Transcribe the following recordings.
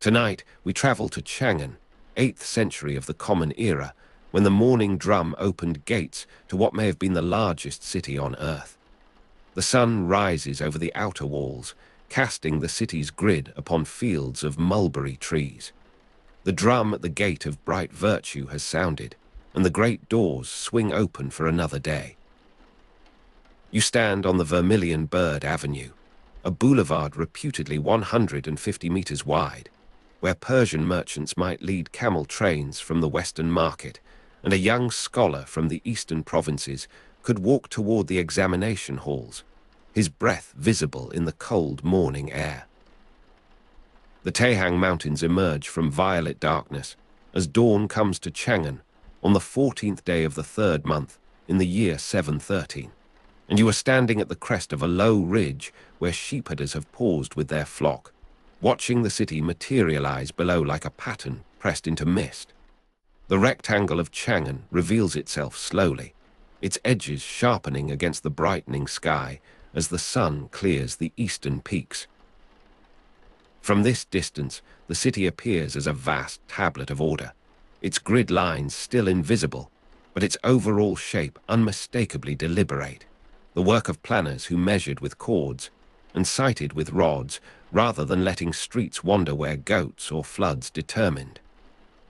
Tonight, we travel to Chang'an, 8th century of the Common Era, when the morning drum opened gates to what may have been the largest city on Earth. The sun rises over the outer walls, casting the city's grid upon fields of mulberry trees. The drum at the gate of bright virtue has sounded, and the great doors swing open for another day. You stand on the Vermilion Bird Avenue, a boulevard reputedly 150 meters wide, where Persian merchants might lead camel trains from the Western market, and a young scholar from the eastern provinces could walk toward the examination halls, his breath visible in the cold morning air. The Taehang Mountains emerge from violet darkness as dawn comes to Chang'an on the 14th day of the 3rd month in the year 713, and you are standing at the crest of a low ridge where sheepherders have paused with their flock, watching the city materialize below like a pattern pressed into mist. The rectangle of Chang'an reveals itself slowly, its edges sharpening against the brightening sky as the sun clears the eastern peaks. From this distance, the city appears as a vast tablet of order, its grid lines still invisible, but its overall shape unmistakably deliberate, the work of planners who measured with cords and sighted with rods rather than letting streets wander where goats or floods determined.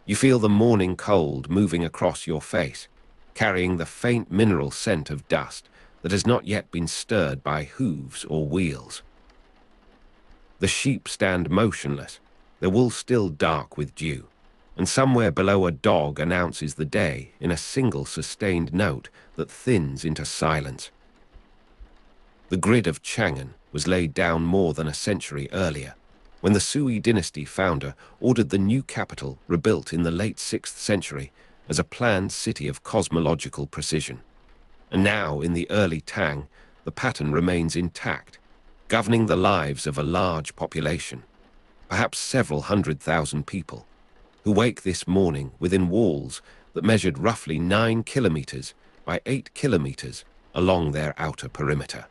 You feel the morning cold moving across your face, carrying the faint mineral scent of dust that has not yet been stirred by hooves or wheels. The sheep stand motionless, their wool still dark with dew, and somewhere below a dog announces the day in a single sustained note that thins into silence. The grid of Chang'an was laid down more than a century earlier, when the Sui dynasty founder ordered the new capital rebuilt in the late 6th century as a planned city of cosmological precision. And now, in the early Tang, the pattern remains intact, governing the lives of a large population, perhaps several 100,000 people, who wake this morning within walls that measured roughly 9 kilometers by 8 kilometers along their outer perimeter.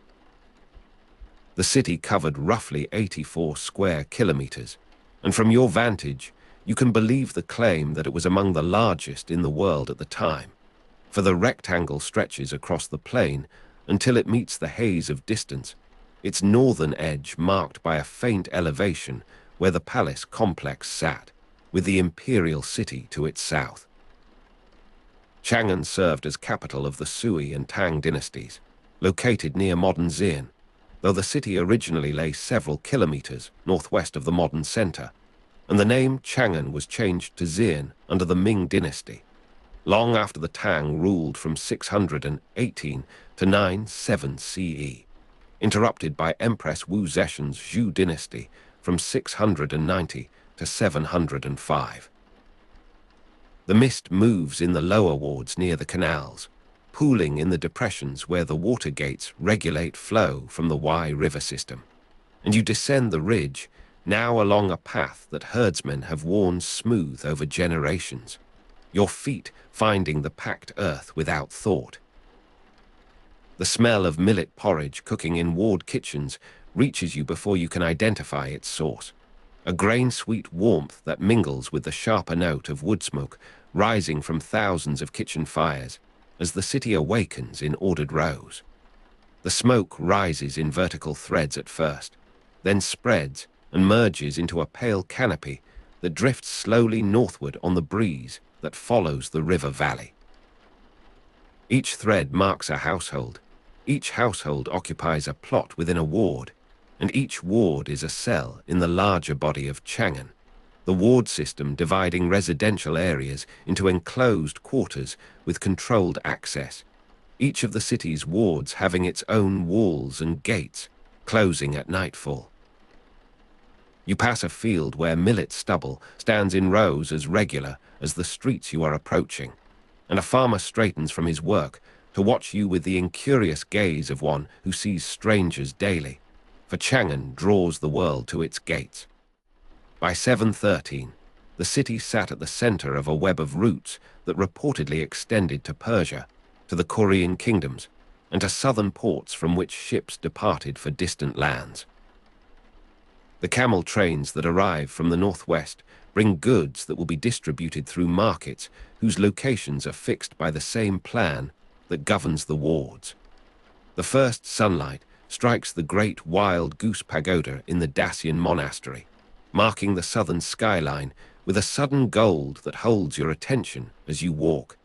The city covered roughly 84 square kilometers, and from your vantage, you can believe the claim that it was among the largest in the world at the time, for the rectangle stretches across the plain until it meets the haze of distance, its northern edge marked by a faint elevation where the palace complex sat, with the imperial city to its south. Chang'an served as capital of the Sui and Tang dynasties, located near modern Daci'en, though the city originally lay several kilometers northwest of the modern center, and the name Chang'an was changed to Daci'en under the Ming dynasty, long after the Tang ruled from 618 to 97 CE, interrupted by Empress Wu Zetian's Zhou dynasty from 690 to 705. The mist moves in the lower wards near the canals, pooling in the depressions where the water gates regulate flow from the Wai River system, and you descend the ridge, now along a path that herdsmen have worn smooth over generations, your feet finding the packed earth without thought. The smell of millet porridge cooking in ward kitchens reaches you before you can identify its source, a grain-sweet warmth that mingles with the sharper note of wood smoke rising from thousands of kitchen fires as the city awakens in ordered rows. The smoke rises in vertical threads at first, then spreads and merges into a pale canopy that drifts slowly northward on the breeze that follows the river valley. Each thread marks a household. Each household occupies a plot within a ward, and each ward is a cell in the larger body of Chang'an, the ward system dividing residential areas into enclosed quarters with controlled access, each of the city's wards having its own walls and gates, closing at nightfall. You pass a field where millet stubble stands in rows as regular as the streets you are approaching, and a farmer straightens from his work to watch you with the incurious gaze of one who sees strangers daily, for Chang'an draws the world to its gates. By 713, the city sat at the center of a web of routes that reportedly extended to Persia, to the Korean kingdoms, and to southern ports from which ships departed for distant lands. The camel trains that arrive from the northwest bring goods that will be distributed through markets whose locations are fixed by the same plan that governs the wards. The first sunlight strikes the great wild goose pagoda in the Daci'en Monastery, marking the southern skyline with a sudden gold that holds your attention as you walk,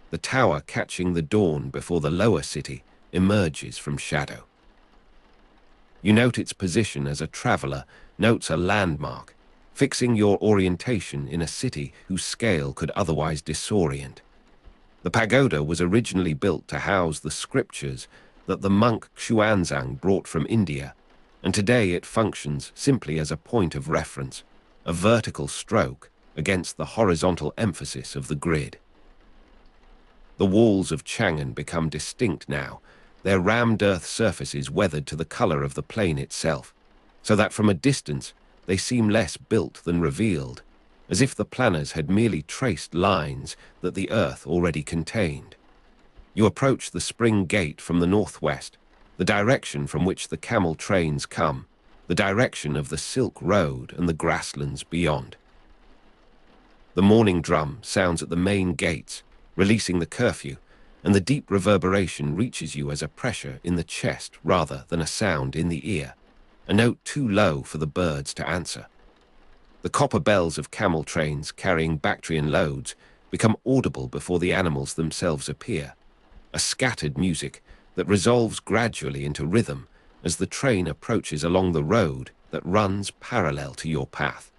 the tower catching the dawn before the lower city emerges from shadow. You note its position as a traveler notes a landmark, fixing your orientation in a city whose scale could otherwise disorient. The pagoda was originally built to house the scriptures that the monk Xuanzang brought from India, and today it functions simply as a point of reference, a vertical stroke against the horizontal emphasis of the grid. The walls of Chang'an become distinct now, their rammed earth surfaces weathered to the color of the plain itself, so that from a distance they seem less built than revealed, as if the planners had merely traced lines that the earth already contained. You approach the spring gate from the northwest, the direction from which the camel trains come, the direction of the Silk Road and the grasslands beyond. The morning drum sounds at the main gates, releasing the curfew, and the deep reverberation reaches you as a pressure in the chest rather than a sound in the ear, a note too low for the birds to answer. The copper bells of camel trains carrying Bactrian loads become audible before the animals themselves appear, a scattered music that resolves gradually into rhythm as the train approaches along the road that runs parallel to your path.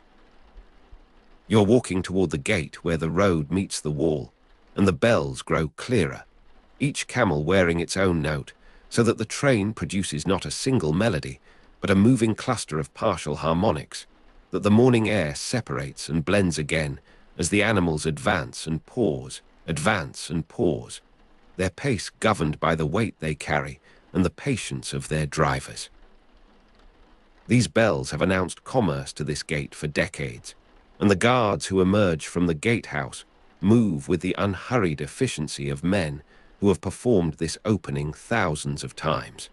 You're walking toward the gate where the road meets the wall, and the bells grow clearer, each camel wearing its own note, so that the train produces not a single melody, but a moving cluster of partial harmonics, that the morning air separates and blends again as the animals advance and pause, their pace governed by the weight they carry and the patience of their drivers. These bells have announced commerce to this gate for decades, and the guards who emerge from the gatehouse move with the unhurried efficiency of men who have performed this opening thousands of times.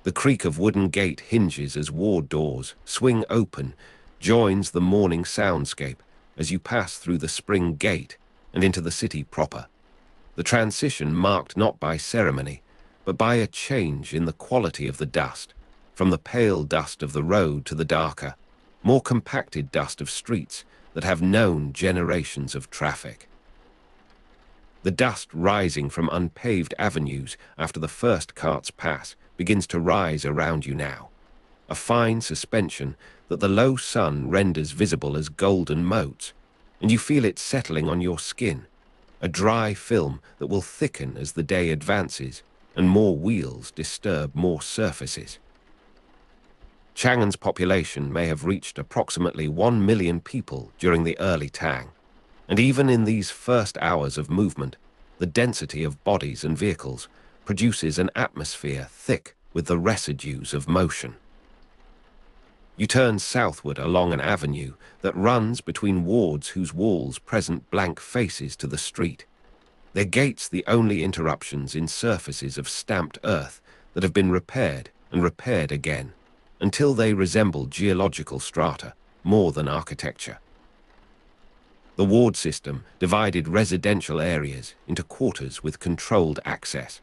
The creak of wooden gate hinges as ward doors swing open joins the morning soundscape as you pass through the spring gate and into the city proper, the transition marked not by ceremony, but by a change in the quality of the dust, from the pale dust of the road to the darker, more compacted dust of streets that have known generations of traffic. The dust rising from unpaved avenues after the first carts pass begins to rise around you now, a fine suspension that the low sun renders visible as golden motes, and you feel it settling on your skin, a dry film that will thicken as the day advances and more wheels disturb more surfaces. Chang'an's population may have reached approximately 1 million people during the early Tang, and even in these first hours of movement, the density of bodies and vehicles produces an atmosphere thick with the residues of motion. You turn southward along an avenue that runs between wards whose walls present blank faces to the street, their gates the only interruptions in surfaces of stamped earth that have been repaired and repaired again, until they resemble geological strata more than architecture. The ward system divided residential areas into quarters with controlled access,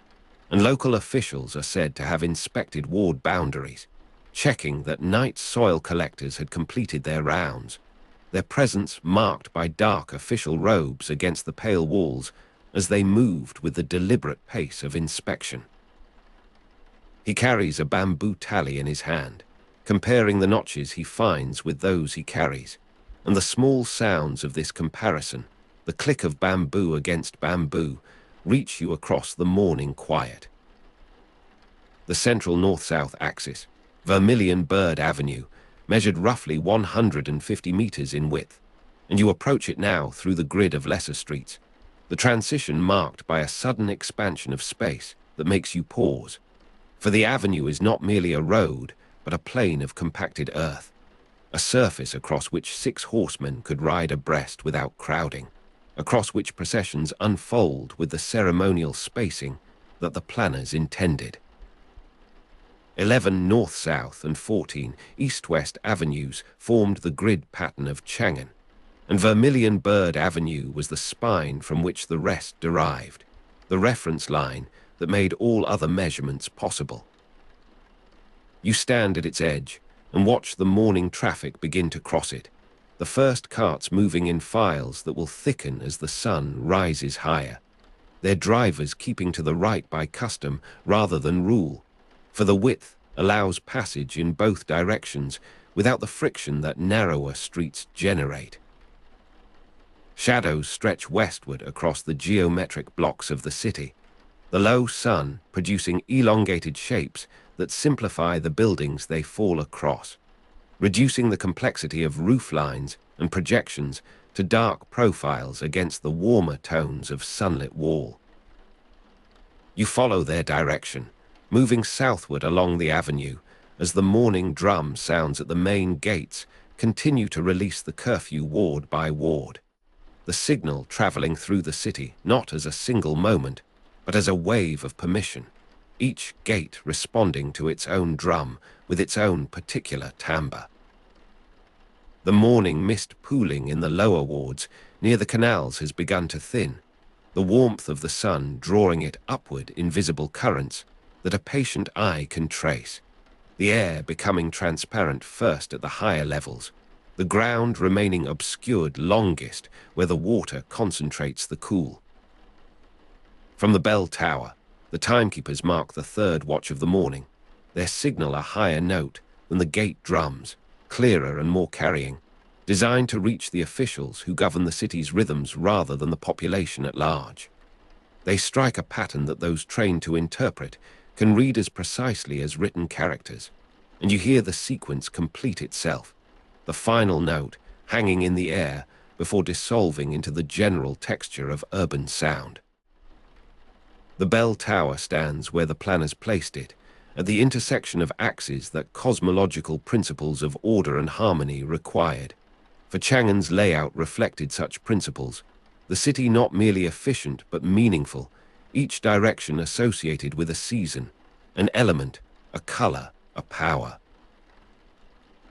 and local officials are said to have inspected ward boundaries, checking that night soil collectors had completed their rounds, their presence marked by dark official robes against the pale walls as they moved with the deliberate pace of inspection. He carries a bamboo tally in his hand, comparing the notches he finds with those he carries, and the small sounds of this comparison, the click of bamboo against bamboo, reach you across the morning quiet. The central north-south axis, Vermilion Bird Avenue, measured roughly 150 meters in width, and you approach it now through the grid of lesser streets, the transition marked by a sudden expansion of space that makes you pause, for the avenue is not merely a road, but a plain of compacted earth, a surface across which 6 horsemen could ride abreast without crowding, across which processions unfold with the ceremonial spacing that the planners intended. 11 north-south and 14 east-west avenues formed the grid pattern of Chang'an, and Vermilion Bird Avenue was the spine from which the rest derived, the reference line that made all other measurements possible. You stand at its edge and watch the morning traffic begin to cross it, the first carts moving in files that will thicken as the sun rises higher, their drivers keeping to the right by custom rather than rule, for the width allows passage in both directions without the friction that narrower streets generate. Shadows stretch westward across the geometric blocks of the city, the low sun producing elongated shapes that simplify the buildings they fall across, reducing the complexity of roof lines and projections to dark profiles against the warmer tones of sunlit wall. You follow their direction, moving southward along the avenue as the morning drum sounds at the main gates continue to release the curfew ward by ward, the signal traveling through the city not as a single moment, but as a wave of permission, each gate responding to its own drum with its own particular timbre. The morning mist pooling in the lower wards near the canals has begun to thin, the warmth of the sun drawing it upward in visible currents that a patient eye can trace, the air becoming transparent first at the higher levels, the ground remaining obscured longest where the water concentrates the cool. From the bell tower, the timekeepers mark the third watch of the morning, their signal a higher note than the gate drums, clearer and more carrying, designed to reach the officials who govern the city's rhythms rather than the population at large. They strike a pattern that those trained to interpret can read as precisely as written characters, and you hear the sequence complete itself, the final note hanging in the air before dissolving into the general texture of urban sound. The bell tower stands where the planners placed it, at the intersection of axes that cosmological principles of order and harmony required. For Chang'an's layout reflected such principles, the city not merely efficient but meaningful, each direction associated with a season, an element, a color, a power.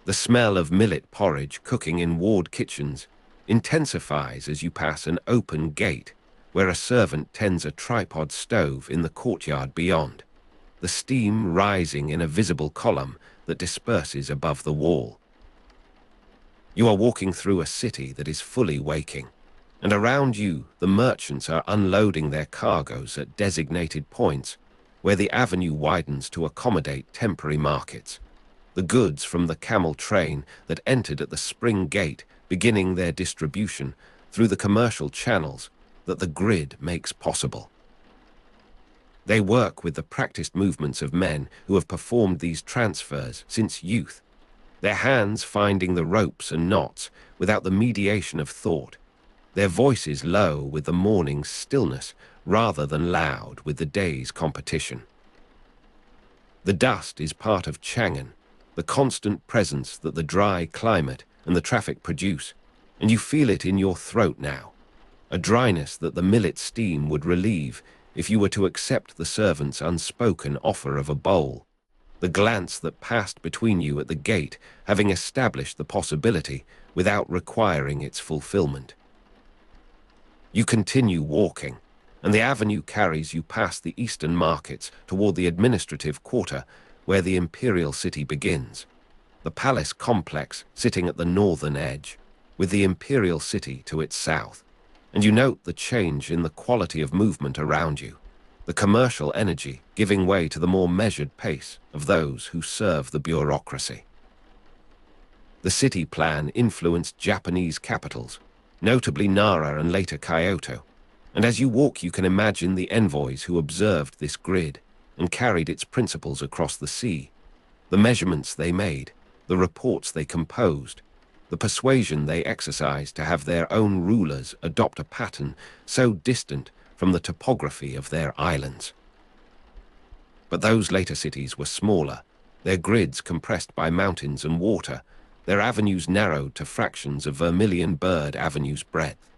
The smell of millet porridge cooking in ward kitchens intensifies as you pass an open gate where a servant tends a tripod stove in the courtyard beyond, the steam rising in a visible column that disperses above the wall. You are walking through a city that is fully waking, and around you the merchants are unloading their cargoes at designated points where the avenue widens to accommodate temporary markets, the goods from the camel train that entered at the spring gate beginning their distribution through the commercial channels that the grid makes possible. They work with the practiced movements of men who have performed these transfers since youth, their hands finding the ropes and knots without the mediation of thought, their voices low with the morning's stillness rather than loud with the day's competition. The dust is part of Chang'an, the constant presence that the dry climate and the traffic produce, and you feel it in your throat now, a dryness that the millet steam would relieve if you were to accept the servant's unspoken offer of a bowl, the glance that passed between you at the gate having established the possibility without requiring its fulfillment. You continue walking, and the avenue carries you past the eastern markets toward the administrative quarter where the imperial city begins, the palace complex sitting at the northern edge, with the imperial city to its south, and you note the change in the quality of movement around you, the commercial energy giving way to the more measured pace of those who serve the bureaucracy. The city plan influenced Japanese capitals, notably Nara and later Kyoto, and as you walk you can imagine the envoys who observed this grid and carried its principles across the sea, the measurements they made, the reports they composed, the persuasion they exercised to have their own rulers adopt a pattern so distant from the topography of their islands. But those later cities were smaller, their grids compressed by mountains and water, their avenues narrowed to fractions of Vermilion Bird Avenue's breadth.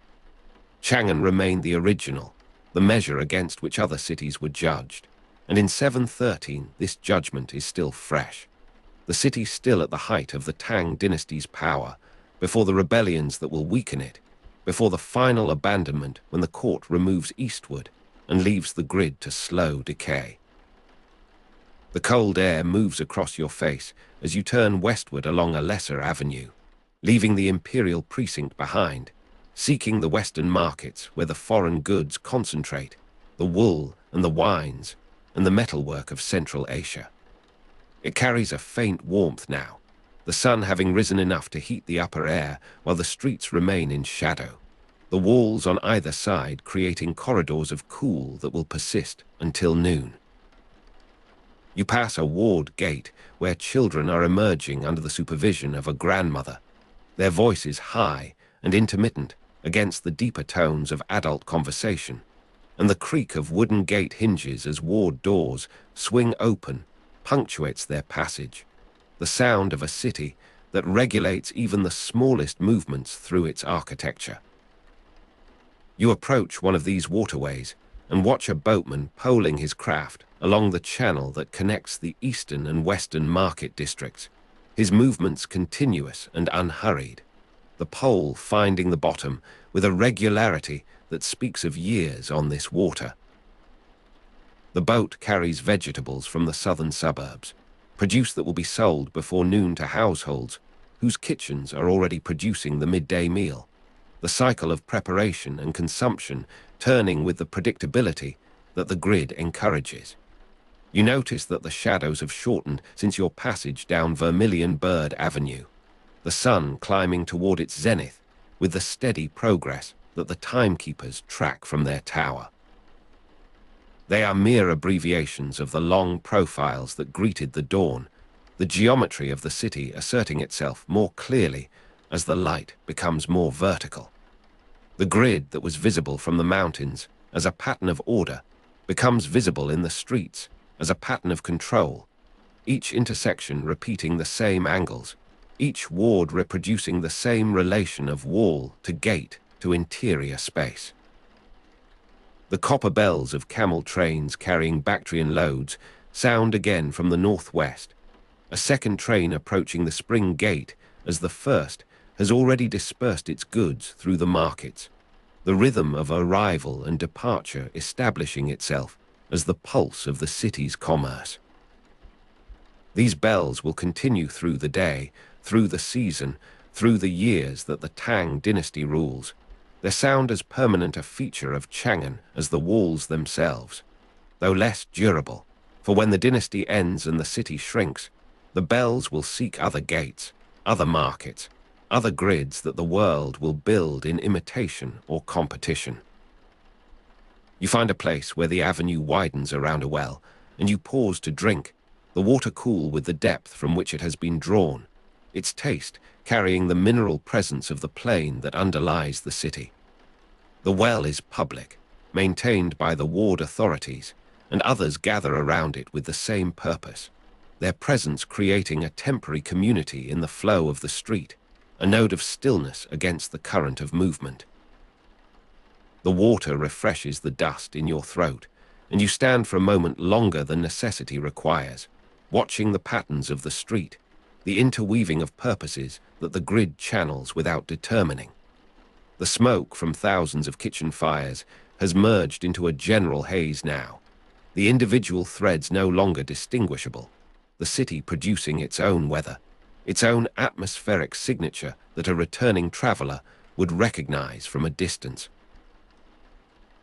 Chang'an remained the original, the measure against which other cities were judged, and in 713 this judgment is still fresh. The city still at the height of the Tang Dynasty's power, before the rebellions that will weaken it, before the final abandonment when the court removes eastward and leaves the grid to slow decay. The cold air moves across your face as you turn westward along a lesser avenue, leaving the imperial precinct behind, seeking the western markets where the foreign goods concentrate, the wool and the wines and the metalwork of Central Asia. It carries a faint warmth now, the sun having risen enough to heat the upper air while the streets remain in shadow, the walls on either side creating corridors of cool that will persist until noon. You pass a ward gate where children are emerging under the supervision of a grandmother, their voices high and intermittent against the deeper tones of adult conversation, and the creak of wooden gate hinges as ward doors swing open punctuates their passage, the sound of a city that regulates even the smallest movements through its architecture. You approach one of these waterways and watch a boatman poling his craft along the channel that connects the eastern and western market districts, his movements continuous and unhurried, the pole finding the bottom with a regularity that speaks of years on this water. The boat carries vegetables from the southern suburbs, produce that will be sold before noon to households whose kitchens are already producing the midday meal, the cycle of preparation and consumption turning with the predictability that the grid encourages. You notice that the shadows have shortened since your passage down Vermilion Bird Avenue, the sun climbing toward its zenith with the steady progress that the timekeepers track from their tower. They are mere abbreviations of the long profiles that greeted the dawn, the geometry of the city asserting itself more clearly as the light becomes more vertical. The grid that was visible from the mountains as a pattern of order becomes visible in the streets as a pattern of control, each intersection repeating the same angles, each ward reproducing the same relation of wall to gate to interior space. The copper bells of camel trains carrying Bactrian loads sound again from the northwest, a second train approaching the spring gate as the first has already dispersed its goods through the markets, the rhythm of arrival and departure establishing itself as the pulse of the city's commerce. These bells will continue through the day, through the season, through the years that the Tang dynasty rules, their sound as permanent a feature of Chang'an as the walls themselves, though less durable, for when the dynasty ends and the city shrinks, the bells will seek other gates, other markets, other grids that the world will build in imitation or competition. You find a place where the avenue widens around a well, and you pause to drink, the water cool with the depth from which it has been drawn, its taste carrying the mineral presence of the plain that underlies the city. The well is public, maintained by the ward authorities, and others gather around it with the same purpose, their presence creating a temporary community in the flow of the street, a node of stillness against the current of movement. The water refreshes the dust in your throat, and you stand for a moment longer than necessity requires, watching the patterns of the street, the interweaving of purposes that the grid channels without determining. The smoke from thousands of kitchen fires has merged into a general haze now, the individual threads no longer distinguishable, the city producing its own weather, its own atmospheric signature that a returning traveler would recognize from a distance.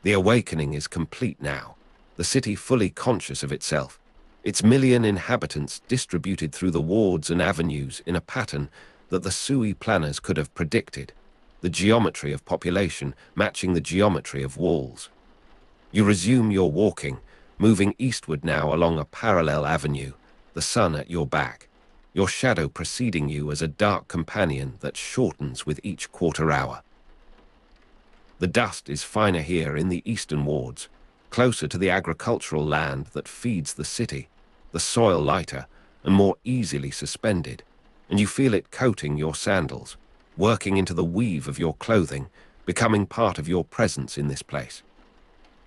The awakening is complete now, the city fully conscious of itself, its million inhabitants distributed through the wards and avenues in a pattern that the Sui planners could have predicted, the geometry of population matching the geometry of walls. You resume your walking, moving eastward now along a parallel avenue, the sun at your back, your shadow preceding you as a dark companion that shortens with each quarter hour. The dust is finer here in the eastern wards, closer to the agricultural land that feeds the city, the soil lighter and more easily suspended, and you feel it coating your sandals, working into the weave of your clothing, becoming part of your presence in this place.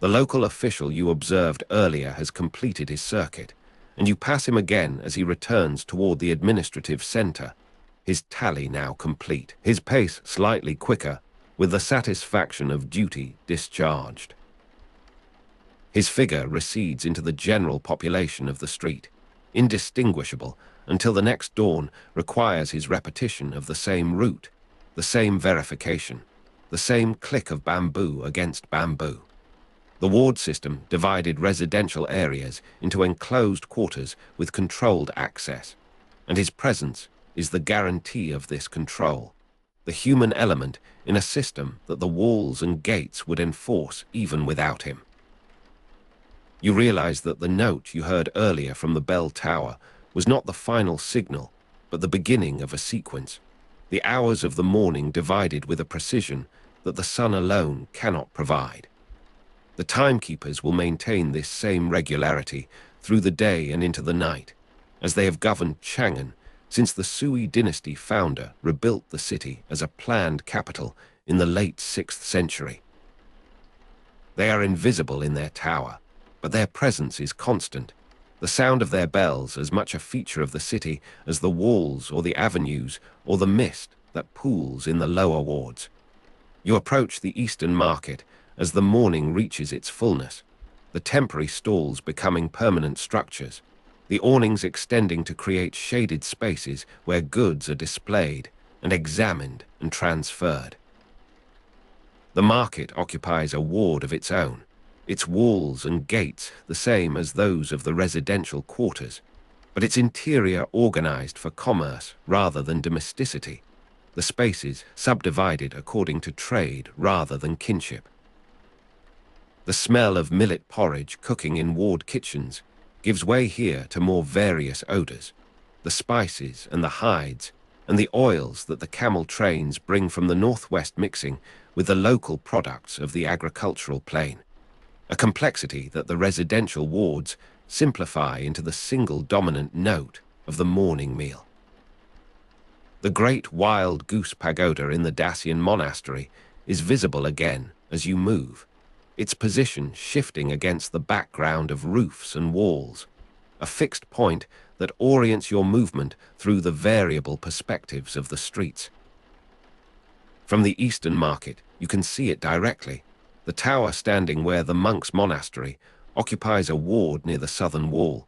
The local official you observed earlier has completed his circuit, and you pass him again as he returns toward the administrative center, his tally now complete, his pace slightly quicker, with the satisfaction of duty discharged. His figure recedes into the general population of the street, indistinguishable until the next dawn requires his repetition of the same route, the same verification, the same click of bamboo against bamboo. The ward system divided residential areas into enclosed quarters with controlled access, and his presence is the guarantee of this control, the human element in a system that the walls and gates would enforce even without him. You realize that the note you heard earlier from the bell tower was not the final signal, but the beginning of a sequence, the hours of the morning divided with a precision that the sun alone cannot provide. The timekeepers will maintain this same regularity through the day and into the night, as they have governed Chang'an since the Sui dynasty founder rebuilt the city as a planned capital in the late 6th century. They are invisible in their tower, but their presence is constant, the sound of their bells as much a feature of the city as the walls or the avenues or the mist that pools in the lower wards. You approach the eastern market as the morning reaches its fullness, the temporary stalls becoming permanent structures, the awnings extending to create shaded spaces where goods are displayed and examined and transferred. The market occupies a ward of its own, its walls and gates the same as those of the residential quarters, but its interior organized for commerce rather than domesticity, the spaces subdivided according to trade rather than kinship. The smell of millet porridge cooking in ward kitchens gives way here to more various odors, the spices and the hides and the oils that the camel trains bring from the northwest mixing with the local products of the agricultural plain, a complexity that the residential wards simplify into the single dominant note of the morning meal. The great wild goose pagoda in the Daci'en monastery is visible again as you move, its position shifting against the background of roofs and walls, a fixed point that orients your movement through the variable perspectives of the streets. From the eastern market, you can see it directly. The tower standing where the monks' monastery occupies a ward near the southern wall,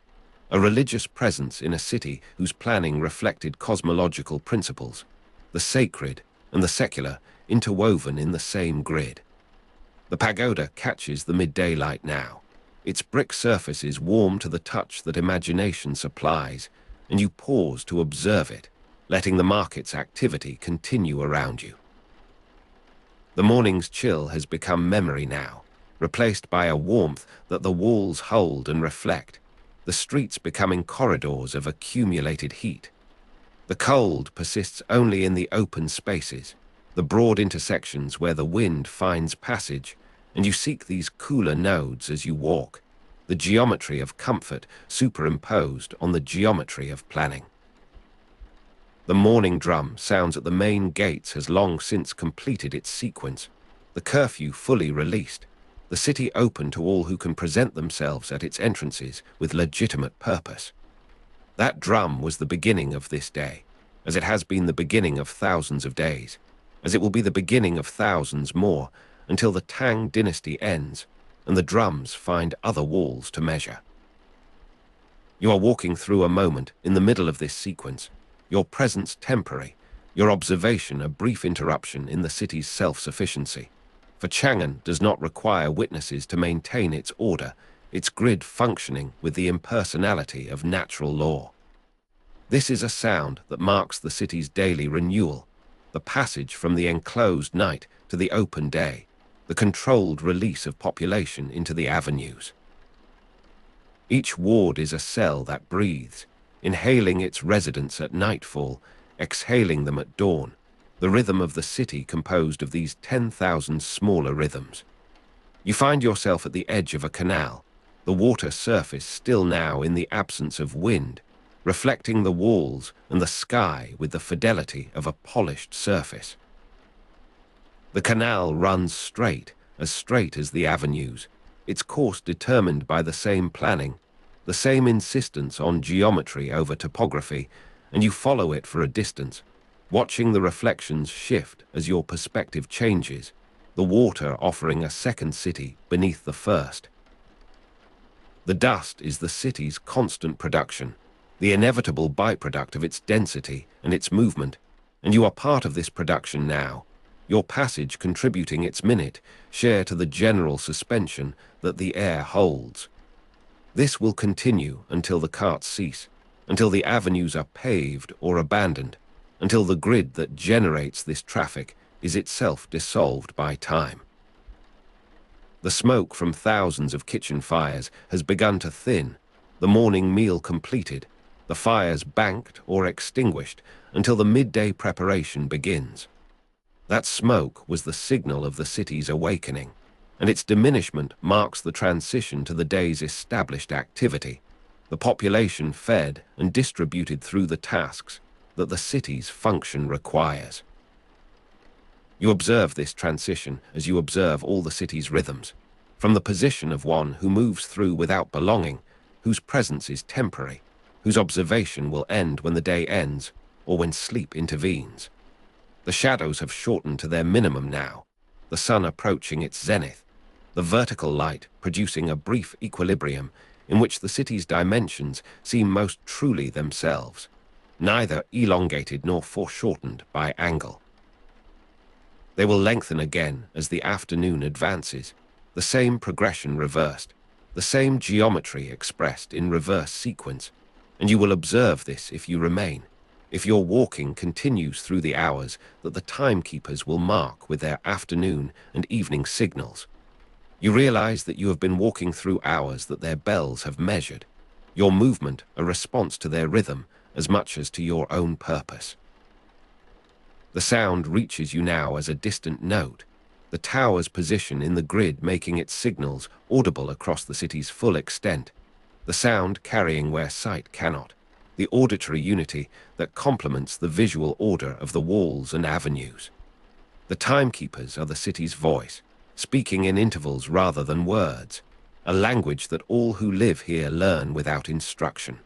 a religious presence in a city whose planning reflected cosmological principles, the sacred and the secular interwoven in the same grid. The pagoda catches the midday light now. Its brick surface is warm to the touch that imagination supplies, and you pause to observe it, letting the market's activity continue around you. The morning's chill has become memory now, replaced by a warmth that the walls hold and reflect, the streets becoming corridors of accumulated heat. The cold persists only in the open spaces, the broad intersections where the wind finds passage, and you seek these cooler nodes as you walk, the geometry of comfort superimposed on the geometry of planning. The morning drum sounds at the main gates has long since completed its sequence, the curfew fully released, the city open to all who can present themselves at its entrances with legitimate purpose. That drum was the beginning of this day, as it has been the beginning of thousands of days, as it will be the beginning of thousands more until the Tang Dynasty ends and the drums find other walls to measure. You are walking through a moment in the middle of this sequence, your presence temporary, your observation a brief interruption in the city's self-sufficiency. For Chang'an does not require witnesses to maintain its order, its grid functioning with the impersonality of natural law. This is a sound that marks the city's daily renewal, the passage from the enclosed night to the open day, the controlled release of population into the avenues. Each ward is a cell that breathes, inhaling its residents at nightfall, exhaling them at dawn, the rhythm of the city composed of these 10,000 smaller rhythms. You find yourself at the edge of a canal, the water surface still now in the absence of wind, reflecting the walls and the sky with the fidelity of a polished surface. The canal runs straight as the avenues, its course determined by the same planning, the same insistence on geometry over topography, and you follow it for a distance, watching the reflections shift as your perspective changes, the water offering a second city beneath the first. The dust is the city's constant production, the inevitable byproduct of its density and its movement, and you are part of this production now, your passage contributing its minute share to the general suspension that the air holds. This will continue until the carts cease, until the avenues are paved or abandoned, until the grid that generates this traffic is itself dissolved by time. The smoke from thousands of kitchen fires has begun to thin, the morning meal completed, the fires banked or extinguished until the midday preparation begins. That smoke was the signal of the city's awakening, and its diminishment marks the transition to the day's established activity, the population fed and distributed through the tasks that the city's function requires. You observe this transition as you observe all the city's rhythms, from the position of one who moves through without belonging, whose presence is temporary, whose observation will end when the day ends or when sleep intervenes. The shadows have shortened to their minimum now, the sun approaching its zenith, the vertical light producing a brief equilibrium in which the city's dimensions seem most truly themselves, neither elongated nor foreshortened by angle. They will lengthen again as the afternoon advances, the same progression reversed, the same geometry expressed in reverse sequence, and you will observe this if you remain, if your walking continues through the hours that the timekeepers will mark with their afternoon and evening signals. You realize that you have been walking through hours that their bells have measured, your movement a response to their rhythm as much as to your own purpose. The sound reaches you now as a distant note, the tower's position in the grid making its signals audible across the city's full extent, the sound carrying where sight cannot, the auditory unity that complements the visual order of the walls and avenues. The timekeepers are the city's voice, speaking in intervals rather than words, a language that all who live here learn without instruction.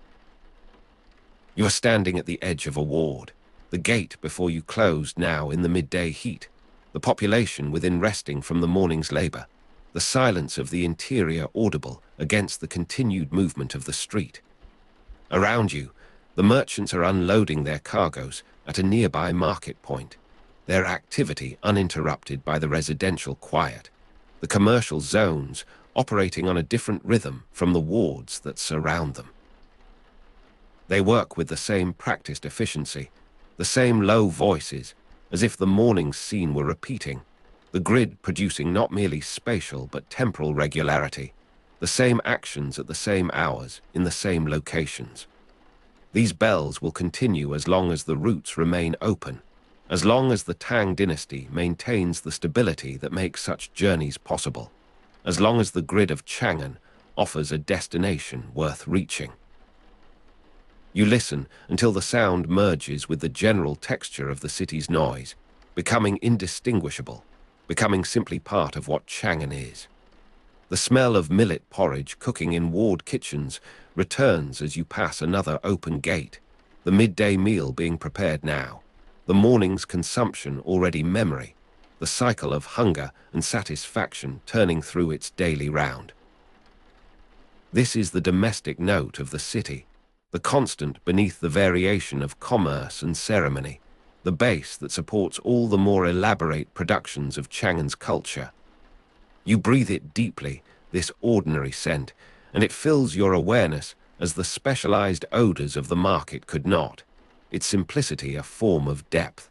You are standing at the edge of a ward, the gate before you closed now in the midday heat, the population within resting from the morning's labor, the silence of the interior audible against the continued movement of the street. Around you, the merchants are unloading their cargoes at a nearby market point, their activity uninterrupted by the residential quiet, the commercial zones operating on a different rhythm from the wards that surround them. They work with the same practiced efficiency, the same low voices, as if the morning's scene were repeating, the grid producing not merely spatial but temporal regularity, the same actions at the same hours in the same locations. These bells will continue as long as the routes remain open, as long as the Tang Dynasty maintains the stability that makes such journeys possible, as long as the grid of Chang'an offers a destination worth reaching. You listen until the sound merges with the general texture of the city's noise, becoming indistinguishable, becoming simply part of what Chang'an is. The smell of millet porridge cooking in ward kitchens returns as you pass another open gate, the midday meal being prepared now, the morning's consumption already memory, the cycle of hunger and satisfaction turning through its daily round. This is the domestic note of the city, the constant beneath the variation of commerce and ceremony, the base that supports all the more elaborate productions of Chang'an's culture. You breathe it deeply, this ordinary scent, and it fills your awareness as the specialized odors of the market could not, its simplicity a form of depth.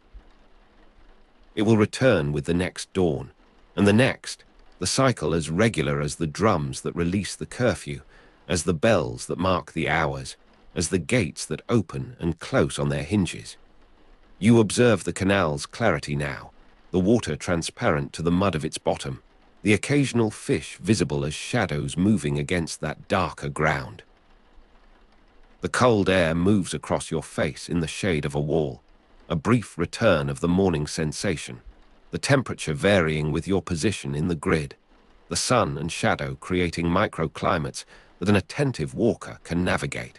It will return with the next dawn, and the next, the cycle as regular as the drums that release the curfew, as the bells that mark the hours, as the gates that open and close on their hinges. You observe the canal's clarity now, the water transparent to the mud of its bottom, the occasional fish visible as shadows moving against that darker ground. The cold air moves across your face in the shade of a wall, a brief return of the morning sensation, the temperature varying with your position in the grid, the sun and shadow creating microclimates that an attentive walker can navigate.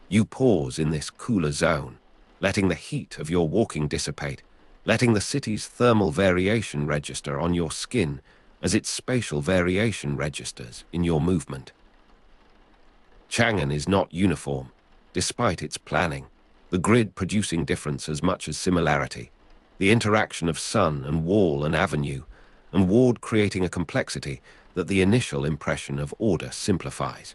You pause in this cooler zone, letting the heat of your walking dissipate, letting the city's thermal variation register on your skin as its spatial variation registers in your movement. Chang'an is not uniform, despite its planning, the grid producing difference as much as similarity, the interaction of sun and wall and avenue, and ward creating a complexity that the initial impression of order simplifies.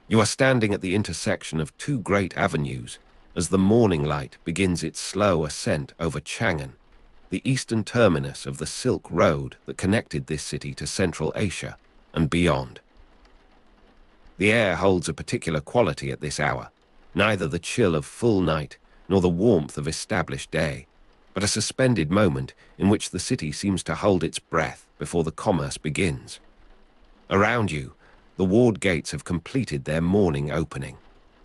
You are standing at the intersection of two great avenues as the morning light begins its slow ascent over Chang'an, the eastern terminus of the Silk Road that connected this city to Central Asia and beyond. The air holds a particular quality at this hour, neither the chill of full night nor the warmth of established day, but a suspended moment in which the city seems to hold its breath before the commerce begins. Around you, the ward gates have completed their morning opening,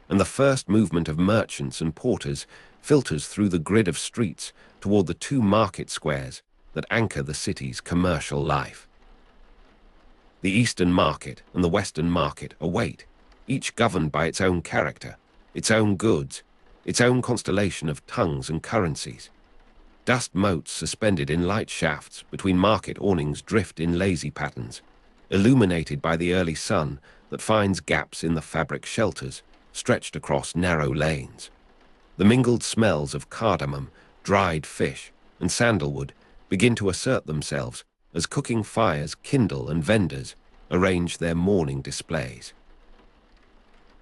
and the first movement of merchants and porters filters through the grid of streets toward the two market squares that anchor the city's commercial life. The Eastern Market and the Western Market await, each governed by its own character, its own goods, its own constellation of tongues and currencies. Dust motes suspended in light shafts between market awnings drift in lazy patterns, illuminated by the early sun that finds gaps in the fabric shelters stretched across narrow lanes. The mingled smells of cardamom, dried fish, and sandalwood begin to assert themselves as cooking fires kindle and vendors arrange their morning displays.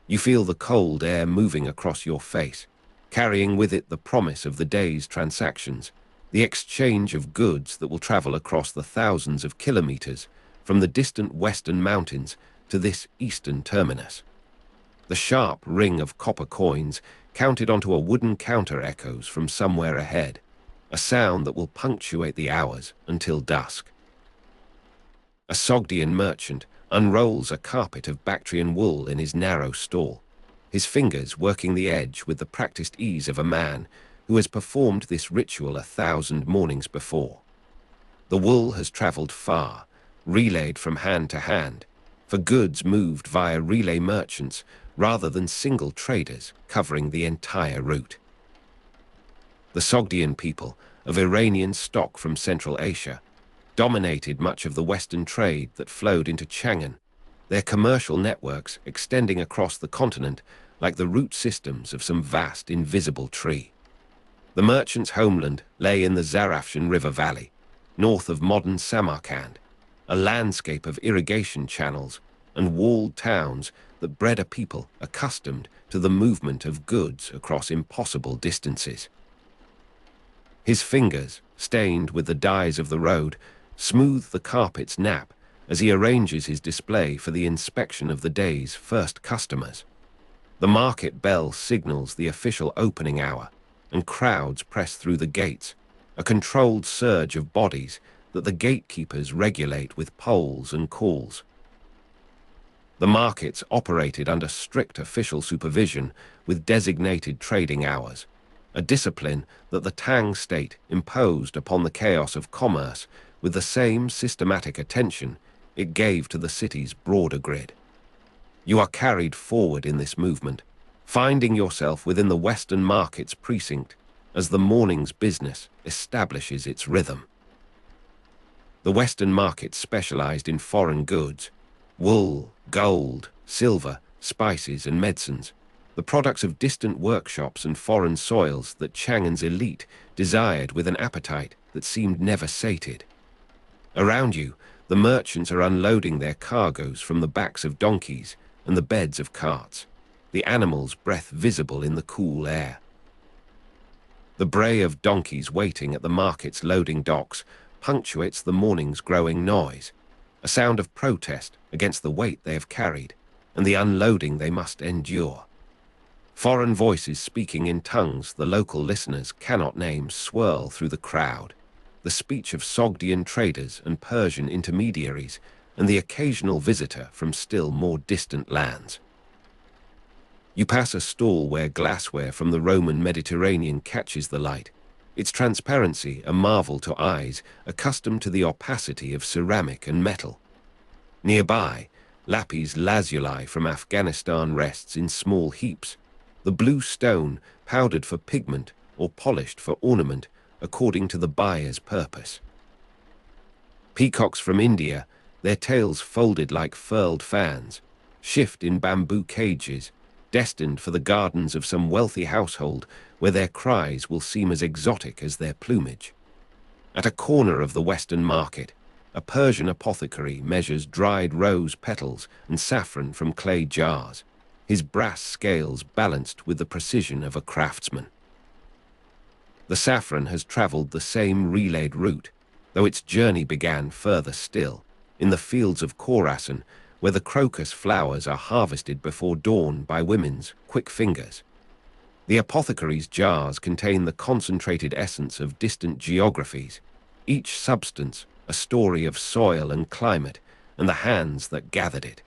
You feel the cold air moving across your face, carrying with it the promise of the day's transactions, the exchange of goods that will travel across the thousands of kilometers from the distant western mountains to this eastern terminus. The sharp ring of copper coins counted onto a wooden counter echoes from somewhere ahead, a sound that will punctuate the hours until dusk. A Sogdian merchant unrolls a carpet of Bactrian wool in his narrow stall, his fingers working the edge with the practiced ease of a man who has performed this ritual 1,000 mornings before. The wool has traveled far, relayed from hand to hand, for goods moved via relay merchants rather than single traders covering the entire route. The Sogdian people, of Iranian stock from Central Asia, dominated much of the Western trade that flowed into Chang'an, their commercial networks extending across the continent like the root systems of some vast invisible tree. The merchants' homeland lay in the Zarafshan River Valley, north of modern Samarkand, a landscape of irrigation channels and walled towns that bred a people accustomed to the movement of goods across impossible distances. His fingers, stained with the dyes of the road, smooth the carpet's nap as he arranges his display for the inspection of the day's first customers. The market bell signals the official opening hour, and crowds press through the gates, a controlled surge of bodies that the gatekeepers regulate with polls and calls. The markets operated under strict official supervision with designated trading hours, a discipline that the Tang state imposed upon the chaos of commerce with the same systematic attention it gave to the city's broader grid. You are carried forward in this movement, finding yourself within the Western Market's precinct as the morning's business establishes its rhythm. The Western Market specialized in foreign goods, wool, gold, silver, spices, and medicines, the products of distant workshops and foreign soils that Chang'an's elite desired with an appetite that seemed never sated. Around you, the merchants are unloading their cargoes from the backs of donkeys and the beds of carts, the animals' breath visible in the cool air. The bray of donkeys waiting at the market's loading docks punctuates the morning's growing noise, a sound of protest against the weight they have carried and the unloading they must endure. Foreign voices speaking in tongues the local listeners cannot name swirl through the crowd, the speech of Sogdian traders and Persian intermediaries, and the occasional visitor from still more distant lands. You pass a stall where glassware from the Roman Mediterranean catches the light, its transparency a marvel to eyes accustomed to the opacity of ceramic and metal. Nearby, lapis lazuli from Afghanistan rests in small heaps, the blue stone powdered for pigment or polished for ornament according to the buyer's purpose. Peacocks from India, their tails folded like furled fans, shift in bamboo cages, destined for the gardens of some wealthy household where their cries will seem as exotic as their plumage. At a corner of the Western market, a Persian apothecary measures dried rose petals and saffron from clay jars, his brass scales balanced with the precision of a craftsman. The saffron has travelled the same relayed route, though its journey began further still, in the fields of Khorasan, where the crocus flowers are harvested before dawn by women's quick fingers. The apothecary's jars contain the concentrated essence of distant geographies, each substance a story of soil and climate and the hands that gathered it.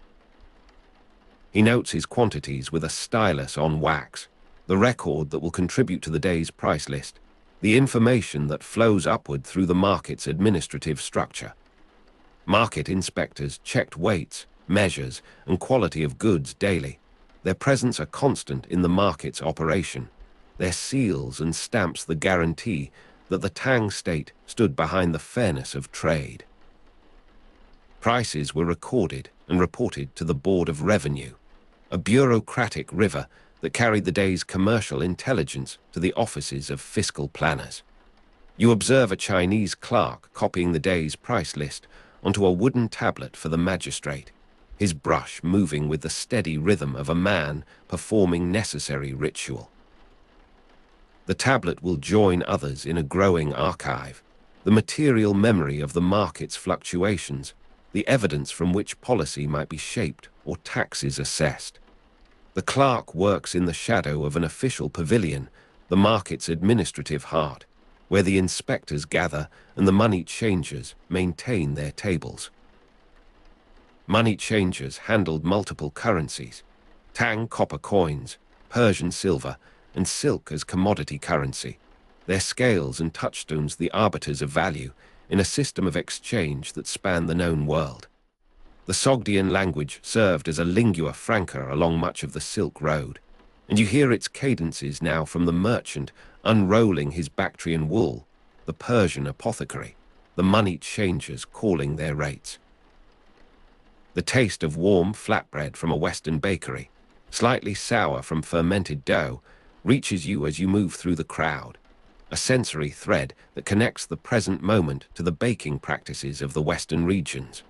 He notes his quantities with a stylus on wax, the record that will contribute to the day's price list, the information that flows upward through the market's administrative structure. Market inspectors checked weights, measures, and quality of goods daily. Their presence a constant in the market's operation. Their seals and stamps the guarantee that the Tang state stood behind the fairness of trade. Prices were recorded and reported to the Board of Revenue, a bureaucratic river that carried the day's commercial intelligence to the offices of fiscal planners. You observe a Chinese clerk copying the day's price list onto a wooden tablet for the magistrate, his brush moving with the steady rhythm of a man performing necessary ritual. The tablet will join others in a growing archive, the material memory of the market's fluctuations, the evidence from which policy might be shaped or taxes assessed. The clerk works in the shadow of an official pavilion, the market's administrative heart, where the inspectors gather and the money changers maintain their tables. Money changers handled multiple currencies, Tang copper coins, Persian silver, and silk as commodity currency, their scales and touchstones the arbiters of value in a system of exchange that spanned the known world. The Sogdian language served as a lingua franca along much of the Silk Road, and you hear its cadences now from the merchant unrolling his Bactrian wool, the Persian apothecary, the money changers calling their rates. The taste of warm flatbread from a Western bakery, slightly sour from fermented dough, reaches you as you move through the crowd, a sensory thread that connects the present moment to the baking practices of the Western regions.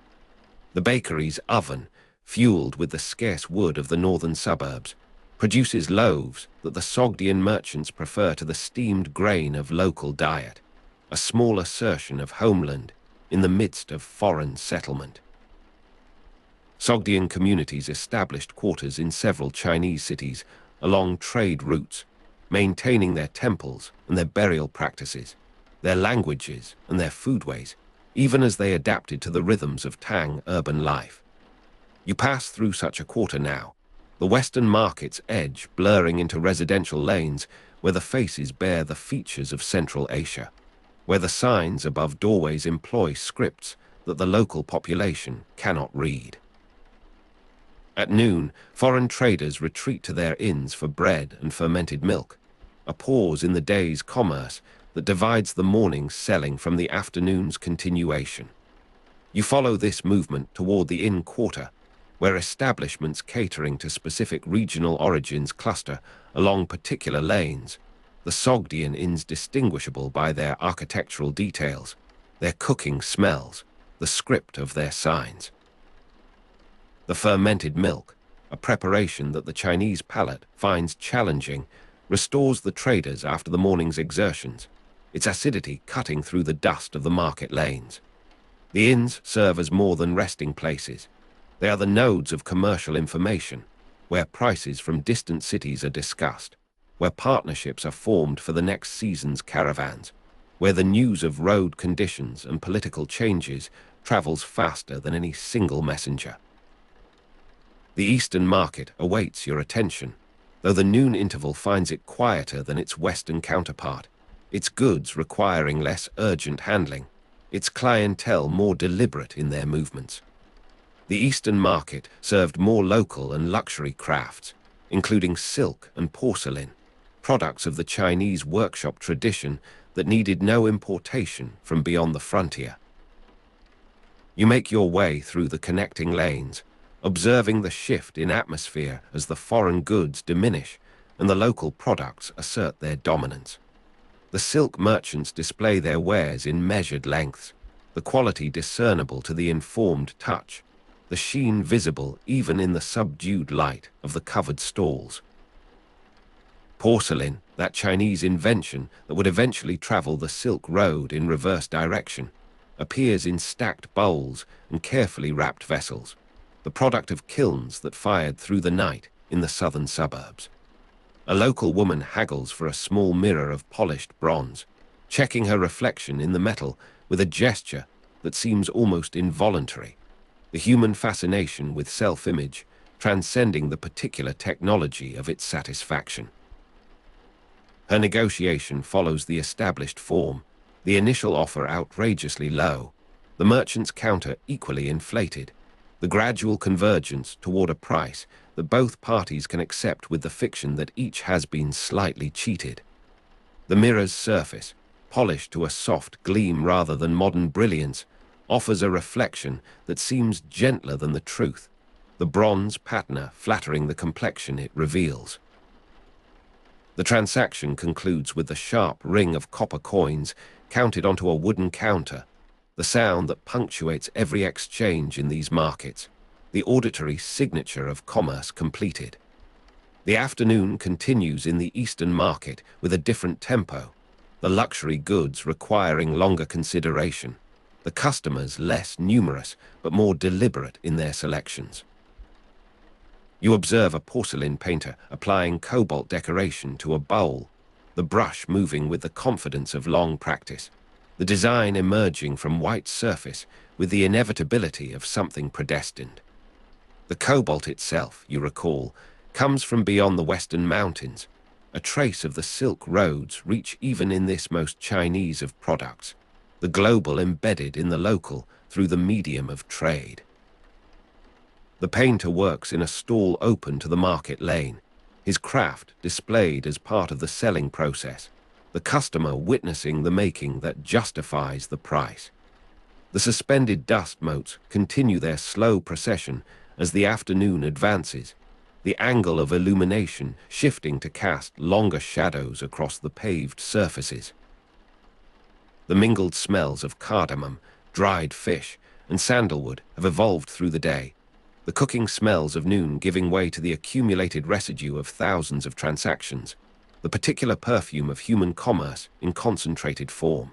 The bakery's oven, fueled with the scarce wood of the northern suburbs, produces loaves that the Sogdian merchants prefer to the steamed grain of local diet, a small assertion of homeland in the midst of foreign settlement. Sogdian communities established quarters in several Chinese cities along trade routes, maintaining their temples and their burial practices, their languages and their foodways, even as they adapted to the rhythms of Tang urban life. You pass through such a quarter now, the Western market's edge blurring into residential lanes where the faces bear the features of Central Asia, where the signs above doorways employ scripts that the local population cannot read. At noon, foreign traders retreat to their inns for bread and fermented milk, a pause in the day's commerce that divides the morning's selling from the afternoon's continuation. You follow this movement toward the inn quarter, where establishments catering to specific regional origins cluster along particular lanes, the Sogdian inns distinguishable by their architectural details, their cooking smells, the script of their signs. The fermented milk, a preparation that the Chinese palate finds challenging, restores the traders after the morning's exertions, its acidity cutting through the dust of the market lanes. The inns serve as more than resting places. They are the nodes of commercial information, where prices from distant cities are discussed, where partnerships are formed for the next season's caravans, where the news of road conditions and political changes travels faster than any single messenger. The Eastern market awaits your attention, though the noon interval finds it quieter than its Western counterpart, its goods requiring less urgent handling, its clientele more deliberate in their movements. The Eastern market served more local and luxury crafts, including silk and porcelain, products of the Chinese workshop tradition that needed no importation from beyond the frontier. You make your way through the connecting lanes, observing the shift in atmosphere as the foreign goods diminish and the local products assert their dominance. The silk merchants display their wares in measured lengths, the quality discernible to the informed touch, the sheen visible even in the subdued light of the covered stalls. Porcelain, that Chinese invention that would eventually travel the Silk Road in reverse direction, appears in stacked bowls and carefully wrapped vessels, the product of kilns that fired through the night in the southern suburbs. A local woman haggles for a small mirror of polished bronze, checking her reflection in the metal with a gesture that seems almost involuntary, the human fascination with self-image transcending the particular technology of its satisfaction. Her negotiation follows the established form, the initial offer outrageously low, the merchant's counter equally inflated, the gradual convergence toward a price that both parties can accept with the fiction that each has been slightly cheated. The mirror's surface, polished to a soft gleam rather than modern brilliance, offers a reflection that seems gentler than the truth, the bronze patina flattering the complexion it reveals. The transaction concludes with the sharp ring of copper coins counted onto a wooden counter, the sound that punctuates every exchange in these markets, the auditory signature of commerce completed. The afternoon continues in the Eastern market with a different tempo, the luxury goods requiring longer consideration, the customers less numerous but more deliberate in their selections. You observe a porcelain painter applying cobalt decoration to a bowl, the brush moving with the confidence of long practice, the design emerging from white surface with the inevitability of something predestined. The cobalt itself, you recall, comes from beyond the Western mountains. A trace of the Silk Roads reach even in this most Chinese of products, the global embedded in the local through the medium of trade. The painter works in a stall open to the market lane, his craft displayed as part of the selling process, the customer witnessing the making that justifies the price. The suspended dust motes continue their slow procession as the afternoon advances, the angle of illumination shifting to cast longer shadows across the paved surfaces. The mingled smells of cardamom, dried fish, and sandalwood have evolved through the day, the cooking smells of noon giving way to the accumulated residue of thousands of transactions, the particular perfume of human commerce in concentrated form.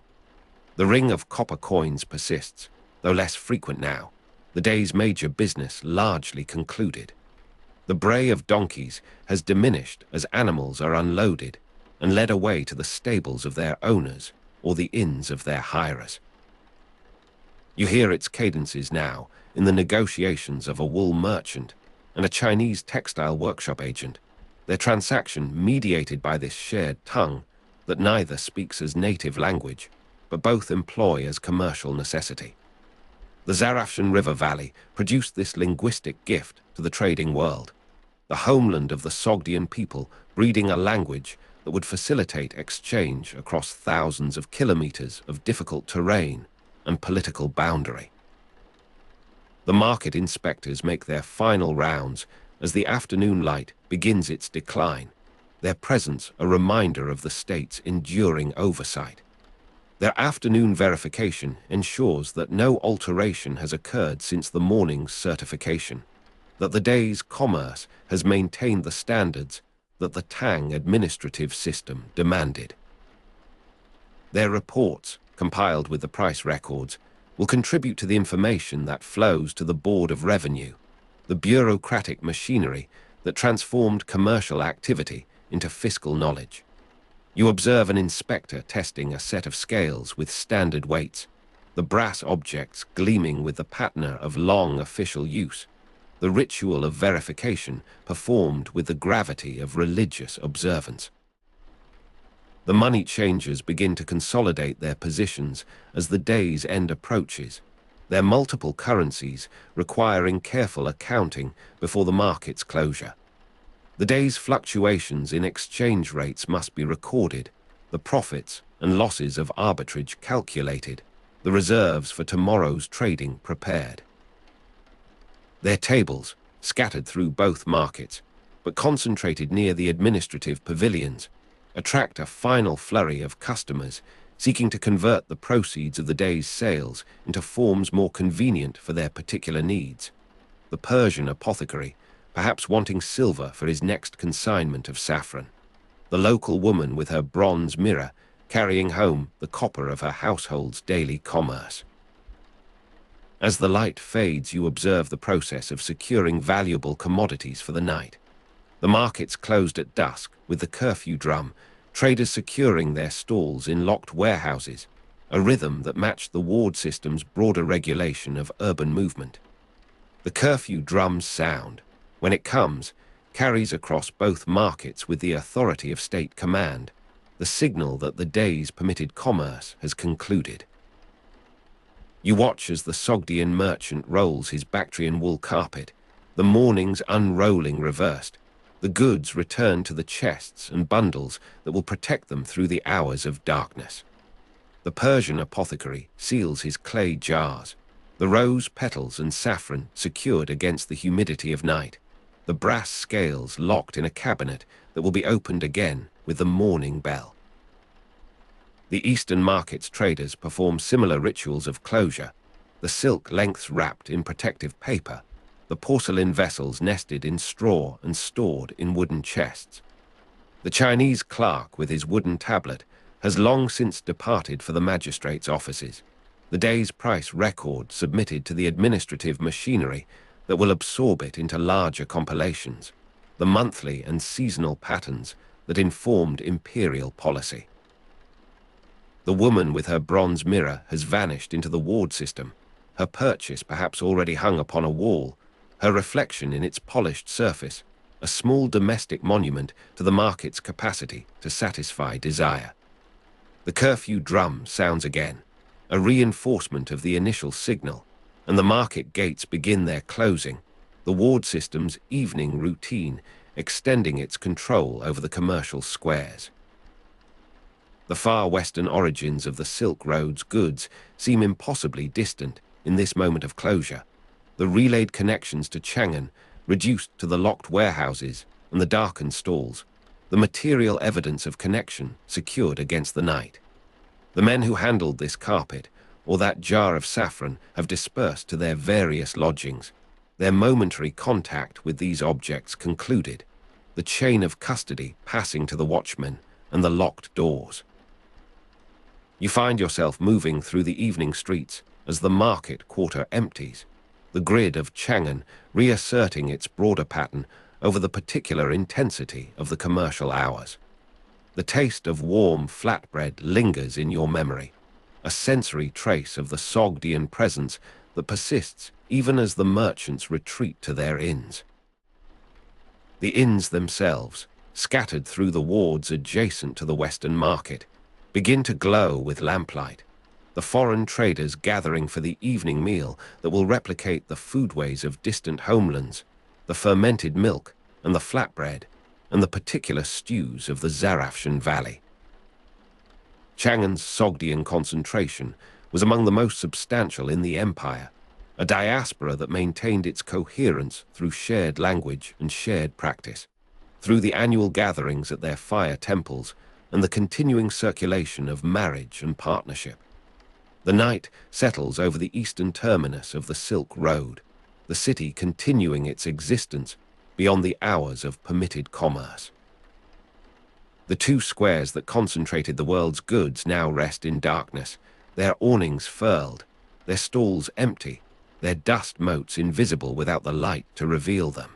The ring of copper coins persists, though less frequent now, the day's major business largely concluded. The bray of donkeys has diminished as animals are unloaded and led away to the stables of their owners or the inns of their hirers. You hear its cadences now in the negotiations of a wool merchant and a Chinese textile workshop agent, their transaction mediated by this shared tongue that neither speaks as native language, but both employ as commercial necessity. The Zarafshan River Valley produced this linguistic gift to the trading world, the homeland of the Sogdian people breeding a language that would facilitate exchange across thousands of kilometers of difficult terrain and political boundary. The market inspectors make their final rounds as the afternoon light begins its decline, their presence a reminder of the state's enduring oversight. Their afternoon verification ensures that no alteration has occurred since the morning's certification, that the day's commerce has maintained the standards that the Tang administrative system demanded. Their reports, compiled with the price records, will contribute to the information that flows to the Board of Revenue, the bureaucratic machinery that transformed commercial activity into fiscal knowledge. You observe an inspector testing a set of scales with standard weights, the brass objects gleaming with the patina of long official use, the ritual of verification performed with the gravity of religious observance. The money changers begin to consolidate their positions as the day's end approaches, their multiple currencies requiring careful accounting before the market's closure. The day's fluctuations in exchange rates must be recorded, the profits and losses of arbitrage calculated, the reserves for tomorrow's trading prepared. Their tables, scattered through both markets, but concentrated near the administrative pavilions, attract a final flurry of customers seeking to convert the proceeds of the day's sales into forms more convenient for their particular needs. The Persian apothecary, perhaps wanting silver for his next consignment of saffron. The local woman with her bronze mirror, carrying home the copper of her household's daily commerce. As the light fades, you observe the process of securing valuable commodities for the night. The markets closed at dusk, with the curfew drum, traders securing their stalls in locked warehouses, a rhythm that matched the ward system's broader regulation of urban movement. The curfew drum's sound, when it comes, carries across both markets with the authority of state command, the signal that the day's permitted commerce has concluded. You watch as the Sogdian merchant rolls his Bactrian wool carpet, the morning's unrolling reversed, the goods return to the chests and bundles that will protect them through the hours of darkness. The Persian apothecary seals his clay jars, the rose petals and saffron secured against the humidity of night, the brass scales locked in a cabinet that will be opened again with the morning bell. The Eastern market's traders perform similar rituals of closure, the silk lengths wrapped in protective paper, the porcelain vessels nested in straw and stored in wooden chests. The Chinese clerk with his wooden tablet has long since departed for the magistrate's offices, the day's price record submitted to the administrative machinery that will absorb it into larger compilations, the monthly and seasonal patterns that informed imperial policy. The woman with her bronze mirror has vanished into the ward system, her purchase perhaps already hung upon a wall, her reflection in its polished surface, a small domestic monument to the market's capacity to satisfy desire. The curfew drum sounds again, a reinforcement of the initial signal, and the market gates begin their closing, the ward system's evening routine extending its control over the commercial squares. The far western origins of the Silk Road's goods seem impossibly distant in this moment of closure, the relayed connections to Chang'an reduced to the locked warehouses and the darkened stalls, the material evidence of connection secured against the night. The men who handled this carpet or that jar of saffron have dispersed to their various lodgings, their momentary contact with these objects concluded, the chain of custody passing to the watchmen and the locked doors. You find yourself moving through the evening streets as the market quarter empties, the grid of Chang'an reasserting its broader pattern over the particular intensity of the commercial hours. The taste of warm flatbread lingers in your memory, a sensory trace of the Sogdian presence that persists even as the merchants retreat to their inns. The inns themselves, scattered through the wards adjacent to the western market, begin to glow with lamplight, the foreign traders gathering for the evening meal that will replicate the foodways of distant homelands, the fermented milk and the flatbread, and the particular stews of the Zarafshan Valley. Chang'an's Sogdian concentration was among the most substantial in the empire, a diaspora that maintained its coherence through shared language and shared practice, through the annual gatherings at their fire temples and the continuing circulation of marriage and partnership. The night settles over the eastern terminus of the Silk Road, the city continuing its existence beyond the hours of permitted commerce. The two squares that concentrated the world's goods now rest in darkness, their awnings furled, their stalls empty, their dust motes invisible without the light to reveal them.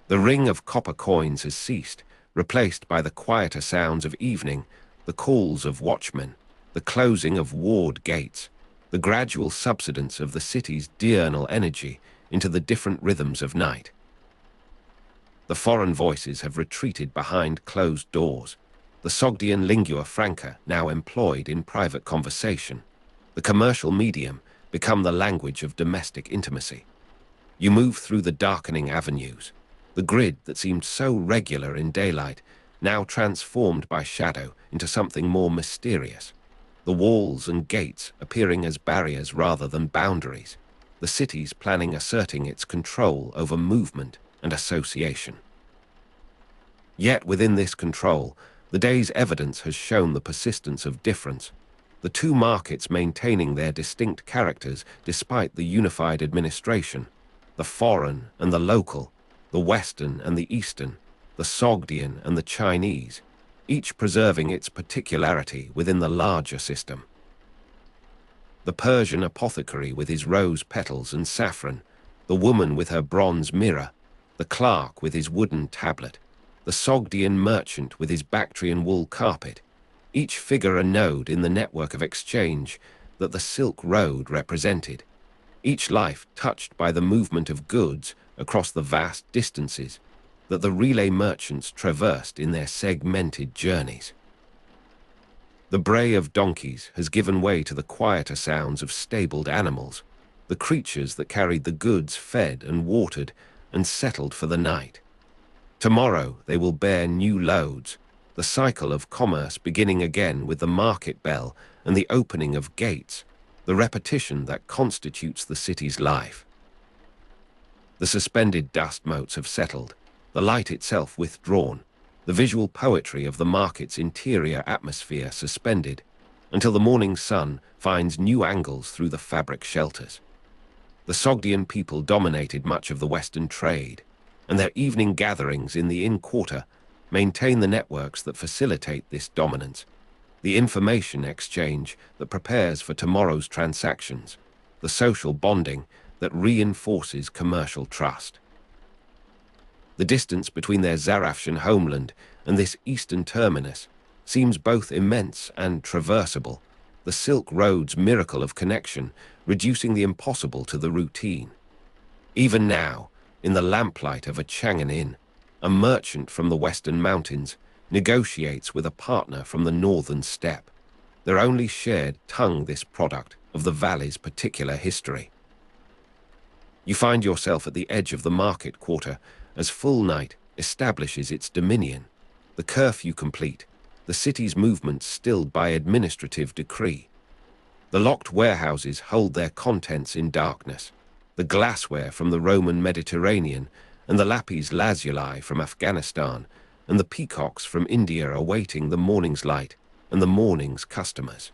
The ring of copper coins has ceased, replaced by the quieter sounds of evening, the calls of watchmen, the closing of ward gates, the gradual subsidence of the city's diurnal energy into the different rhythms of night. The foreign voices have retreated behind closed doors, the Sogdian lingua franca now employed in private conversation, the commercial medium become the language of domestic intimacy. You move through the darkening avenues, the grid that seemed so regular in daylight, now transformed by shadow into something more mysterious. The walls and gates appearing as barriers rather than boundaries, the city's planning asserting its control over movement and association. Yet within this control, the day's evidence has shown the persistence of difference, the two markets maintaining their distinct characters despite the unified administration, the foreign and the local, the Western and the Eastern, the Sogdian and the Chinese, each preserving its particularity within the larger system. The Persian apothecary with his rose petals and saffron, the woman with her bronze mirror, the clerk with his wooden tablet, the Sogdian merchant with his Bactrian wool carpet, each figure a node in the network of exchange that the Silk Road represented, each life touched by the movement of goods across the vast distances that the relay merchants traversed in their segmented journeys. The bray of donkeys has given way to the quieter sounds of stabled animals, the creatures that carried the goods fed and watered and settled for the night. Tomorrow they will bear new loads, the cycle of commerce beginning again with the market bell and the opening of gates, the repetition that constitutes the city's life. The suspended dust motes have settled, the light itself withdrawn, the visual poetry of the market's interior atmosphere suspended, until the morning sun finds new angles through the fabric shelters. The Sogdian people dominated much of the Western trade, and their evening gatherings in the inn quarter maintain the networks that facilitate this dominance, the information exchange that prepares for tomorrow's transactions, the social bonding that reinforces commercial trust. The distance between their Zarafshan homeland and this eastern terminus seems both immense and traversable, the Silk Road's miracle of connection reducing the impossible to the routine. Even now, in the lamplight of a Chang'an inn, a merchant from the western mountains negotiates with a partner from the northern steppe, their only shared tongue this product of the valley's particular history. You find yourself at the edge of the market quarter as full night establishes its dominion, the curfew complete, the city's movement stilled by administrative decree. The locked warehouses hold their contents in darkness, the glassware from the Roman Mediterranean and the lapis lazuli from Afghanistan and the peacocks from India awaiting the morning's light and the morning's customers.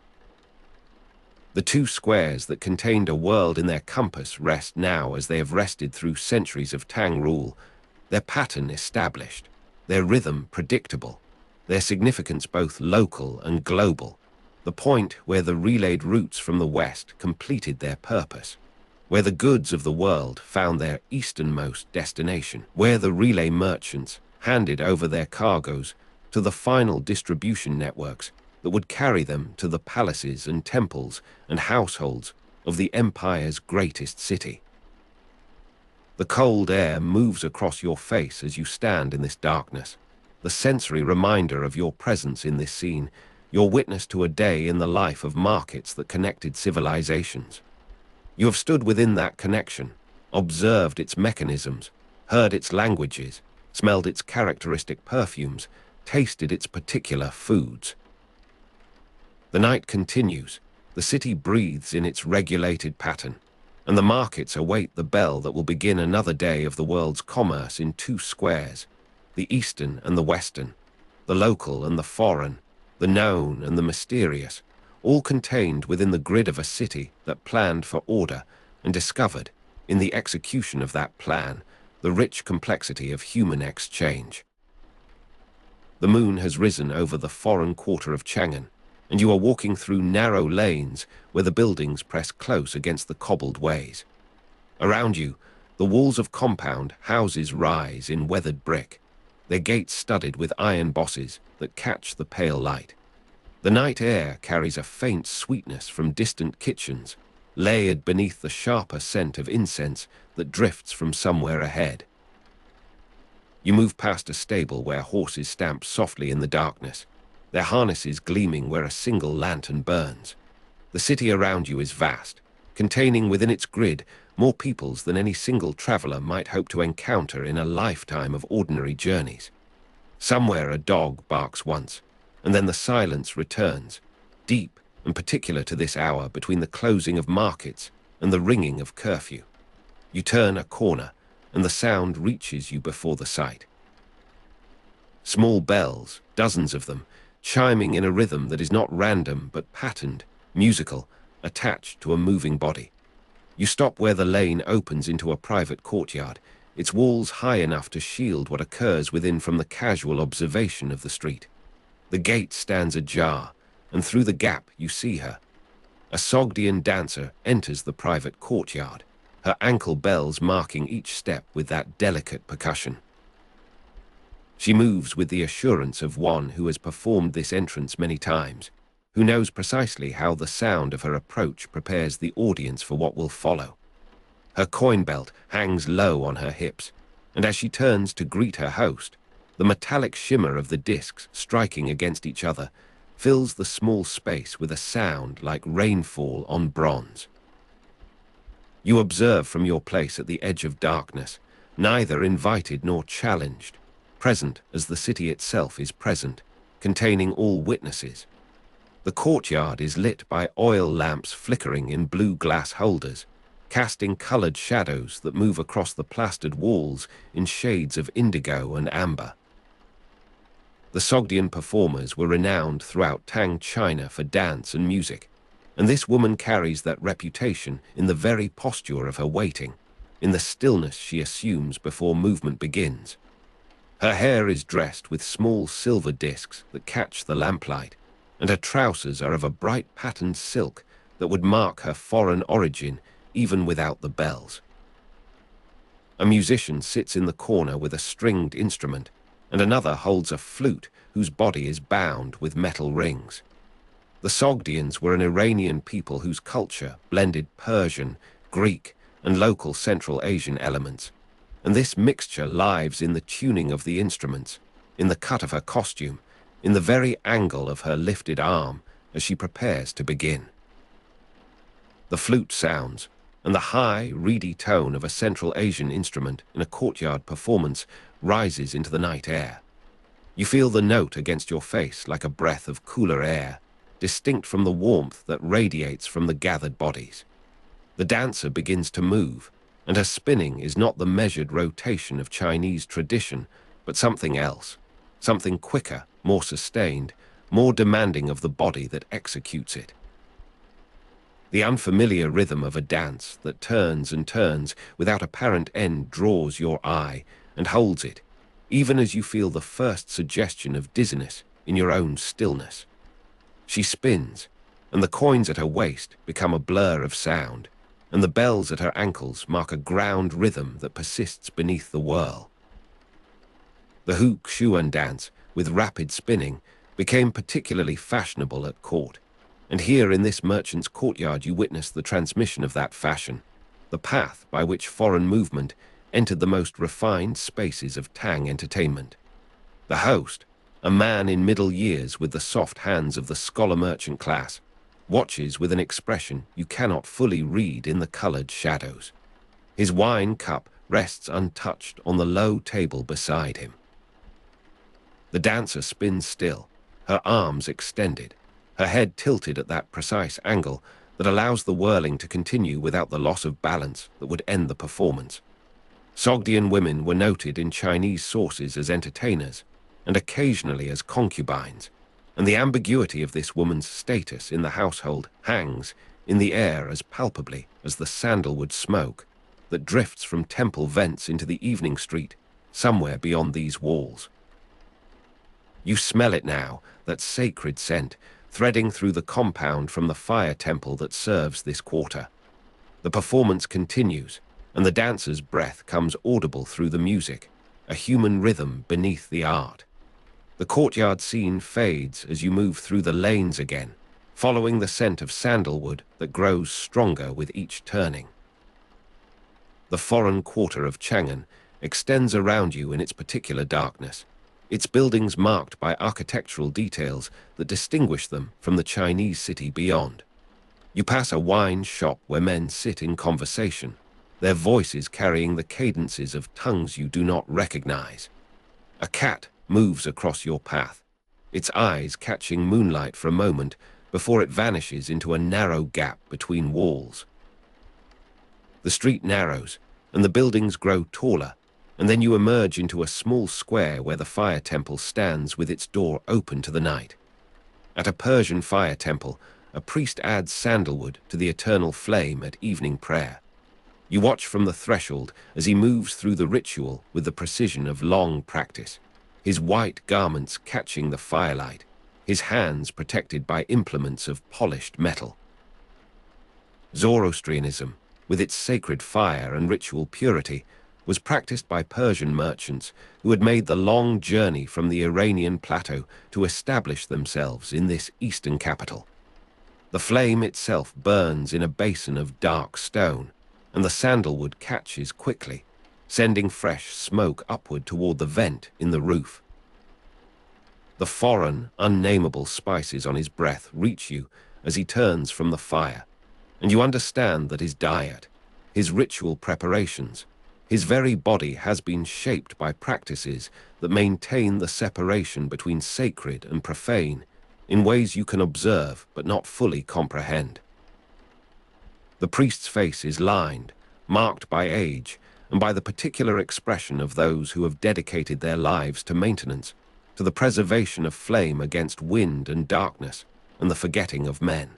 The two squares that contained a world in their compass rest now as they have rested through centuries of Tang rule, their pattern established, their rhythm predictable, their significance both local and global, the point where the relayed routes from the west completed their purpose, where the goods of the world found their easternmost destination, where the relay merchants handed over their cargoes to the final distribution networks that would carry them to the palaces and temples and households of the empire's greatest city. The cold air moves across your face as you stand in this darkness, the sensory reminder of your presence in this scene, your witness to a day in the life of markets that connected civilizations. You have stood within that connection, observed its mechanisms, heard its languages, smelled its characteristic perfumes, tasted its particular foods. The night continues, the city breathes in its regulated pattern, and the markets await the bell that will begin another day of the world's commerce in two squares, the eastern and the western, the local and the foreign, the known and the mysterious, all contained within the grid of a city that planned for order and discovered, in the execution of that plan, the rich complexity of human exchange. The moon has risen over the foreign quarter of Chang'an, and you are walking through narrow lanes where the buildings press close against the cobbled ways. Around you, the walls of compound houses rise in weathered brick, their gates studded with iron bosses that catch the pale light. The night air carries a faint sweetness from distant kitchens, layered beneath the sharper scent of incense that drifts from somewhere ahead. You move past a stable where horses stamp softly in the darkness, their harnesses gleaming where a single lantern burns. The city around you is vast, containing within its grid more peoples than any single traveler might hope to encounter in a lifetime of ordinary journeys. Somewhere a dog barks once, and then the silence returns, deep and particular to this hour between the closing of markets and the ringing of curfew. You turn a corner, and the sound reaches you before the sight. Small bells, dozens of them, chiming in a rhythm that is not random but patterned, musical, attached to a moving body. You stop where the lane opens into a private courtyard, its walls high enough to shield what occurs within from the casual observation of the street. The gate stands ajar, and through the gap you see her. A Sogdian dancer enters the private courtyard, her ankle bells marking each step with that delicate percussion. She moves with the assurance of one who has performed this entrance many times, who knows precisely how the sound of her approach prepares the audience for what will follow. Her coin belt hangs low on her hips, and as she turns to greet her host, the metallic shimmer of the discs striking against each other fills the small space with a sound like rainfall on bronze. You observe from your place at the edge of darkness, neither invited nor challenged, present as the city itself is present, containing all witnesses. The courtyard is lit by oil lamps flickering in blue glass holders, casting colored shadows that move across the plastered walls in shades of indigo and amber. The Sogdian performers were renowned throughout Tang China for dance and music, and this woman carries that reputation in the very posture of her waiting, in the stillness she assumes before movement begins. Her hair is dressed with small silver discs that catch the lamplight, and her trousers are of a bright patterned silk that would mark her foreign origin even without the bells. A musician sits in the corner with a stringed instrument, and another holds a flute whose body is bound with metal rings. The Sogdians were an Iranian people whose culture blended Persian, Greek, and local Central Asian elements, and this mixture lives in the tuning of the instruments, in the cut of her costume, in the very angle of her lifted arm as she prepares to begin. The flute sounds, and the high, reedy tone of a Central Asian instrument in a courtyard performance rises into the night air. You feel the note against your face like a breath of cooler air, distinct from the warmth that radiates from the gathered bodies. The dancer begins to move, and her spinning is not the measured rotation of Chinese tradition, but something else, something quicker, more sustained, more demanding of the body that executes it. The unfamiliar rhythm of a dance that turns and turns without apparent end draws your eye and holds it, even as you feel the first suggestion of dizziness in your own stillness. She spins, and the coins at her waist become a blur of sound, and the bells at her ankles mark a ground rhythm that persists beneath the whirl. The Chang'an dance, with rapid spinning, became particularly fashionable at court, and here in this merchant's courtyard you witness the transmission of that fashion, the path by which foreign movement entered the most refined spaces of Tang entertainment. The host, a man in middle years with the soft hands of the scholar merchant class, watches with an expression you cannot fully read in the colored shadows. His wine cup rests untouched on the low table beside him. The dancer spins still, her arms extended, her head tilted at that precise angle that allows the whirling to continue without the loss of balance that would end the performance. Sogdian women were noted in Chinese sources as entertainers, and occasionally as concubines, and the ambiguity of this woman's status in the household hangs in the air as palpably as the sandalwood smoke that drifts from temple vents into the evening street somewhere beyond these walls. You smell it now, that sacred scent, threading through the compound from the fire temple that serves this quarter. The performance continues, and the dancer's breath comes audible through the music, a human rhythm beneath the art. The courtyard scene fades as you move through the lanes again, following the scent of sandalwood that grows stronger with each turning. The foreign quarter of Chang'an extends around you in its particular darkness, its buildings marked by architectural details that distinguish them from the Chinese city beyond. You pass a wine shop where men sit in conversation, their voices carrying the cadences of tongues you do not recognize. A cat moves across your path, its eyes catching moonlight for a moment before it vanishes into a narrow gap between walls. The street narrows, and the buildings grow taller, and then you emerge into a small square where the fire temple stands with its door open to the night. At a Persian fire temple, a priest adds sandalwood to the eternal flame at evening prayer. You watch from the threshold as he moves through the ritual with the precision of long practice, his white garments catching the firelight, his hands protected by implements of polished metal. Zoroastrianism, with its sacred fire and ritual purity, was practiced by Persian merchants who had made the long journey from the Iranian plateau to establish themselves in this eastern capital. The flame itself burns in a basin of dark stone, and the sandalwood catches quickly, sending fresh smoke upward toward the vent in the roof. The foreign, unnameable spices on his breath reach you as he turns from the fire, and you understand that his diet, his ritual preparations, his very body has been shaped by practices that maintain the separation between sacred and profane in ways you can observe but not fully comprehend. The priest's face is lined, marked by age, and by the particular expression of those who have dedicated their lives to maintenance, to the preservation of flame against wind and darkness, and the forgetting of men.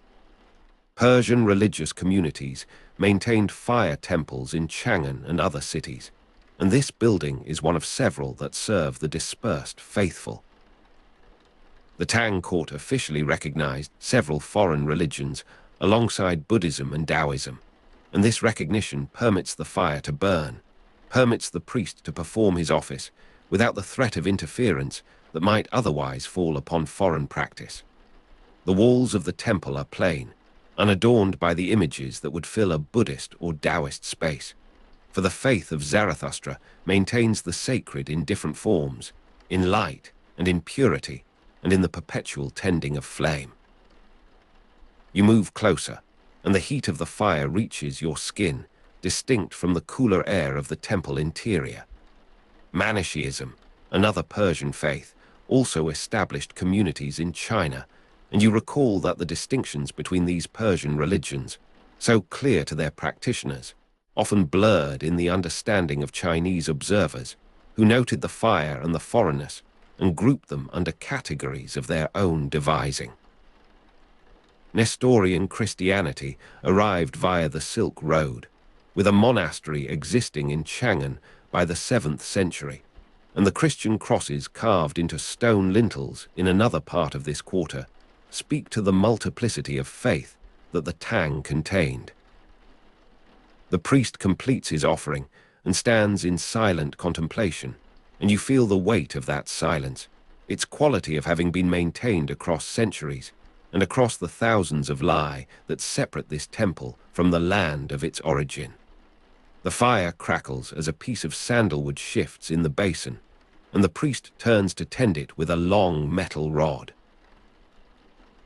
Persian religious communities maintained fire temples in Chang'an and other cities, and this building is one of several that serve the dispersed faithful. The Tang court officially recognized several foreign religions alongside Buddhism and Taoism, and this recognition permits the fire to burn, permits the priest to perform his office without the threat of interference that might otherwise fall upon foreign practice. The walls of the temple are plain, unadorned by the images that would fill a Buddhist or Taoist space, for the faith of Zarathustra maintains the sacred in different forms, in light and in purity, and in the perpetual tending of flame. You move closer, and the heat of the fire reaches your skin, distinct from the cooler air of the temple interior. Manichaeism, another Persian faith, also established communities in China, and you recall that the distinctions between these Persian religions, so clear to their practitioners, often blurred in the understanding of Chinese observers, who noted the fire and the foreignness and grouped them under categories of their own devising. Nestorian Christianity arrived via the Silk Road, with a monastery existing in Chang'an by the 7th century, and the Christian crosses carved into stone lintels in another part of this quarter speak to the multiplicity of faith that the Tang contained. The priest completes his offering and stands in silent contemplation, and you feel the weight of that silence, its quality of having been maintained across centuries and across the thousands of li that separate this temple from the land of its origin. The fire crackles as a piece of sandalwood shifts in the basin, and the priest turns to tend it with a long metal rod.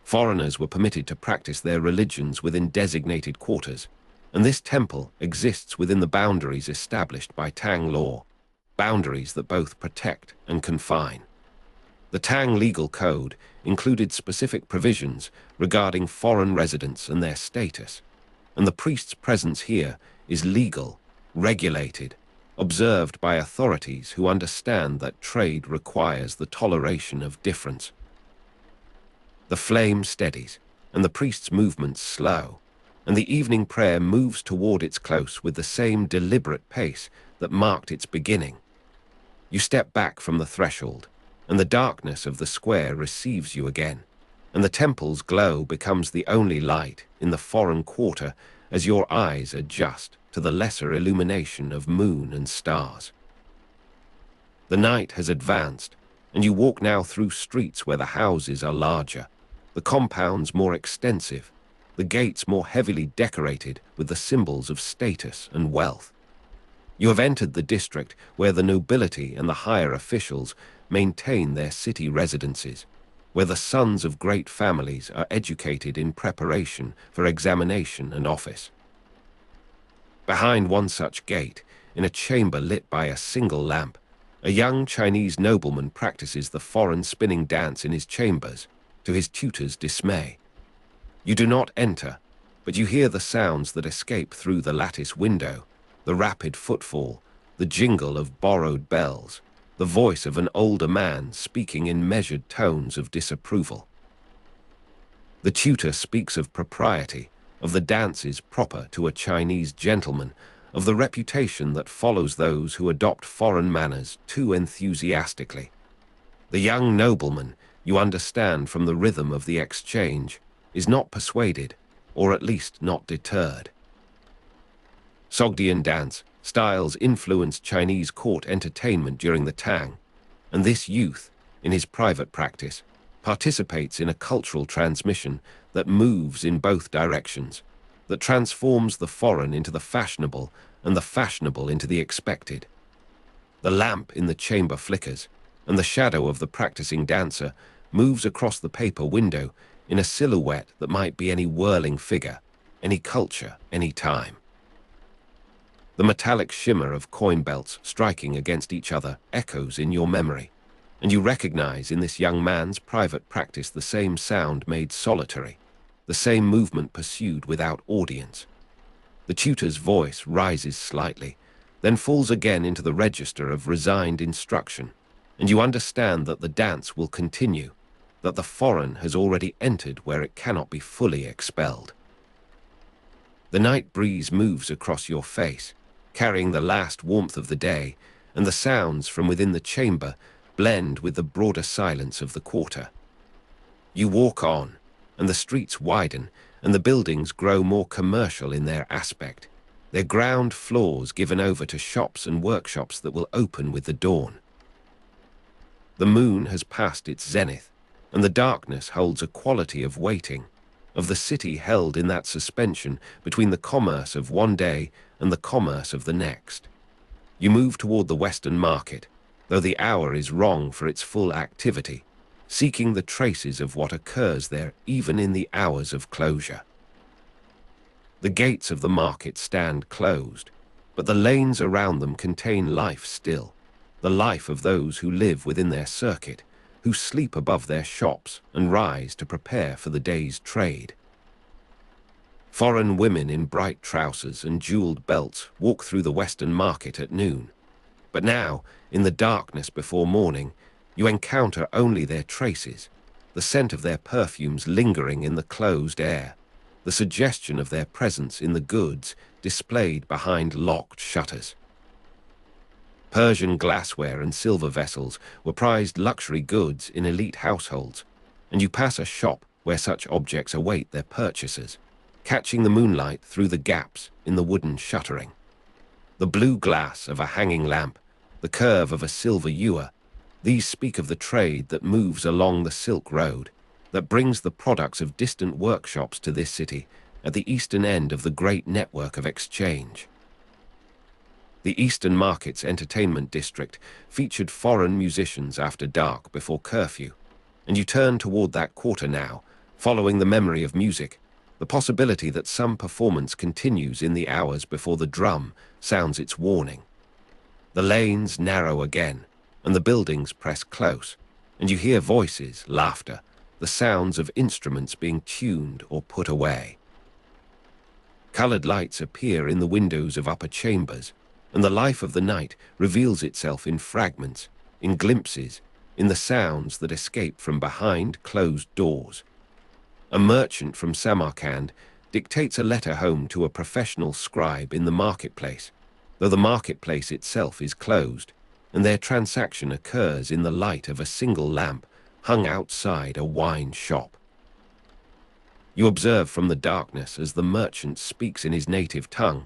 Foreigners were permitted to practice their religions within designated quarters, and this temple exists within the boundaries established by Tang law, boundaries that both protect and confine. The Tang legal code included specific provisions regarding foreign residents and their status, and the priest's presence here is legal, regulated, observed by authorities who understand that trade requires the toleration of difference. The flame steadies, and the priest's movements slow, and the evening prayer moves toward its close with the same deliberate pace that marked its beginning. You step back from the threshold, and the darkness of the square receives you again, and the temple's glow becomes the only light in the foreign quarter as your eyes adjust to the lesser illumination of moon and stars. The night has advanced, and you walk now through streets where the houses are larger, the compounds more extensive, the gates more heavily decorated with the symbols of status and wealth. You have entered the district where the nobility and the higher officials maintain their city residences, where the sons of great families are educated in preparation for examination and office. Behind one such gate, in a chamber lit by a single lamp, a young Chinese nobleman practices the foreign spinning dance in his chambers, to his tutor's dismay. You do not enter, but you hear the sounds that escape through the lattice window, the rapid footfall, the jingle of borrowed bells, the voice of an older man speaking in measured tones of disapproval. The tutor speaks of propriety, of the dances proper to a Chinese gentleman, of the reputation that follows those who adopt foreign manners too enthusiastically. The young nobleman, you understand from the rhythm of the exchange, is not persuaded, or at least not deterred. Sogdian dance styles influenced Chinese court entertainment during the Tang, and this youth, in his private practice, participates in a cultural transmission that moves in both directions, that transforms the foreign into the fashionable and the fashionable into the expected. The lamp in the chamber flickers, and the shadow of the practicing dancer moves across the paper window in a silhouette that might be any whirling figure, any culture, any time. The metallic shimmer of coin belts striking against each other echoes in your memory, and you recognize in this young man's private practice the same sound made solitary, the same movement pursued without audience. The tutor's voice rises slightly, then falls again into the register of resigned instruction, and you understand that the dance will continue, that the foreign has already entered where it cannot be fully expelled. The night breeze moves across your face, carrying the last warmth of the day, and the sounds from within the chamber blend with the broader silence of the quarter. You walk on, and the streets widen, and the buildings grow more commercial in their aspect, their ground floors given over to shops and workshops that will open with the dawn. The moon has passed its zenith, and the darkness holds a quality of waiting, of the city held in that suspension between the commerce of one day and the commerce of the next. You move toward the Western market, though the hour is wrong for its full activity, seeking the traces of what occurs there even in the hours of closure. The gates of the market stand closed, but the lanes around them contain life still, the life of those who live within their circuit, who sleep above their shops and rise to prepare for the day's trade. Foreign women in bright trousers and jeweled belts walk through the Western market at noon, but now, in the darkness before morning, you encounter only their traces, the scent of their perfumes lingering in the closed air, the suggestion of their presence in the goods displayed behind locked shutters. Persian glassware and silver vessels were prized luxury goods in elite households, and you pass a shop where such objects await their purchasers, catching the moonlight through the gaps in the wooden shuttering. The blue glass of a hanging lamp, the curve of a silver ewer, these speak of the trade that moves along the Silk Road, that brings the products of distant workshops to this city at the eastern end of the great network of exchange. The Eastern Market's entertainment district featured foreign musicians after dark before curfew, and you turn toward that quarter now, following the memory of music, the possibility that some performance continues in the hours before the drum sounds its warning. The lanes narrow again, and the buildings press close, and you hear voices, laughter, the sounds of instruments being tuned or put away. Colored lights appear in the windows of upper chambers, and the life of the night reveals itself in fragments, in glimpses, in the sounds that escape from behind closed doors. A merchant from Samarkand dictates a letter home to a professional scribe in the marketplace, though the marketplace itself is closed, and their transaction occurs in the light of a single lamp hung outside a wine shop. You observe from the darkness as the merchant speaks in his native tongue,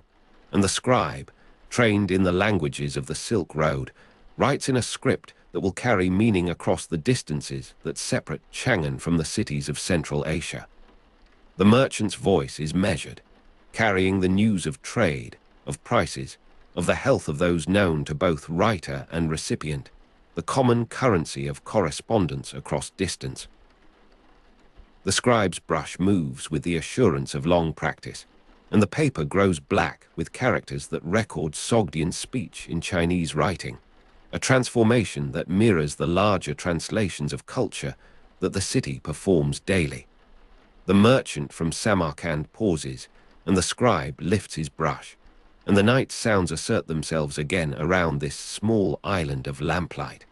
and the scribe, trained in the languages of the Silk Road, writes in a script that will carry meaning across the distances that separate Chang'an from the cities of Central Asia. The merchant's voice is measured, carrying the news of trade, of prices, of the health of those known to both writer and recipient, the common currency of correspondence across distance. The scribe's brush moves with the assurance of long practice, and the paper grows black with characters that record Sogdian speech in Chinese writing, a transformation that mirrors the larger translations of culture that the city performs daily. The merchant from Samarkand pauses, and the scribe lifts his brush, and the night sounds assert themselves again around this small island of lamplight.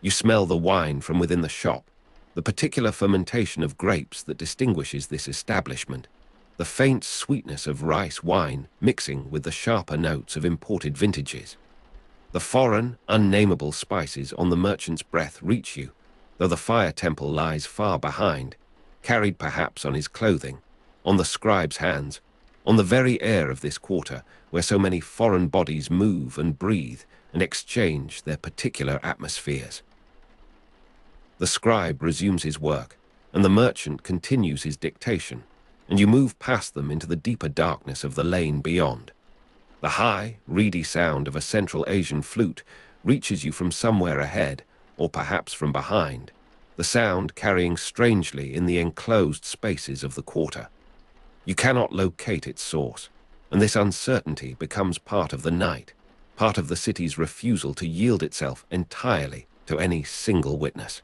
You smell the wine from within the shop, the particular fermentation of grapes that distinguishes this establishment, the faint sweetness of rice wine mixing with the sharper notes of imported vintages. The foreign, unnameable spices on the merchant's breath reach you, though the fire temple lies far behind, carried perhaps on his clothing, on the scribe's hands, on the very air of this quarter where so many foreign bodies move and breathe and exchange their particular atmospheres. The scribe resumes his work, and the merchant continues his dictation, and you move past them into the deeper darkness of the lane beyond. The high, reedy sound of a Central Asian flute reaches you from somewhere ahead, or perhaps from behind, the sound carrying strangely in the enclosed spaces of the quarter. You cannot locate its source, and this uncertainty becomes part of the night, part of the city's refusal to yield itself entirely to any single witness.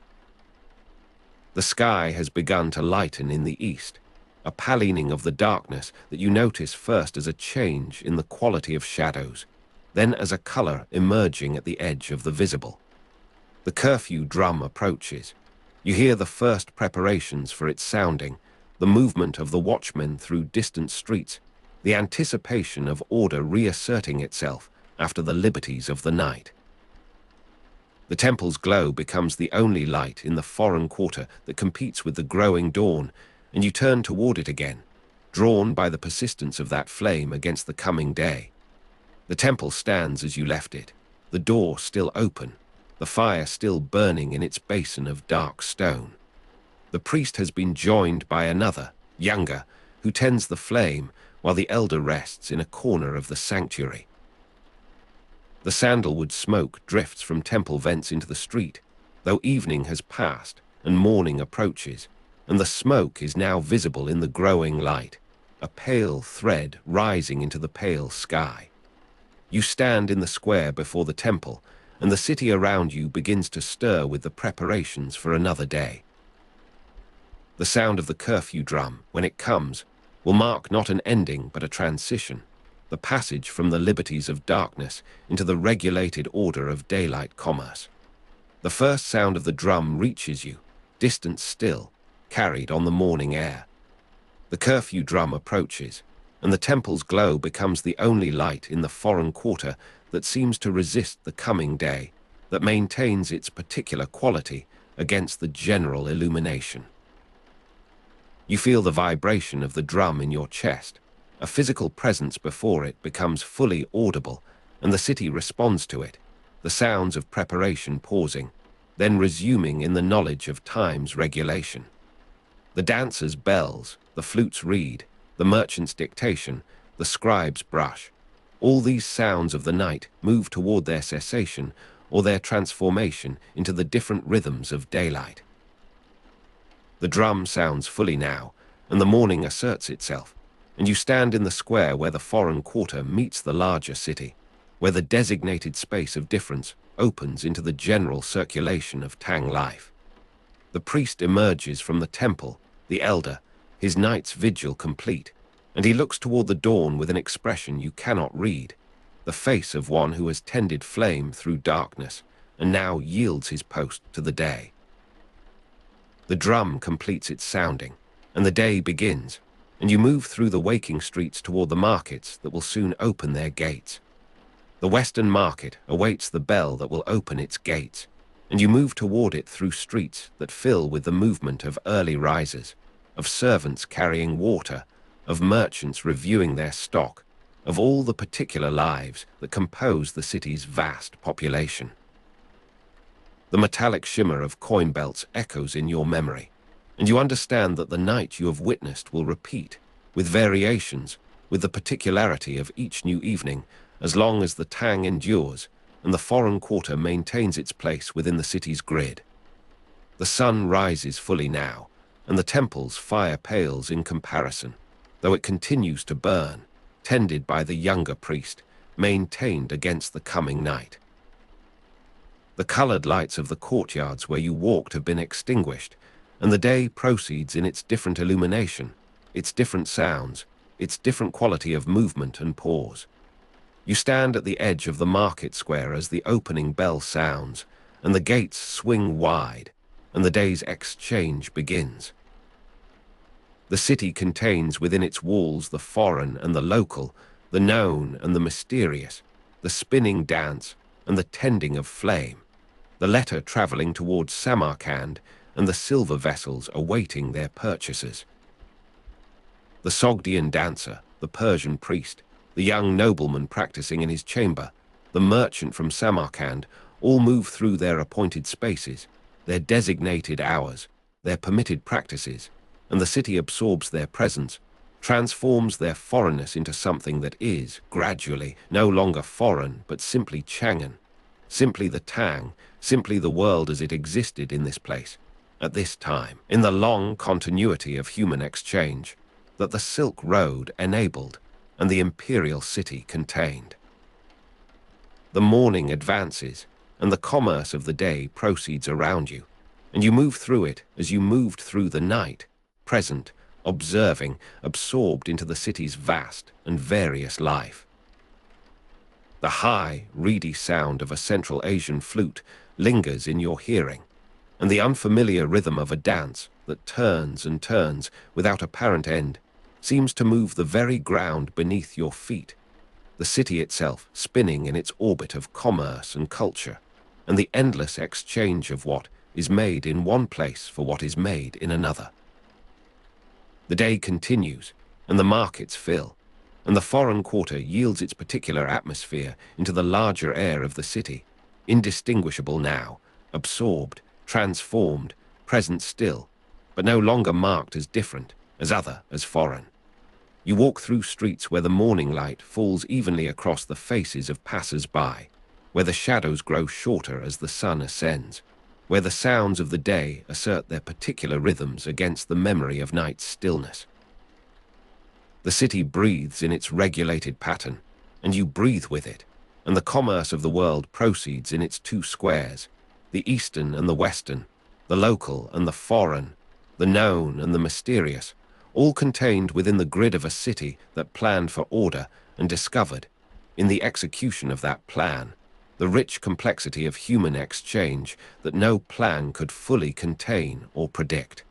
The sky has begun to lighten in the east, a pallining of the darkness that you notice first as a change in the quality of shadows, then as a color emerging at the edge of the visible. The curfew drum approaches. You hear the first preparations for its sounding, the movement of the watchmen through distant streets, the anticipation of order reasserting itself after the liberties of the night. The temple's glow becomes the only light in the foreign quarter that competes with the growing dawn, and you turn toward it again, drawn by the persistence of that flame against the coming day. The temple stands as you left it, the door still open, the fire still burning in its basin of dark stone. The priest has been joined by another, younger, who tends the flame, while the elder rests in a corner of the sanctuary. The sandalwood smoke drifts from temple vents into the street, though evening has passed and morning approaches, and the smoke is now visible in the growing light, a pale thread rising into the pale sky. You stand in the square before the temple, and the city around you begins to stir with the preparations for another day. The sound of the curfew drum, when it comes, will mark not an ending but a transition, the passage from the liberties of darkness into the regulated order of daylight commerce. The first sound of the drum reaches you, distant still, carried on the morning air. The curfew drum approaches, and the temple's glow becomes the only light in the foreign quarter that seems to resist the coming day, that maintains its particular quality against the general illumination. You feel the vibration of the drum in your chest. A physical presence before it becomes fully audible, and the city responds to it, the sounds of preparation pausing, then resuming in the knowledge of time's regulation. The dancer's bells, the flute's reed, the merchant's dictation, the scribe's brush, all these sounds of the night move toward their cessation or their transformation into the different rhythms of daylight. The drum sounds fully now, and the morning asserts itself, and you stand in the square where the foreign quarter meets the larger city, where the designated space of difference opens into the general circulation of Tang life. The priest emerges from the temple, the elder, his night's vigil complete, and he looks toward the dawn with an expression you cannot read, the face of one who has tended flame through darkness and now yields his post to the day. The drum completes its sounding, and the day begins, and you move through the waking streets toward the markets that will soon open their gates. The Western Market awaits the bell that will open its gates, and you move toward it through streets that fill with the movement of early risers, of servants carrying water, of merchants reviewing their stock, of all the particular lives that compose the city's vast population. The metallic shimmer of coin belts echoes in your memory, and you understand that the night you have witnessed will repeat, with variations, with the particularity of each new evening, as long as the Tang endures and the foreign quarter maintains its place within the city's grid. The sun rises fully now, and the temple's fire pales in comparison, though it continues to burn, tended by the younger priest, maintained against the coming night. The colored lights of the courtyards where you walked have been extinguished, and the day proceeds in its different illumination, its different sounds, its different quality of movement and pause. You stand at the edge of the market square as the opening bell sounds, and the gates swing wide, and the day's exchange begins. The city contains within its walls the foreign and the local, the known and the mysterious, the spinning dance and the tending of flame, the letter traveling towards Samarkand and the silver vessels awaiting their purchasers. The Sogdian dancer, the Persian priest, the young nobleman practicing in his chamber, the merchant from Samarkand, all move through their appointed spaces, their designated hours, their permitted practices, and the city absorbs their presence, transforms their foreignness into something that is, gradually, no longer foreign, but simply Chang'an, simply the Tang, simply the world as it existed in this place, at this time, in the long continuity of human exchange, that the Silk Road enabled and the imperial city contained. The morning advances, and the commerce of the day proceeds around you, and you move through it as you moved through the night, present, observing, absorbed into the city's vast and various life. The high, reedy sound of a Central Asian flute lingers in your hearing, and the unfamiliar rhythm of a dance that turns and turns without apparent end seems to move the very ground beneath your feet, the city itself spinning in its orbit of commerce and culture, and the endless exchange of what is made in one place for what is made in another. The day continues, and the markets fill, and the foreign quarter yields its particular atmosphere into the larger air of the city, indistinguishable now, absorbed, transformed, present still, but no longer marked as different, as other, as foreign. You walk through streets where the morning light falls evenly across the faces of passers-by, where the shadows grow shorter as the sun ascends, where the sounds of the day assert their particular rhythms against the memory of night's stillness. The city breathes in its regulated pattern, and you breathe with it, and the commerce of the world proceeds in its two squares, the eastern and the western, the local and the foreign, the known and the mysterious, all contained within the grid of a city that planned for order and discovered, in the execution of that plan, the rich complexity of human exchange that no plan could fully contain or predict.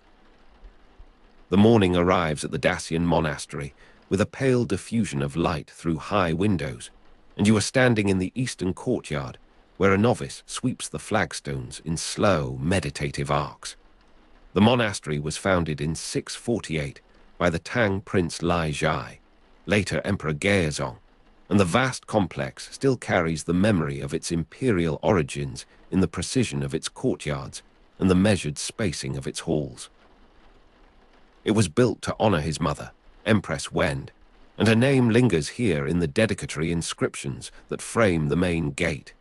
The morning arrives at the Daci'en Monastery with a pale diffusion of light through high windows, and you are standing in the eastern courtyard where a novice sweeps the flagstones in slow, meditative arcs. The monastery was founded in 648 by the Tang Prince Lai Zhai, later Emperor Gaozong, and the vast complex still carries the memory of its imperial origins in the precision of its courtyards and the measured spacing of its halls. It was built to honor his mother, Empress Wen, and her name lingers here in the dedicatory inscriptions that frame the main gate.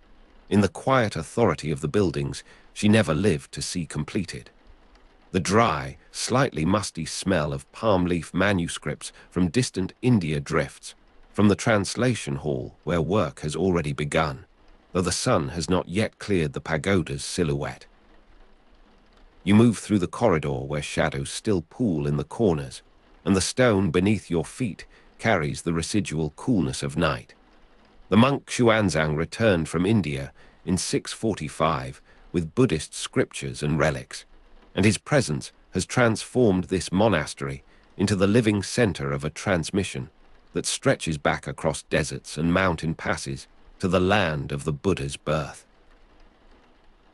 In the quiet authority of the buildings she never lived to see completed. The dry, slightly musty smell of palm leaf manuscripts from distant India drifts from the translation hall where work has already begun, though the sun has not yet cleared the pagoda's silhouette. You move through the corridor where shadows still pool in the corners, and the stone beneath your feet carries the residual coolness of night. The monk Xuanzang returned from India in 645 with Buddhist scriptures and relics, and his presence has transformed this monastery into the living center of a transmission that stretches back across deserts and mountain passes to the land of the Buddha's birth.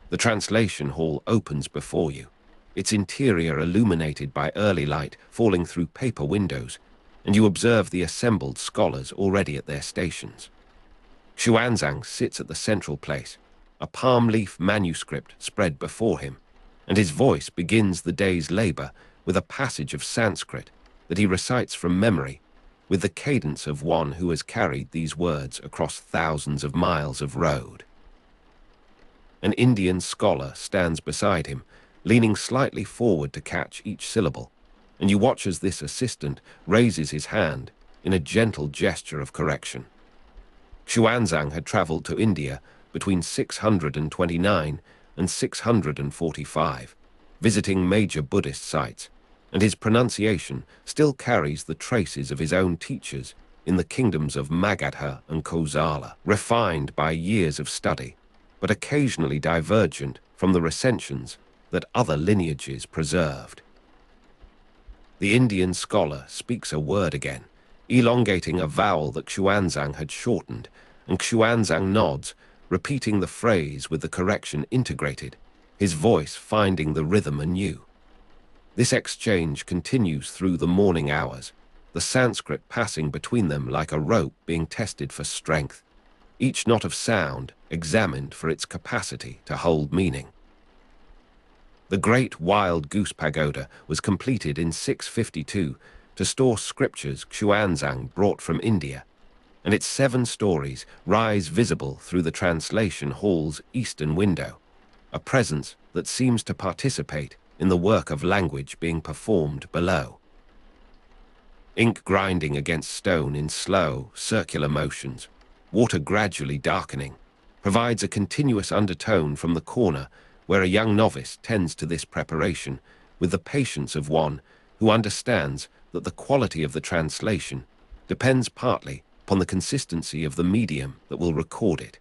The translation hall opens before you, its interior illuminated by early light falling through paper windows, and you observe the assembled scholars already at their stations. Xuanzang sits at the central place, a palm leaf manuscript spread before him, and his voice begins the day's labor with a passage of Sanskrit that he recites from memory, with the cadence of one who has carried these words across thousands of miles of road. An Indian scholar stands beside him, leaning slightly forward to catch each syllable, and you watch as this assistant raises his hand in a gentle gesture of correction. Xuanzang had traveled to India between 629 and 645, visiting major Buddhist sites, and his pronunciation still carries the traces of his own teachers in the kingdoms of Magadha and Kosala, refined by years of study, but occasionally divergent from the recensions that other lineages preserved. The Indian scholar speaks a word again, elongating a vowel that Xuanzang had shortened, and Xuanzang nods, repeating the phrase with the correction integrated, his voice finding the rhythm anew. This exchange continues through the morning hours, the Sanskrit passing between them like a rope being tested for strength, each knot of sound examined for its capacity to hold meaning. The great wild goose pagoda was completed in 652 to store scriptures Xuanzang brought from India, and its 7 stories rise visible through the translation hall's eastern window, a presence that seems to participate in the work of language being performed below. Ink grinding against stone in slow, circular motions, water gradually darkening, provides a continuous undertone from the corner where a young novice tends to this preparation with the patience of one who understands that the quality of the translation depends partly upon the consistency of the medium that will record it.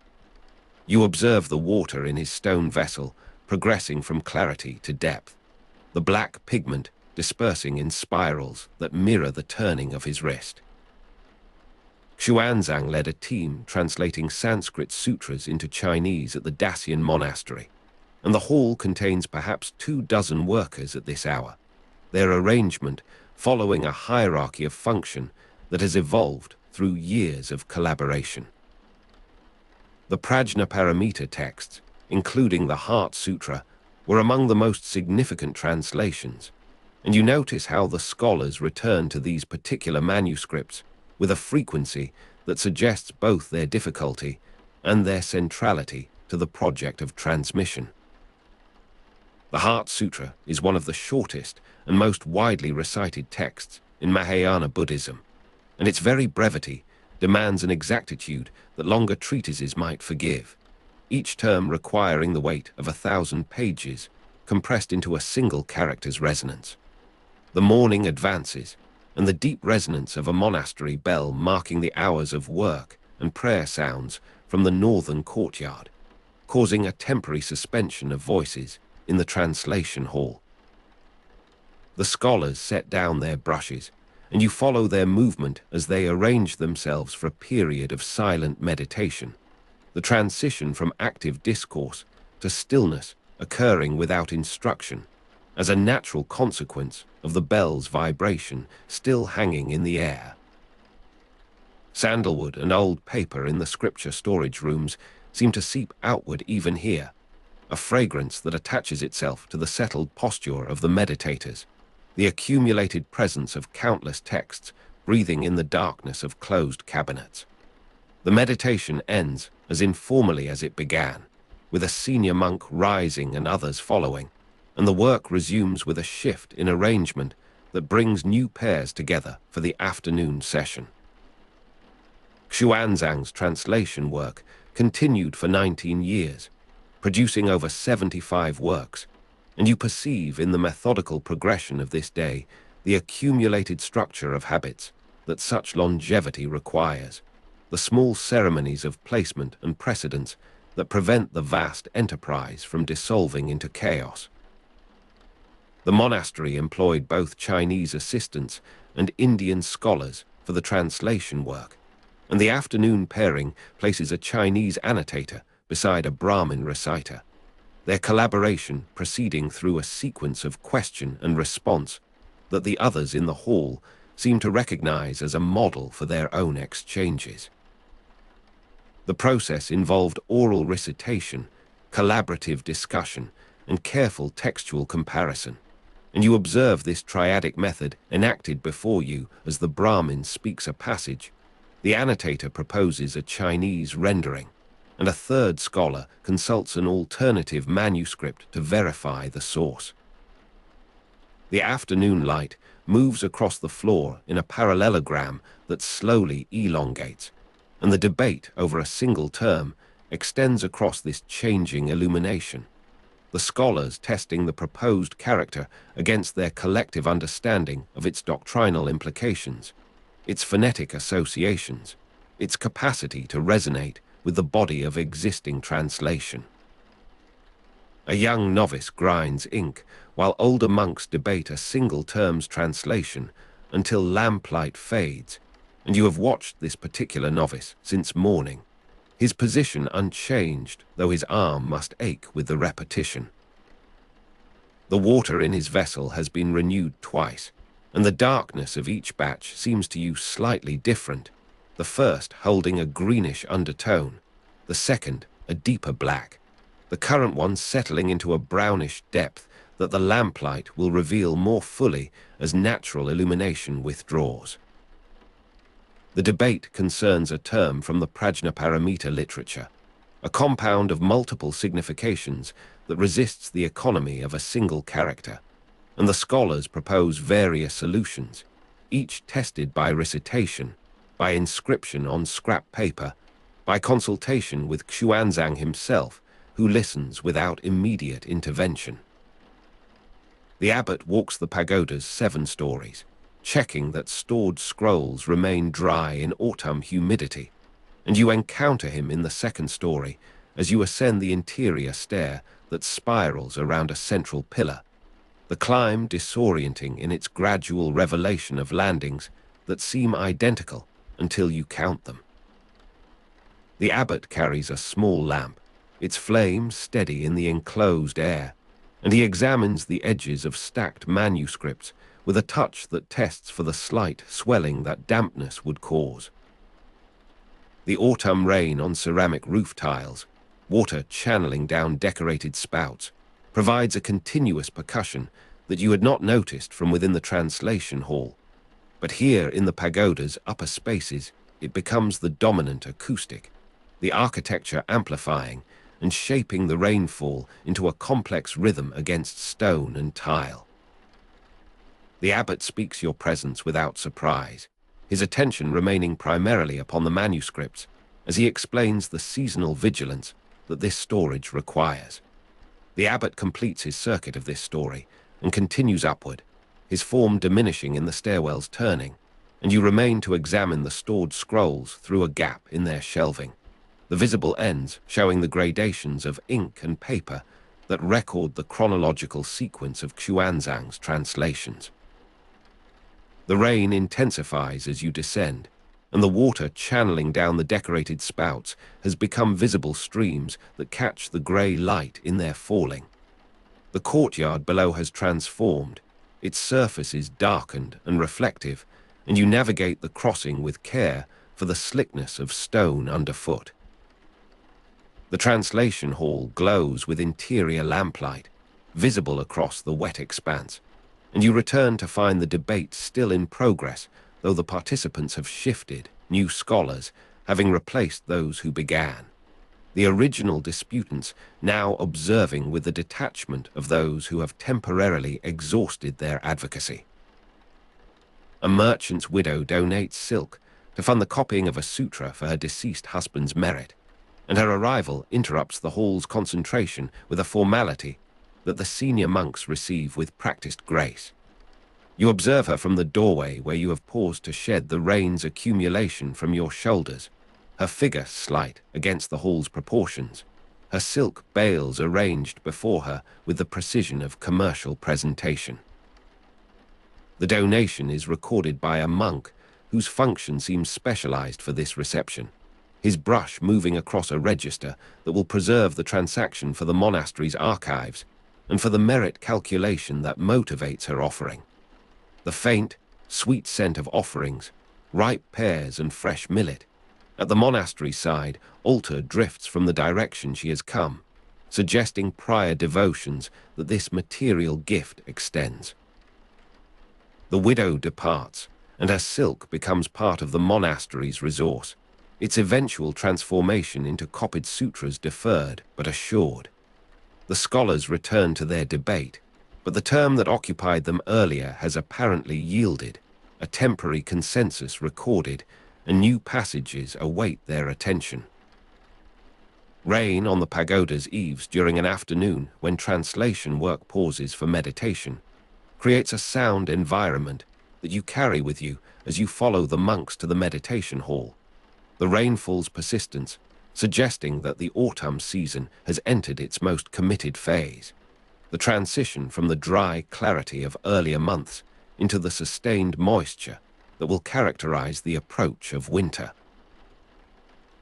You observe the water in his stone vessel progressing from clarity to depth, the black pigment dispersing in spirals that mirror the turning of his wrist. Xuanzang led a team translating Sanskrit sutras into Chinese at the Daci'en Monastery, and the hall contains perhaps 24 workers at this hour, their arrangement following a hierarchy of function that has evolved through years of collaboration. The Prajnaparamita texts, including the Heart Sutra, were among the most significant translations, and you notice how the scholars return to these particular manuscripts with a frequency that suggests both their difficulty and their centrality to the project of transmission. The Heart Sutra is one of the shortest and most widely recited texts in Mahayana Buddhism, and its very brevity demands an exactitude that longer treatises might forgive, each term requiring the weight of 1,000 pages compressed into a single character's resonance. The morning advances, and the deep resonance of a monastery bell marking the hours of work and prayer sounds from the northern courtyard, causing a temporary suspension of voices in the translation hall. The scholars set down their brushes, and you follow their movement as they arrange themselves for a period of silent meditation, the transition from active discourse to stillness occurring without instruction, as a natural consequence of the bell's vibration still hanging in the air. Sandalwood and old paper in the scripture storage rooms seem to seep outward even here, a fragrance that attaches itself to the settled posture of the meditators, the accumulated presence of countless texts breathing in the darkness of closed cabinets. The meditation ends as informally as it began, with a senior monk rising and others following, and the work resumes with a shift in arrangement that brings new pairs together for the afternoon session. Xuanzang's translation work continued for 19 years, producing over 75 works, and you perceive in the methodical progression of this day the accumulated structure of habits that such longevity requires, the small ceremonies of placement and precedence that prevent the vast enterprise from dissolving into chaos. The monastery employed both Chinese assistants and Indian scholars for the translation work, and the afternoon pairing places a Chinese annotator beside a Brahmin reciter, their collaboration proceeding through a sequence of question and response that the others in the hall seem to recognize as a model for their own exchanges. The process involved oral recitation, collaborative discussion, and careful textual comparison, and you observe this triadic method enacted before you as the Brahmin speaks a passage. The annotator proposes a Chinese rendering, and a third scholar consults an alternative manuscript to verify the source. The afternoon light moves across the floor in a parallelogram that slowly elongates, and the debate over a single term extends across this changing illumination. The scholars testing the proposed character against their collective understanding of its doctrinal implications, its phonetic associations, its capacity to resonate with the body of existing translation. A young novice grinds ink while older monks debate a single term's translation until lamplight fades, and you have watched this particular novice since morning, his position unchanged, though his arm must ache with the repetition. The water in his vessel has been renewed twice, and the darkness of each batch seems to you slightly different, the first holding a greenish undertone, the second a deeper black, the current one settling into a brownish depth that the lamplight will reveal more fully as natural illumination withdraws. The debate concerns a term from the Prajnaparamita literature, a compound of multiple significations that resists the economy of a single character, and the scholars propose various solutions, each tested by recitation, by inscription on scrap paper, by consultation with Xuanzang himself, who listens without immediate intervention. The abbot walks the pagoda's 7 stories, checking that stored scrolls remain dry in autumn humidity, and you encounter him in the 2nd story as you ascend the interior stair that spirals around a central pillar, the climb disorienting in its gradual revelation of landings that seem identical until you count them. The abbot carries a small lamp, its flame steady in the enclosed air, and he examines the edges of stacked manuscripts with a touch that tests for the slight swelling that dampness would cause. The autumn rain on ceramic roof tiles, water channeling down decorated spouts, provides a continuous percussion that you had not noticed from within the translation hall. But here in the pagoda's upper spaces, it becomes the dominant acoustic, the architecture amplifying and shaping the rainfall into a complex rhythm against stone and tile. The abbot speaks your presence without surprise, his attention remaining primarily upon the manuscripts as he explains the seasonal vigilance that this storage requires. The abbot completes his circuit of this story and continues upward, his form diminishing in the stairwell's turning, and you remain to examine the stored scrolls through a gap in their shelving, the visible ends showing the gradations of ink and paper that record the chronological sequence of Xuanzang's translations. The rain intensifies as you descend, and the water channeling down the decorated spouts has become visible streams that catch the grey light in their falling. The courtyard below has transformed, its surface is darkened and reflective, and you navigate the crossing with care for the slickness of stone underfoot. The translation hall glows with interior lamplight, visible across the wet expanse, and you return to find the debate still in progress, though the participants have shifted, new scholars having replaced those who began. The original disputants now observing with the detachment of those who have temporarily exhausted their advocacy. A merchant's widow donates silk to fund the copying of a sutra for her deceased husband's merit, and her arrival interrupts the hall's concentration with a formality that the senior monks receive with practiced grace. You observe her from the doorway where you have paused to shed the rain's accumulation from your shoulders, her figure slight against the hall's proportions, her silk bales arranged before her with the precision of commercial presentation. The donation is recorded by a monk whose function seems specialized for this reception, his brush moving across a register that will preserve the transaction for the monastery's archives and for the merit calculation that motivates her offering. The faint, sweet scent of offerings, ripe pears and fresh millet. At the monastery side, altar drifts from the direction she has come, suggesting prior devotions that this material gift extends. The widow departs, and her silk becomes part of the monastery's resource, its eventual transformation into copied sutras deferred but assured. The scholars return to their debate, but the term that occupied them earlier has apparently yielded, a temporary consensus recorded, and new passages await their attention. Rain on the pagoda's eaves during an afternoon when translation work pauses for meditation creates a sound environment that you carry with you as you follow the monks to the meditation hall. The rainfall's persistence, suggesting that the autumn season has entered its most committed phase, the transition from the dry clarity of earlier months into the sustained moisture that will characterize the approach of winter.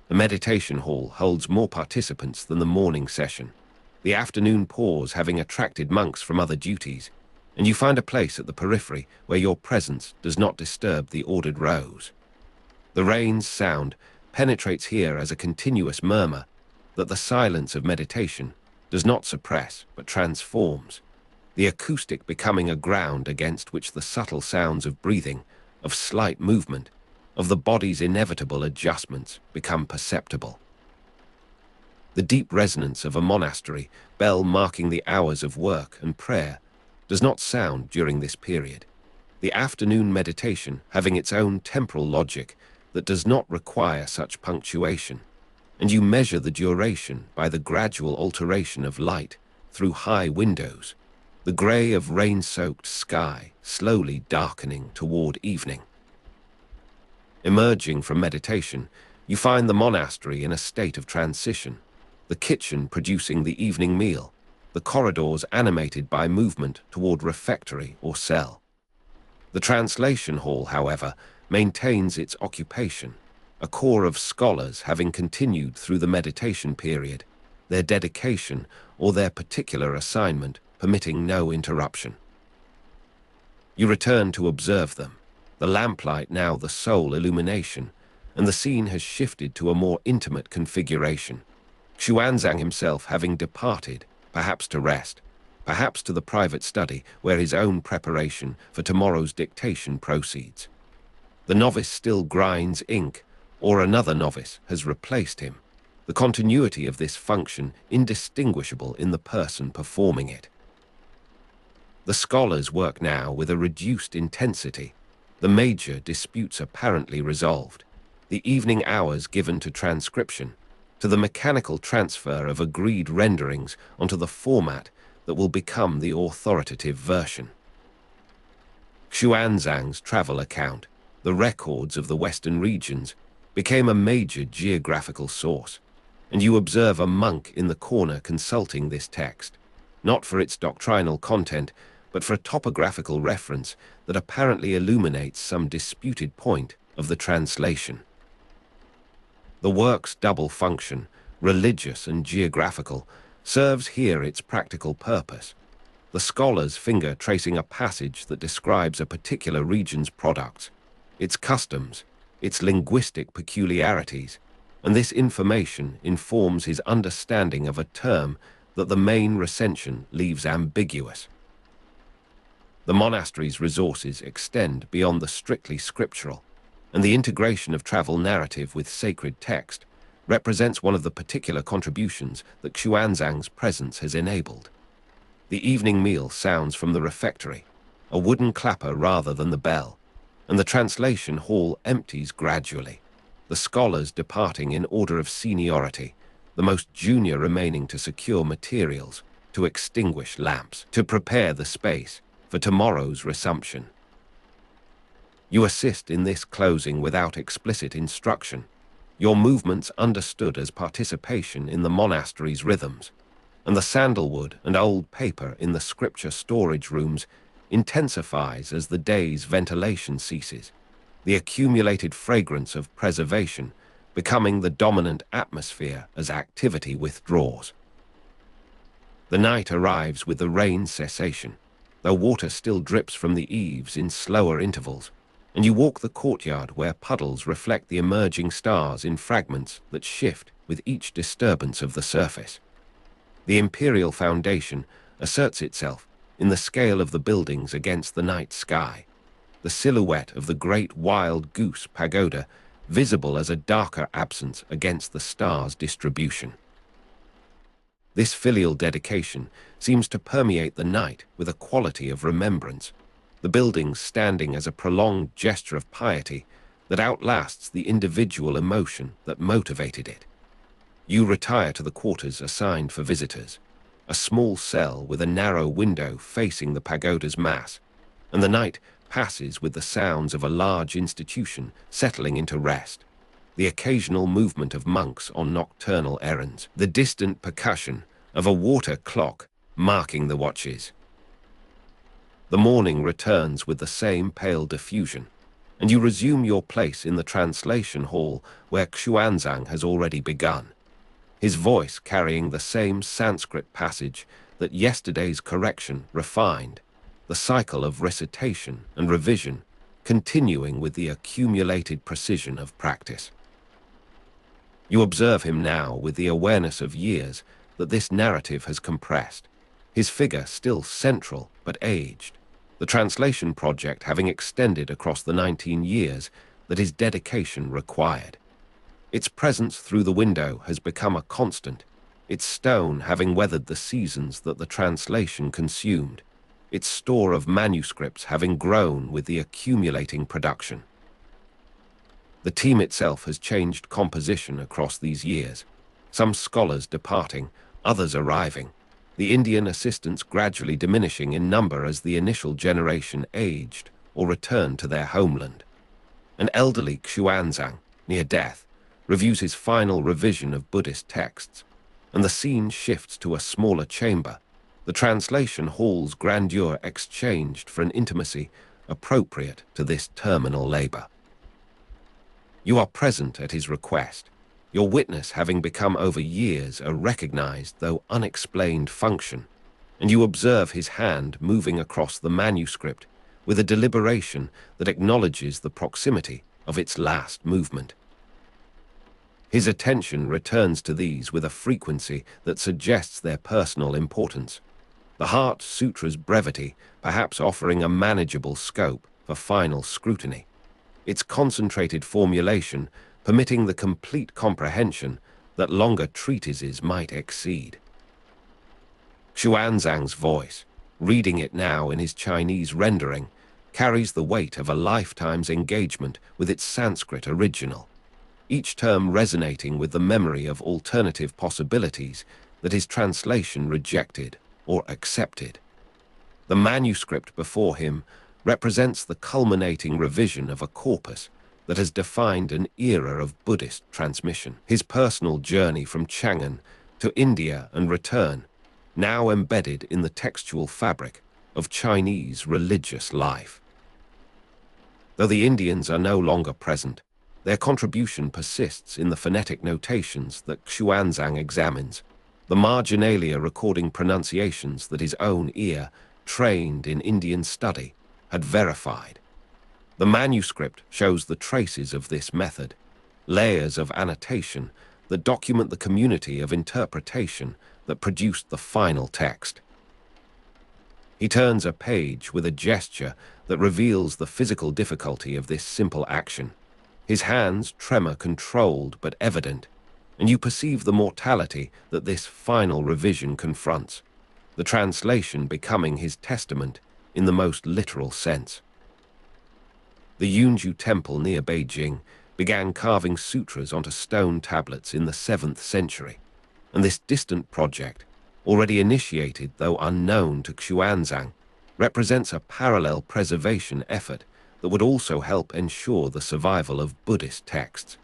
The meditation hall holds more participants than the morning session, the afternoon pause having attracted monks from other duties, and you find a place at the periphery where your presence does not disturb the ordered rows. The rain's sound penetrates here as a continuous murmur that the silence of meditation does not suppress but transforms, the acoustic becoming a ground against which the subtle sounds of breathing, of slight movement, of the body's inevitable adjustments become perceptible. The deep resonance of a monastery bell marking the hours of work and prayer does not sound during this period, the afternoon meditation having its own temporal logic that does not require such punctuation, and you measure the duration by the gradual alteration of light through high windows, the grey of rain-soaked sky slowly darkening toward evening. Emerging from meditation, you find the monastery in a state of transition, the kitchen producing the evening meal, the corridors animated by movement toward refectory or cell. The translation hall, however, maintains its occupation, a core of scholars having continued through the meditation period, their dedication or their particular assignment permitting no interruption. You return to observe them, the lamplight now the sole illumination, and the scene has shifted to a more intimate configuration, Xuanzang himself having departed, perhaps to rest, perhaps to the private study where his own preparation for tomorrow's dictation proceeds. The novice still grinds ink, or another novice has replaced him, the continuity of this function indistinguishable in the person performing it. The scholars work now with a reduced intensity, the major disputes apparently resolved, the evening hours given to transcription, to the mechanical transfer of agreed renderings onto the format that will become the authoritative version. Xuanzang's travel account, the records of the Western regions, became a major geographical source, and you observe a monk in the corner consulting this text, not for its doctrinal content, but for a topographical reference that apparently illuminates some disputed point of the translation. The work's double function, religious and geographical, serves here its practical purpose, the scholar's finger tracing a passage that describes a particular region's products, its customs, its linguistic peculiarities, and this information informs his understanding of a term that the main recension leaves ambiguous. The monastery's resources extend beyond the strictly scriptural, and the integration of travel narrative with sacred text represents one of the particular contributions that Xuanzang's presence has enabled. The evening meal sounds from the refectory, a wooden clapper rather than the bell, and the translation hall empties gradually, the scholars departing in order of seniority, the most junior remaining to secure materials, to extinguish lamps, to prepare the space for tomorrow's resumption. You assist in this closing without explicit instruction, your movements understood as participation in the monastery's rhythms, and the sandalwood and old paper in the scripture storage rooms intensifies as the day's ventilation ceases, the accumulated fragrance of preservation becoming the dominant atmosphere as activity withdraws. The night arrives with the rain's cessation, though water still drips from the eaves in slower intervals, and you walk the courtyard where puddles reflect the emerging stars in fragments that shift with each disturbance of the surface. The imperial foundation asserts itself in the scale of the buildings against the night sky, the silhouette of the great wild goose pagoda visible as a darker absence against the stars' distribution. This filial dedication seems to permeate the night with a quality of remembrance, the building standing as a prolonged gesture of piety that outlasts the individual emotion that motivated it. You retire to the quarters assigned for visitors, a small cell with a narrow window facing the pagoda's mass, and the night passes with the sounds of a large institution settling into rest, the occasional movement of monks on nocturnal errands, the distant percussion of a water clock marking the watches. The morning returns with the same pale diffusion, and you resume your place in the translation hall where Xuanzang has already begun, his voice carrying the same Sanskrit passage that yesterday's correction refined, the cycle of recitation and revision continuing with the accumulated precision of practice. You observe him now with the awareness of years that this narrative has compressed, his figure still central but aged, the translation project having extended across the 19 years that his dedication required. Its presence through the window has become a constant, its stone having weathered the seasons that the translation consumed, its store of manuscripts having grown with the accumulating production. The team itself has changed composition across these years, some scholars departing, others arriving, the Indian assistants gradually diminishing in number as the initial generation aged or returned to their homeland. An elderly Xuanzang, near death, reviews his final revision of Buddhist texts, and the scene shifts to a smaller chamber, the translation hall's grandeur exchanged for an intimacy appropriate to this terminal labor. You are present at his request, your witness having become over years a recognized though unexplained function, and you observe his hand moving across the manuscript with a deliberation that acknowledges the proximity of its last movement. His attention returns to these with a frequency that suggests their personal importance, the Heart Sutra's brevity perhaps offering a manageable scope for final scrutiny, its concentrated formulation permitting the complete comprehension that longer treatises might exceed. Xuanzang's voice, reading it now in his Chinese rendering, carries the weight of a lifetime's engagement with its Sanskrit original, each term resonating with the memory of alternative possibilities that his translation rejected or accepted. The manuscript before him represents the culminating revision of a corpus that has defined an era of Buddhist transmission, his personal journey from Chang'an to India and return, now embedded in the textual fabric of Chinese religious life. Though the Indians are no longer present, their contribution persists in the phonetic notations that Xuanzang examines, the marginalia recording pronunciations that his own ear, trained in Indian study, had verified. The manuscript shows the traces of this method, layers of annotation that document the community of interpretation that produced the final text. He turns a page with a gesture that reveals the physical difficulty of this simple action. His hands tremor controlled but evident, and you perceive the mortality that this final revision confronts, the translation becoming his testament in the most literal sense. The Yunju temple near Beijing began carving sutras onto stone tablets in the 7th century, and this distant project, already initiated though unknown to Xuanzang, represents a parallel preservation effort that would also help ensure the survival of Buddhist texts.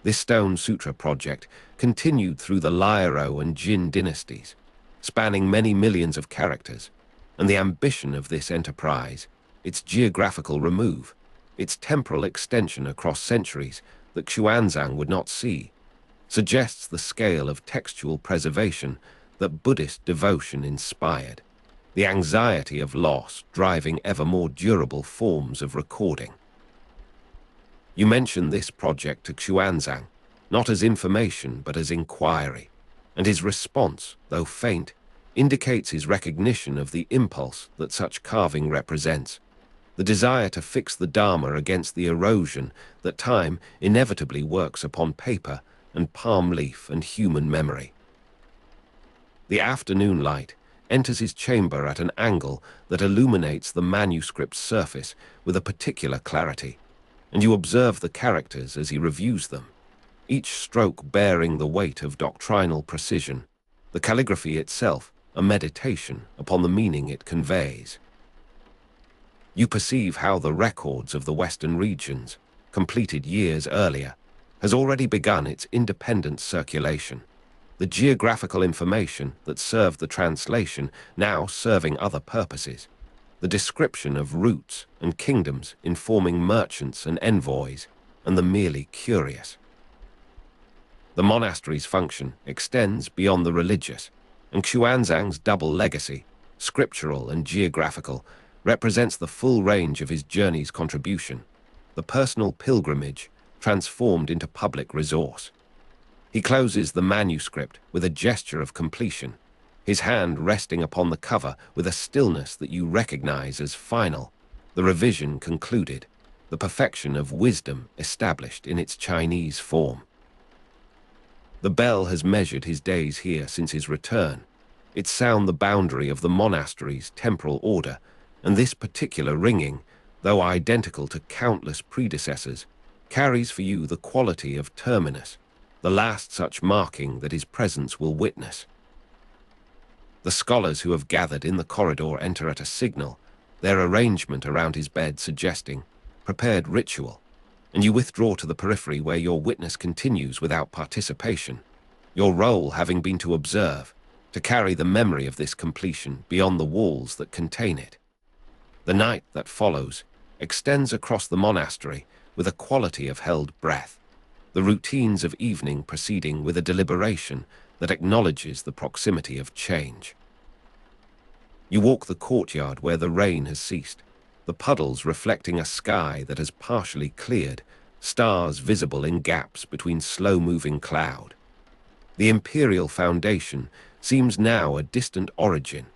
This stone sutra project continued through the Liao and Jin dynasties, spanning many millions of characters, and the ambition of this enterprise, its geographical remove, its temporal extension across centuries that Xuanzang would not see, suggests the scale of textual preservation that Buddhist devotion inspired, the anxiety of loss driving ever more durable forms of recording. You mention this project to Xuanzang, not as information but as inquiry, and his response, though faint, indicates his recognition of the impulse that such carving represents, the desire to fix the Dharma against the erosion that time inevitably works upon paper and palm leaf and human memory. The afternoon light enters his chamber at an angle that illuminates the manuscript's surface with a particular clarity, and you observe the characters as he reviews them, each stroke bearing the weight of doctrinal precision, the calligraphy itself a meditation upon the meaning it conveys. You perceive how the records of the Western regions, completed years earlier, has already begun its independent circulation, the geographical information that served the translation now serving other purposes, the description of routes and kingdoms informing merchants and envoys, and the merely curious. The monastery's function extends beyond the religious, and Xuanzang's double legacy, scriptural and geographical, represents the full range of his journey's contribution, the personal pilgrimage transformed into public resource. He closes the manuscript with a gesture of completion, his hand resting upon the cover with a stillness that you recognize as final, the revision concluded, the perfection of wisdom established in its Chinese form. The bell has measured his days here since his return. It sounds the boundary of the monastery's temporal order, and this particular ringing, though identical to countless predecessors, carries for you the quality of terminus, the last such marking that his presence will witness. The scholars who have gathered in the corridor enter at a signal, their arrangement around his bed suggesting prepared ritual, and you withdraw to the periphery where your witness continues without participation, your role having been to observe, to carry the memory of this completion beyond the walls that contain it. The night that follows extends across the monastery with a quality of held breath, the routines of evening proceeding with a deliberation that acknowledges the proximity of change. You walk the courtyard where the rain has ceased, the puddles reflecting a sky that has partially cleared, stars visible in gaps between slow-moving cloud. The imperial foundation seems now a distant origin,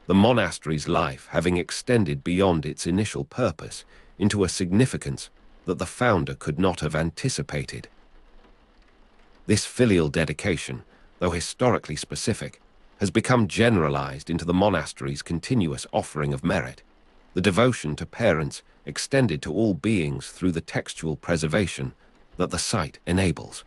the monastery's life having extended beyond its initial purpose into a significance that the founder could not have anticipated. This filial dedication, though historically specific, has become generalized into the monastery's continuous offering of merit, the devotion to parents extended to all beings through the textual preservation that the site enables.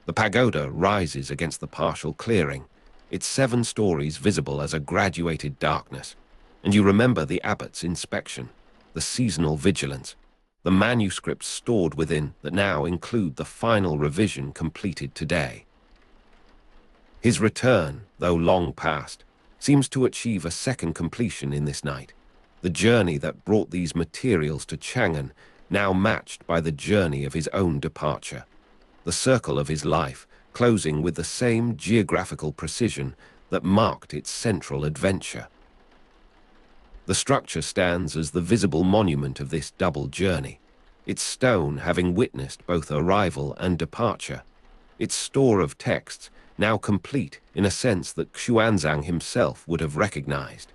The pagoda rises against the partial clearing, its 7 stories visible as a graduated darkness, and you remember the abbot's inspection, the seasonal vigilance, the manuscripts stored within that now include the final revision completed today. His return, though long past, seems to achieve a second completion in this night, the journey that brought these materials to Chang'an now matched by the journey of his own departure, the circle of his life closing with the same geographical precision that marked its central adventure. The structure stands as the visible monument of this double journey, its stone having witnessed both arrival and departure, its store of texts now complete in a sense that Xuanzang himself would have recognized,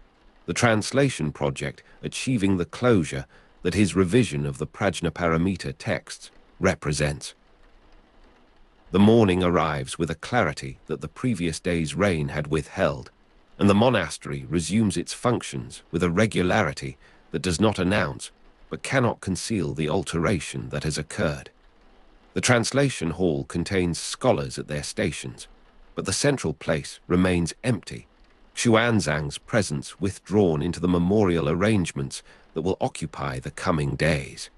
the translation project achieving the closure that his revision of the Prajnaparamita texts represents. The morning arrives with a clarity that the previous day's rain had withheld, and the monastery resumes its functions with a regularity that does not announce but cannot conceal the alteration that has occurred. The translation hall contains scholars at their stations, but the central place remains empty, Xuanzang's presence withdrawn into the memorial arrangements that will occupy the coming days.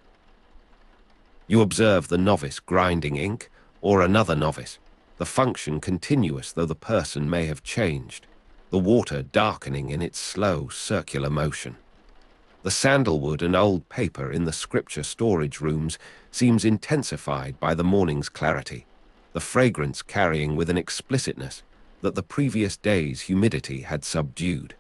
You observe the novice grinding ink, or another novice, the function continuous though the person may have changed, the water darkening in its slow circular motion. The sandalwood and old paper in the scripture storage rooms seems intensified by the morning's clarity, the fragrance carrying with an explicitness that the previous day's humidity had subdued.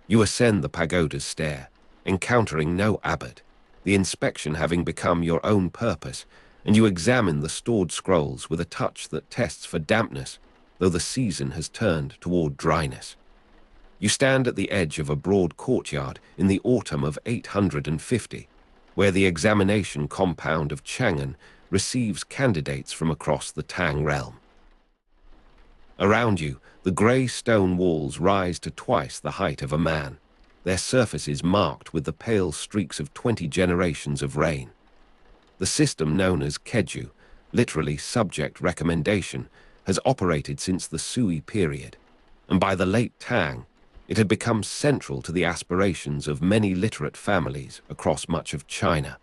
You ascend the pagoda's stair, encountering no abbot, the inspection having become your own purpose, and you examine the stored scrolls with a touch that tests for dampness, though the season has turned toward dryness. You stand at the edge of a broad courtyard in the autumn of 850, where the examination compound of Chang'an receives candidates from across the Tang realm. Around you, the grey stone walls rise to twice the height of a man, their surfaces marked with the pale streaks of 20 generations of rain. The system known as Keju, literally subject recommendation, has operated since the Sui period, and by the late Tang, it had become central to the aspirations of many literate families across much of China.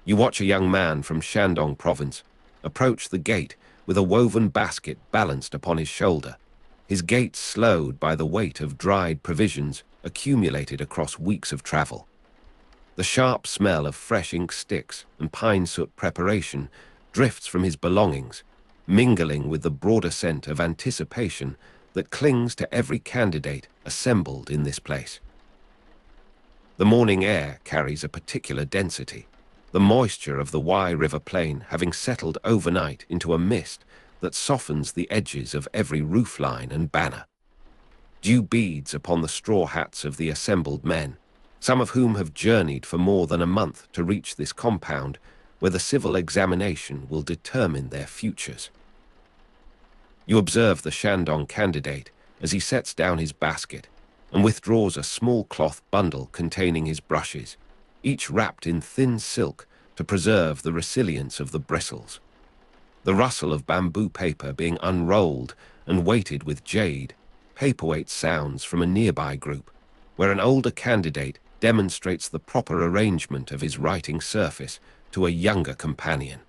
You watch a young man from Shandong province approach the gate with a woven basket balanced upon his shoulder, his gait slowed by the weight of dried provisions accumulated across weeks of travel. The sharp smell of fresh ink sticks and pine soot preparation drifts from his belongings, mingling with the broader scent of anticipation that clings to every candidate assembled in this place. The morning air carries a particular density, the moisture of the Wai River plain having settled overnight into a mist that softens the edges of every roofline and banner. Dew beads upon the straw hats of the assembled men, some of whom have journeyed for more than a month to reach this compound where the civil examination will determine their futures. You observe the Shandong candidate as he sets down his basket and withdraws a small cloth bundle containing his brushes, each wrapped in thin silk to preserve the resilience of the bristles. The rustle of bamboo paper being unrolled and weighted with jade paperweight sounds from a nearby group, where an older candidate demonstrates the proper arrangement of his writing surface to a younger companion.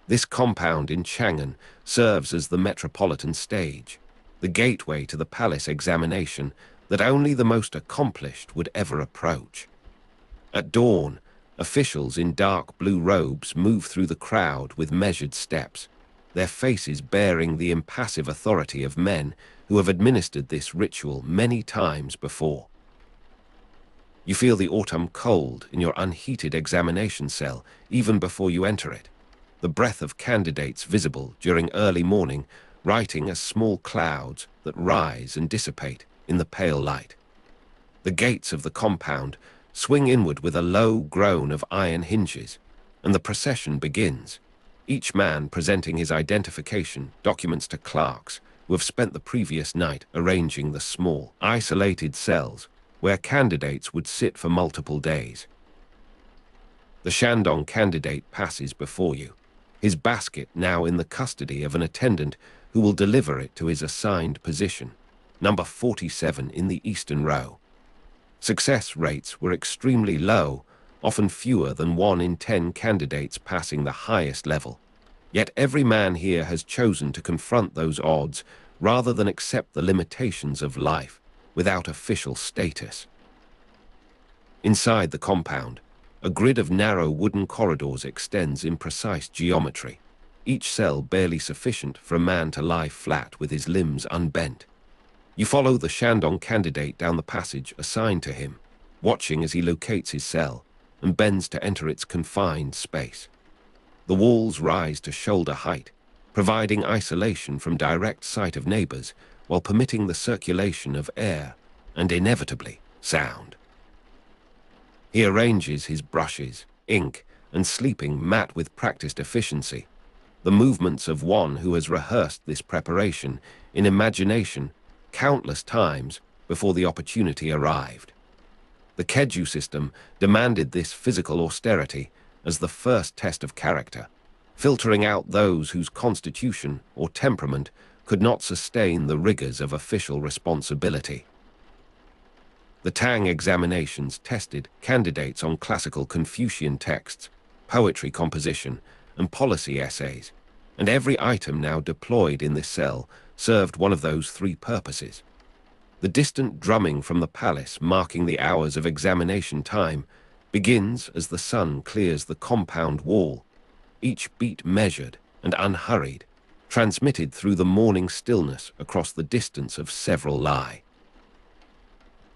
This compound in Chang'an serves as the metropolitan stage, the gateway to the palace examination that only the most accomplished would ever approach. At dawn, officials in dark blue robes move through the crowd with measured steps, their faces bearing the impassive authority of men who have administered this ritual many times before. You feel the autumn cold in your unheated examination cell even before you enter it, the breath of candidates visible during early morning writing as small clouds that rise and dissipate in the pale light. The gates of the compound swing inward with a low groan of iron hinges, and the procession begins, each man presenting his identification documents to clerks who have spent the previous night arranging the small, isolated cells where candidates would sit for multiple days. The Shandong candidate passes before you, his basket now in the custody of an attendant who will deliver it to his assigned position, number 47 in the eastern row. Success rates were extremely low, often fewer than 1 in 10 candidates passing the highest level. Yet every man here has chosen to confront those odds rather than accept the limitations of life without official status. Inside the compound, a grid of narrow wooden corridors extends in precise geometry, each cell barely sufficient for a man to lie flat with his limbs unbent. You follow the Shandong candidate down the passage assigned to him, watching as he locates his cell and bends to enter its confined space. The walls rise to shoulder height, providing isolation from direct sight of neighbors while permitting the circulation of air and, inevitably, sound. He arranges his brushes, ink, and sleeping mat with practiced efficiency, the movements of one who has rehearsed this preparation in imagination countless times before the opportunity arrived. The Keju system demanded this physical austerity as the first test of character, filtering out those whose constitution or temperament could not sustain the rigors of official responsibility. The Tang examinations tested candidates on classical Confucian texts, poetry composition, and policy essays, and every item now deployed in this cell served one of those 3 purposes. The distant drumming from the palace marking the hours of examination time begins as the sun clears the compound wall, each beat measured and unhurried, transmitted through the morning stillness across the distance of several li.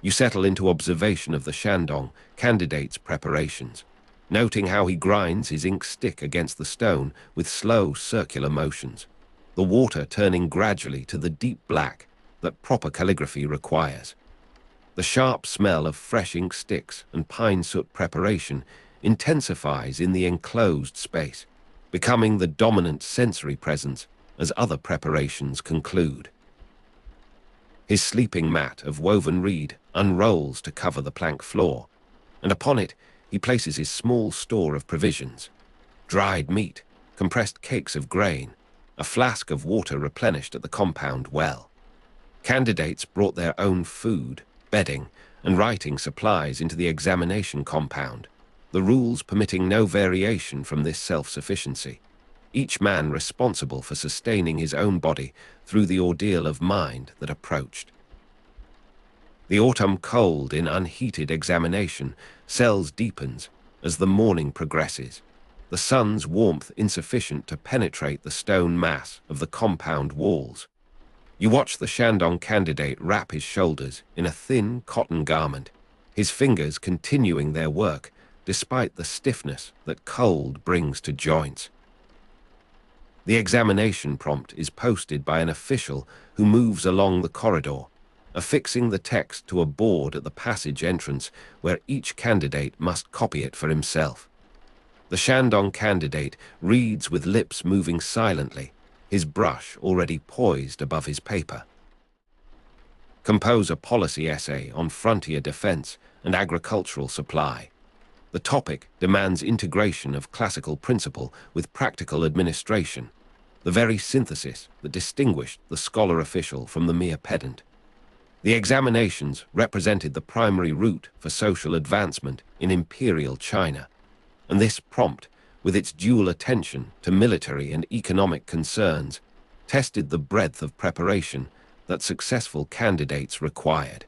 You settle into observation of the Shandong candidate's preparations, noting how he grinds his ink stick against the stone with slow circular motions, the water turning gradually to the deep black that proper calligraphy requires. The sharp smell of fresh ink sticks and pine soot preparation intensifies in the enclosed space, becoming the dominant sensory presence as other preparations conclude. His sleeping mat of woven reed unrolls to cover the plank floor, and upon it he places his small store of provisions: dried meat, compressed cakes of grain, a flask of water replenished at the compound well. Candidates brought their own food, bedding, and writing supplies into the examination compound, the rules permitting no variation from this self-sufficiency, each man responsible for sustaining his own body through the ordeal of mind that approached. The autumn cold in unheated examination cells deepens as the morning progresses, the sun's warmth insufficient to penetrate the stone mass of the compound walls. You watch the Shandong candidate wrap his shoulders in a thin cotton garment, his fingers continuing their work despite the stiffness that cold brings to joints. The examination prompt is posted by an official who moves along the corridor, affixing the text to a board at the passage entrance where each candidate must copy it for himself. The Shandong candidate reads with lips moving silently, his brush already poised above his paper. Compose a policy essay on frontier defense and agricultural supply. The topic demands integration of classical principle with practical administration, the very synthesis that distinguished the scholar official from the mere pedant. The examinations represented the primary route for social advancement in imperial China, and this prompt, with its dual attention to military and economic concerns, tested the breadth of preparation that successful candidates required.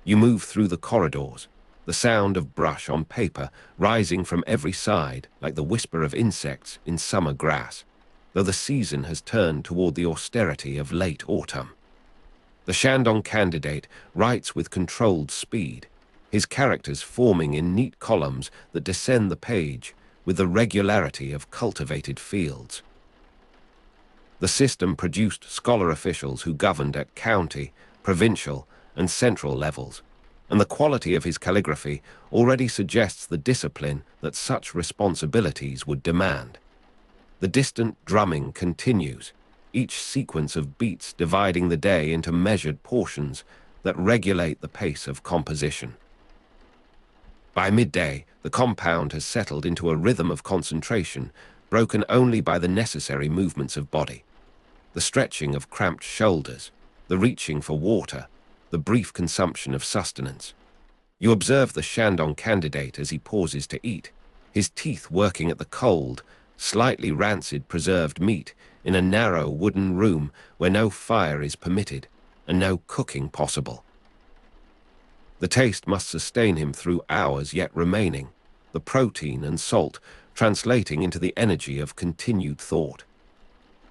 You move through the corridors, the sound of brush on paper rising from every side like the whisper of insects in summer grass, though the season has turned toward the austerity of late autumn. The Shandong candidate writes with controlled speed, his characters forming in neat columns that descend the page with the regularity of cultivated fields. The system produced scholar officials who governed at county, provincial, and central levels, and the quality of his calligraphy already suggests the discipline that such responsibilities would demand. The distant drumming continues, each sequence of beats dividing the day into measured portions that regulate the pace of composition. By midday, the compound has settled into a rhythm of concentration, broken only by the necessary movements of body. The stretching of cramped shoulders, the reaching for water, the brief consumption of sustenance. You observe the Shandong candidate as he pauses to eat, his teeth working at the cold, slightly rancid preserved meat in a narrow wooden room where no fire is permitted and no cooking possible. The taste must sustain him through hours yet remaining, the protein and salt translating into the energy of continued thought.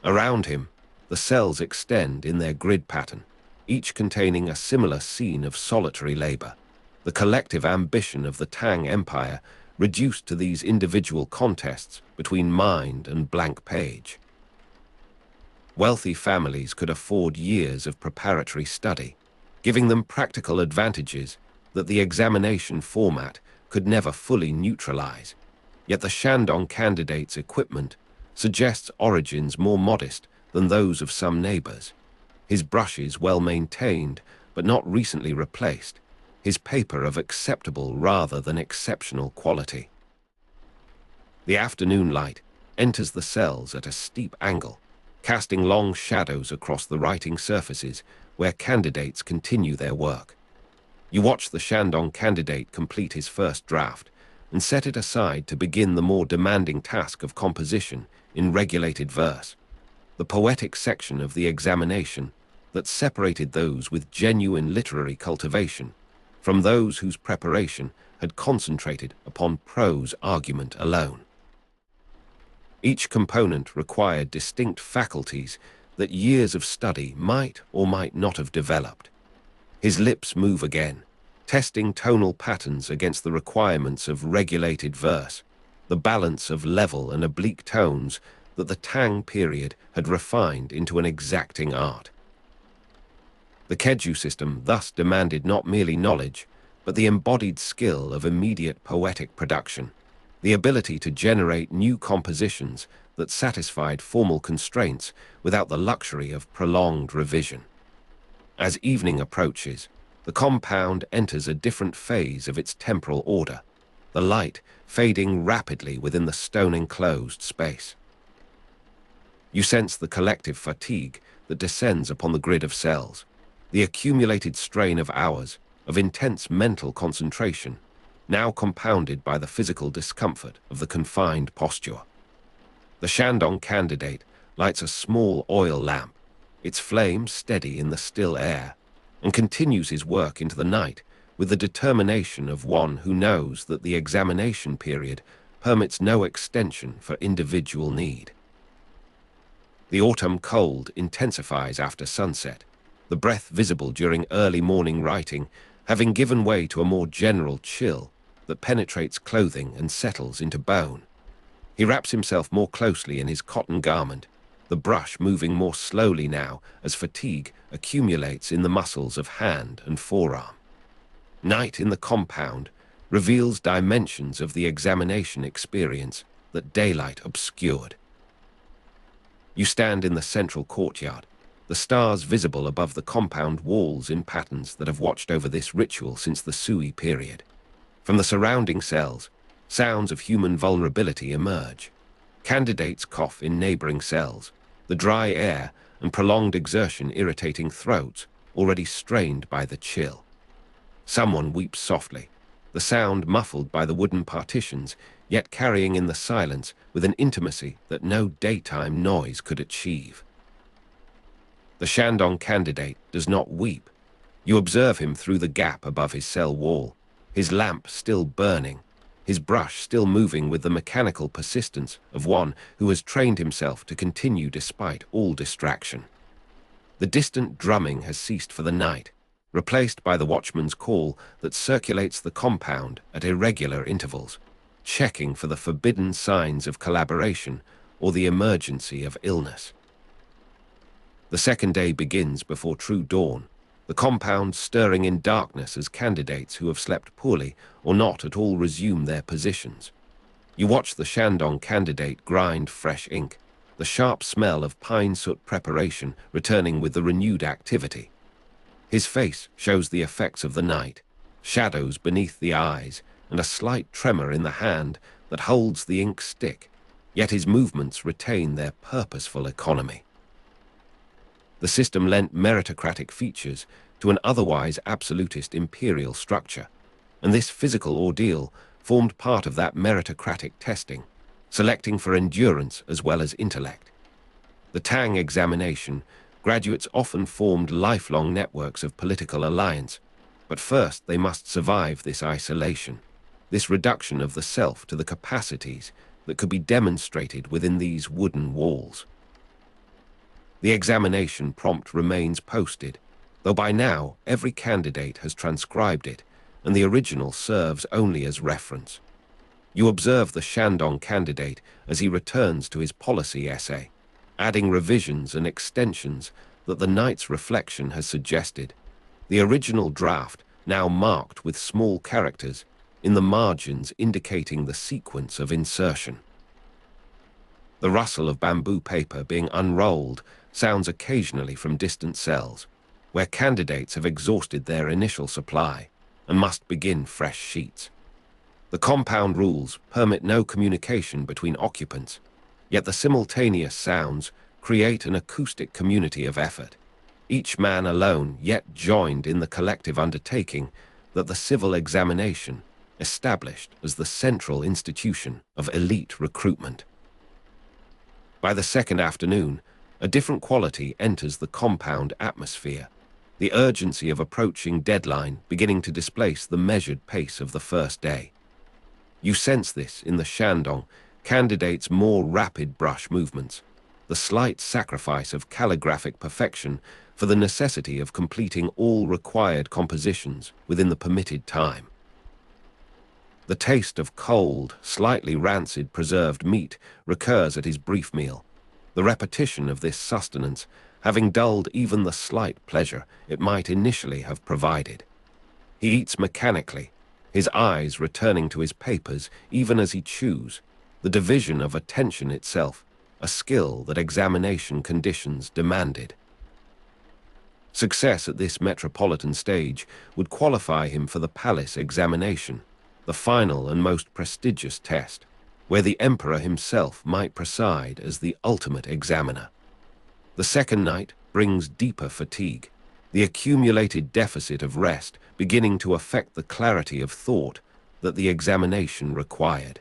Around him, the cells extend in their grid pattern, each containing a similar scene of solitary labor, the collective ambition of the Tang Empire reduced to these individual contests between mind and blank page. Wealthy families could afford years of preparatory study, giving them practical advantages that the examination format could never fully neutralize. Yet the Shandong candidate's equipment suggests origins more modest than those of some neighbors. His brushes well maintained, but not recently replaced, his paper of acceptable rather than exceptional quality. The afternoon light enters the cells at a steep angle, casting long shadows across the writing surfaces where candidates continue their work. You watch the Shandong candidate complete his first draft and set it aside to begin the more demanding task of composition in regulated verse, the poetic section of the examination that separated those with genuine literary cultivation from those whose preparation had concentrated upon prose argument alone. Each component required distinct faculties that years of study might or might not have developed. His lips move again, testing tonal patterns against the requirements of regulated verse, the balance of level and oblique tones that the Tang period had refined into an exacting art. The Keju system thus demanded not merely knowledge, but the embodied skill of immediate poetic production, the ability to generate new compositions that satisfied formal constraints without the luxury of prolonged revision. As evening approaches, the compound enters a different phase of its temporal order, the light fading rapidly within the stone-enclosed space. You sense the collective fatigue that descends upon the grid of cells, the accumulated strain of hours of intense mental concentration, now compounded by the physical discomfort of the confined posture. The Shandong candidate lights a small oil lamp, its flame steady in the still air, and continues his work into the night with the determination of one who knows that the examination period permits no extension for individual need. The autumn cold intensifies after sunset, the breath visible during early morning writing having given way to a more general chill that penetrates clothing and settles into bone. He wraps himself more closely in his cotton garment, the brush moving more slowly now as fatigue accumulates in the muscles of hand and forearm. Night in the compound reveals dimensions of the examination experience that daylight obscured. You stand in the central courtyard, the stars visible above the compound walls in patterns that have watched over this ritual since the Sui period. From the surrounding cells, sounds of human vulnerability emerge. Candidates cough in neighboring cells, the dry air and prolonged exertion irritating throats already strained by the chill. Someone weeps softly, the sound muffled by the wooden partitions, yet carrying in the silence with an intimacy that no daytime noise could achieve. The Shandong candidate does not weep. You observe him through the gap above his cell wall, his lamp still burning, his brush still moving with the mechanical persistence of one who has trained himself to continue despite all distraction. The distant drumming has ceased for the night, replaced by the watchman's call that circulates the compound at irregular intervals, checking for the forbidden signs of collaboration or the emergency of illness. The second day begins before true dawn, the compound stirring in darkness as candidates who have slept poorly or not at all resume their positions. You watch the Shandong candidate grind fresh ink, the sharp smell of pine soot preparation returning with the renewed activity. His face shows the effects of the night, shadows beneath the eyes, and a slight tremor in the hand that holds the ink stick, yet his movements retain their purposeful economy. The system lent meritocratic features to an otherwise absolutist imperial structure, and this physical ordeal formed part of that meritocratic testing, selecting for endurance as well as intellect. The Tang examination, graduates often formed lifelong networks of political alliance, but first they must survive this isolation, this reduction of the self to the capacities that could be demonstrated within these wooden walls. The examination prompt remains posted, though by now every candidate has transcribed it, and the original serves only as reference. You observe the Shandong candidate as he returns to his policy essay, adding revisions and extensions that the night's reflection has suggested, the original draft now marked with small characters in the margins indicating the sequence of insertion. The rustle of bamboo paper being unrolled sounds occasionally from distant cells, where candidates have exhausted their initial supply and must begin fresh sheets. The compound rules permit no communication between occupants, yet the simultaneous sounds create an acoustic community of effort, each man alone yet joined in the collective undertaking that the civil examination established as the central institution of elite recruitment. By the second afternoon, a different quality enters the compound atmosphere, the urgency of approaching deadline beginning to displace the measured pace of the first day. You sense this in the Shandong candidates' more rapid brush movements, the slight sacrifice of calligraphic perfection for the necessity of completing all required compositions within the permitted time. The taste of cold, slightly rancid preserved meat recurs at his brief meal, the repetition of this sustenance having dulled even the slight pleasure it might initially have provided. He eats mechanically, his eyes returning to his papers even as he chews, the division of attention itself, a skill that examination conditions demanded. Success at this metropolitan stage would qualify him for the palace examination, the final and most prestigious test, where the emperor himself might preside as the ultimate examiner. The second night brings deeper fatigue, the accumulated deficit of rest beginning to affect the clarity of thought that the examination required.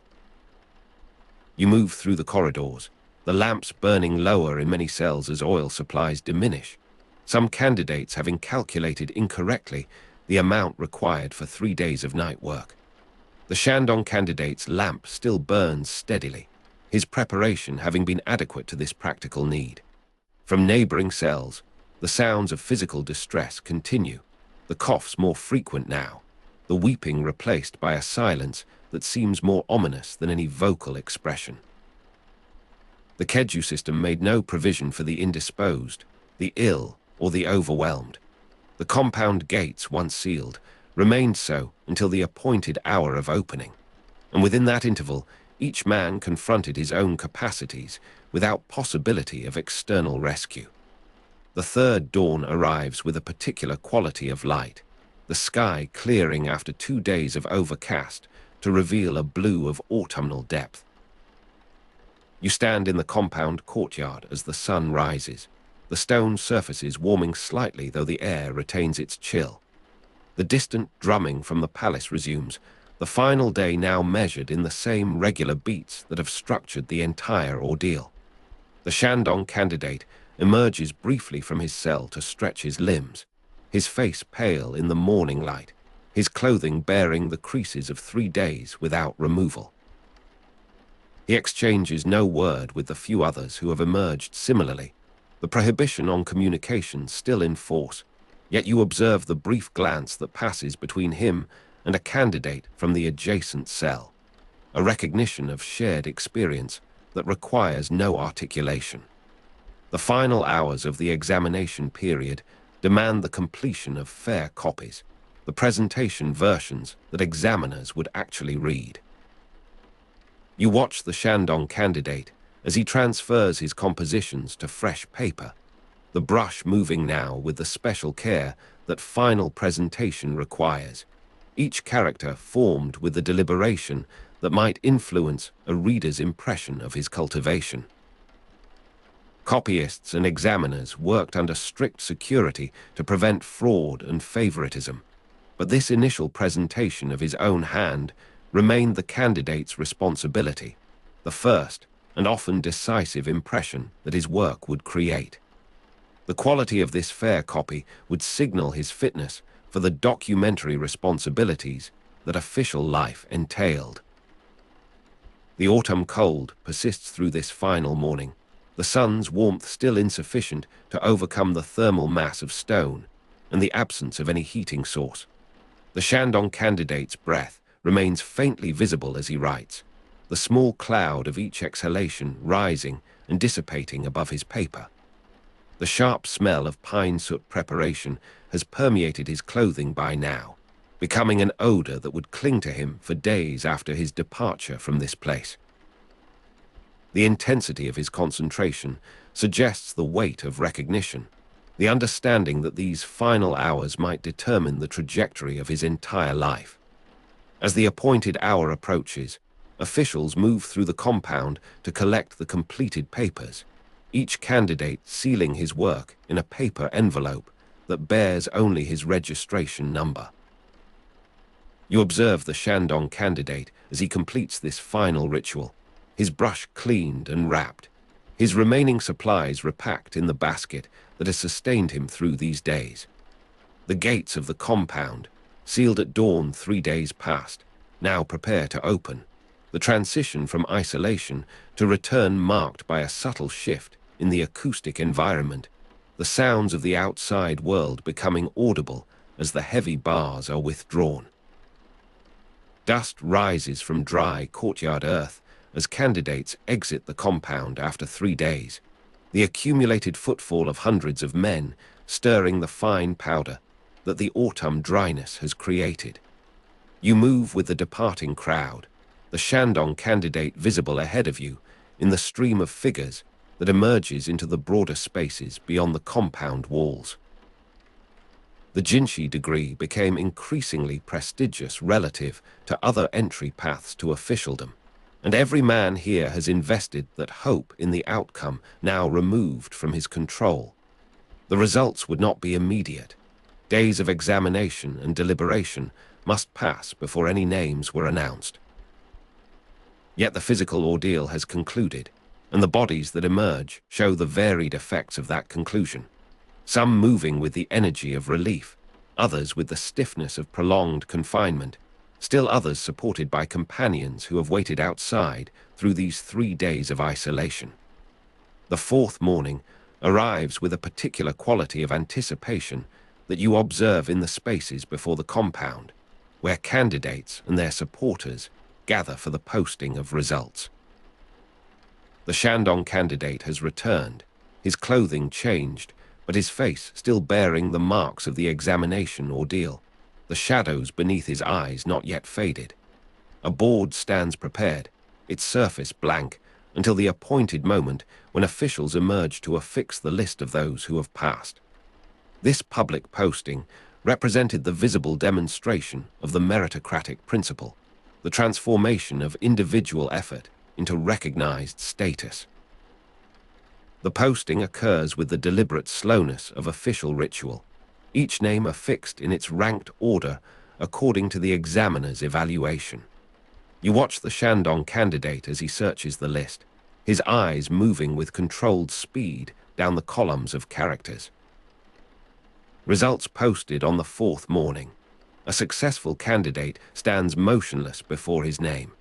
You move through the corridors, the lamps burning lower in many cells as oil supplies diminish, some candidates having calculated incorrectly the amount required for 3 days of night work. The Shandong candidate's lamp still burns steadily, his preparation having been adequate to this practical need. From neighboring cells, the sounds of physical distress continue, the coughs more frequent now, the weeping replaced by a silence that seems more ominous than any vocal expression. The Keju system made no provision for the indisposed, the ill, or the overwhelmed. The compound gates, once sealed, remained so until the appointed hour of opening, and within that interval, each man confronted his own capacities without possibility of external rescue. The third dawn arrives with a particular quality of light, the sky clearing after 2 days of overcast to reveal a blue of autumnal depth. You stand in the compound courtyard as the sun rises, the stone surfaces warming slightly though the air retains its chill. The distant drumming from the palace resumes, the final day now measured in the same regular beats that have structured the entire ordeal. The Shandong candidate emerges briefly from his cell to stretch his limbs, his face pale in the morning light, his clothing bearing the creases of 3 days without removal. He exchanges no word with the few others who have emerged similarly, the prohibition on communication still in force, yet you observe the brief glance that passes between him and a candidate from the adjacent cell, a recognition of shared experience that requires no articulation. The final hours of the examination period demand the completion of fair copies, the presentation versions that examiners would actually read. You watch the Shandong candidate as he transfers his compositions to fresh paper, the brush moving now with the special care that final presentation requires, each character formed with the deliberation that might influence a reader's impression of his cultivation. Copyists and examiners worked under strict security to prevent fraud and favoritism, but this initial presentation of his own hand remained the candidate's responsibility, the first and often decisive impression that his work would create. The quality of this fair copy would signal his fitness for the documentary responsibilities that official life entailed. The autumn cold persists through this final morning, the sun's warmth still insufficient to overcome the thermal mass of stone and the absence of any heating source. The Shandong candidate's breath remains faintly visible as he writes, the small cloud of each exhalation rising and dissipating above his paper. The sharp smell of pine soot preparation has permeated his clothing by now, becoming an odor that would cling to him for days after his departure from this place. The intensity of his concentration suggests the weight of recognition, the understanding that these final hours might determine the trajectory of his entire life. As the appointed hour approaches, officials move through the compound to collect the completed papers, each candidate sealing his work in a paper envelope that bears only his registration number. You observe the Shandong candidate as he completes this final ritual, his brush cleaned and wrapped, his remaining supplies repacked in the basket that has sustained him through these days. The gates of the compound, sealed at dawn 3 days past, now prepare to open, the transition from isolation to return marked by a subtle shift in the acoustic environment, the sounds of the outside world becoming audible as the heavy bars are withdrawn. Dust rises from dry courtyard earth as candidates exit the compound after 3 days, the accumulated footfall of hundreds of men stirring the fine powder that the autumn dryness has created. You move with the departing crowd, the Shandong candidate visible ahead of you in the stream of figures that emerges into the broader spaces beyond the compound walls. The Jinshi degree became increasingly prestigious relative to other entry paths to officialdom, and every man here has invested that hope in the outcome now removed from his control. The results would not be immediate. Days of examination and deliberation must pass before any names were announced. Yet the physical ordeal has concluded, and the bodies that emerge show the varied effects of that conclusion. Some moving with the energy of relief, others with the stiffness of prolonged confinement, still others supported by companions who have waited outside through these 3 days of isolation. The fourth morning arrives with a particular quality of anticipation that you observe in the spaces before the compound, where candidates and their supporters gather for the posting of results. The Shandong candidate has returned, his clothing changed, but his face still bearing the marks of the examination ordeal, the shadows beneath his eyes not yet faded. A board stands prepared, its surface blank, until the appointed moment when officials emerge to affix the list of those who have passed. This public posting represented the visible demonstration of the meritocratic principle, the transformation of individual effort into recognized status. The posting occurs with the deliberate slowness of official ritual, each name affixed in its ranked order according to the examiner's evaluation. You watch the Shandong candidate as he searches the list, his eyes moving with controlled speed down the columns of characters. Results posted on the fourth morning. A successful candidate stands motionless before his name.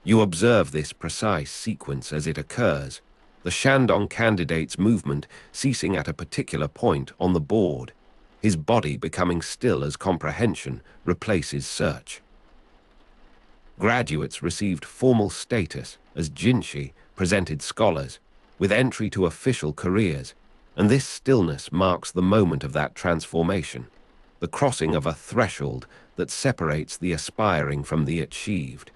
You observe this precise sequence as it occurs, the Shandong candidate's movement ceasing at a particular point on the board, his body becoming still as comprehension replaces search. Graduates received formal status as Jinshi presented scholars, with entry to official careers, and this stillness marks the moment of that transformation, the crossing of a threshold that separates the aspiring from the achieved.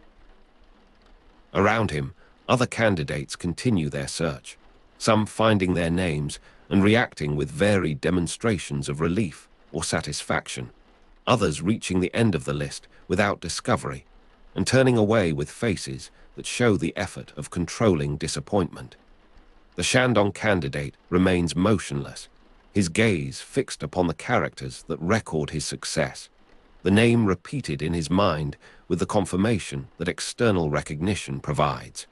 Around him, other candidates continue their search, some finding their names and reacting with varied demonstrations of relief or satisfaction, others reaching the end of the list without discovery and turning away with faces that show the effort of controlling disappointment. The Shandong candidate remains motionless, his gaze fixed upon the characters that record his success, the name repeated in his mind with the confirmation that external recognition provides.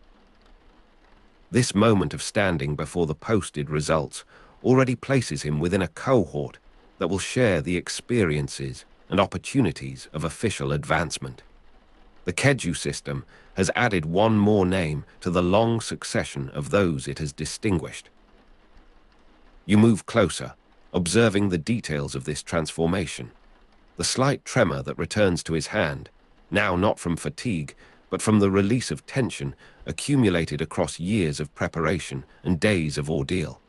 This moment of standing before the posted results already places him within a cohort that will share the experiences and opportunities of official advancement. The Keju system has added one more name to the long succession of those it has distinguished. You move closer, observing the details of this transformation. The slight tremor that returns to his hand, now not from fatigue, but from the release of tension accumulated across years of preparation and days of ordeal.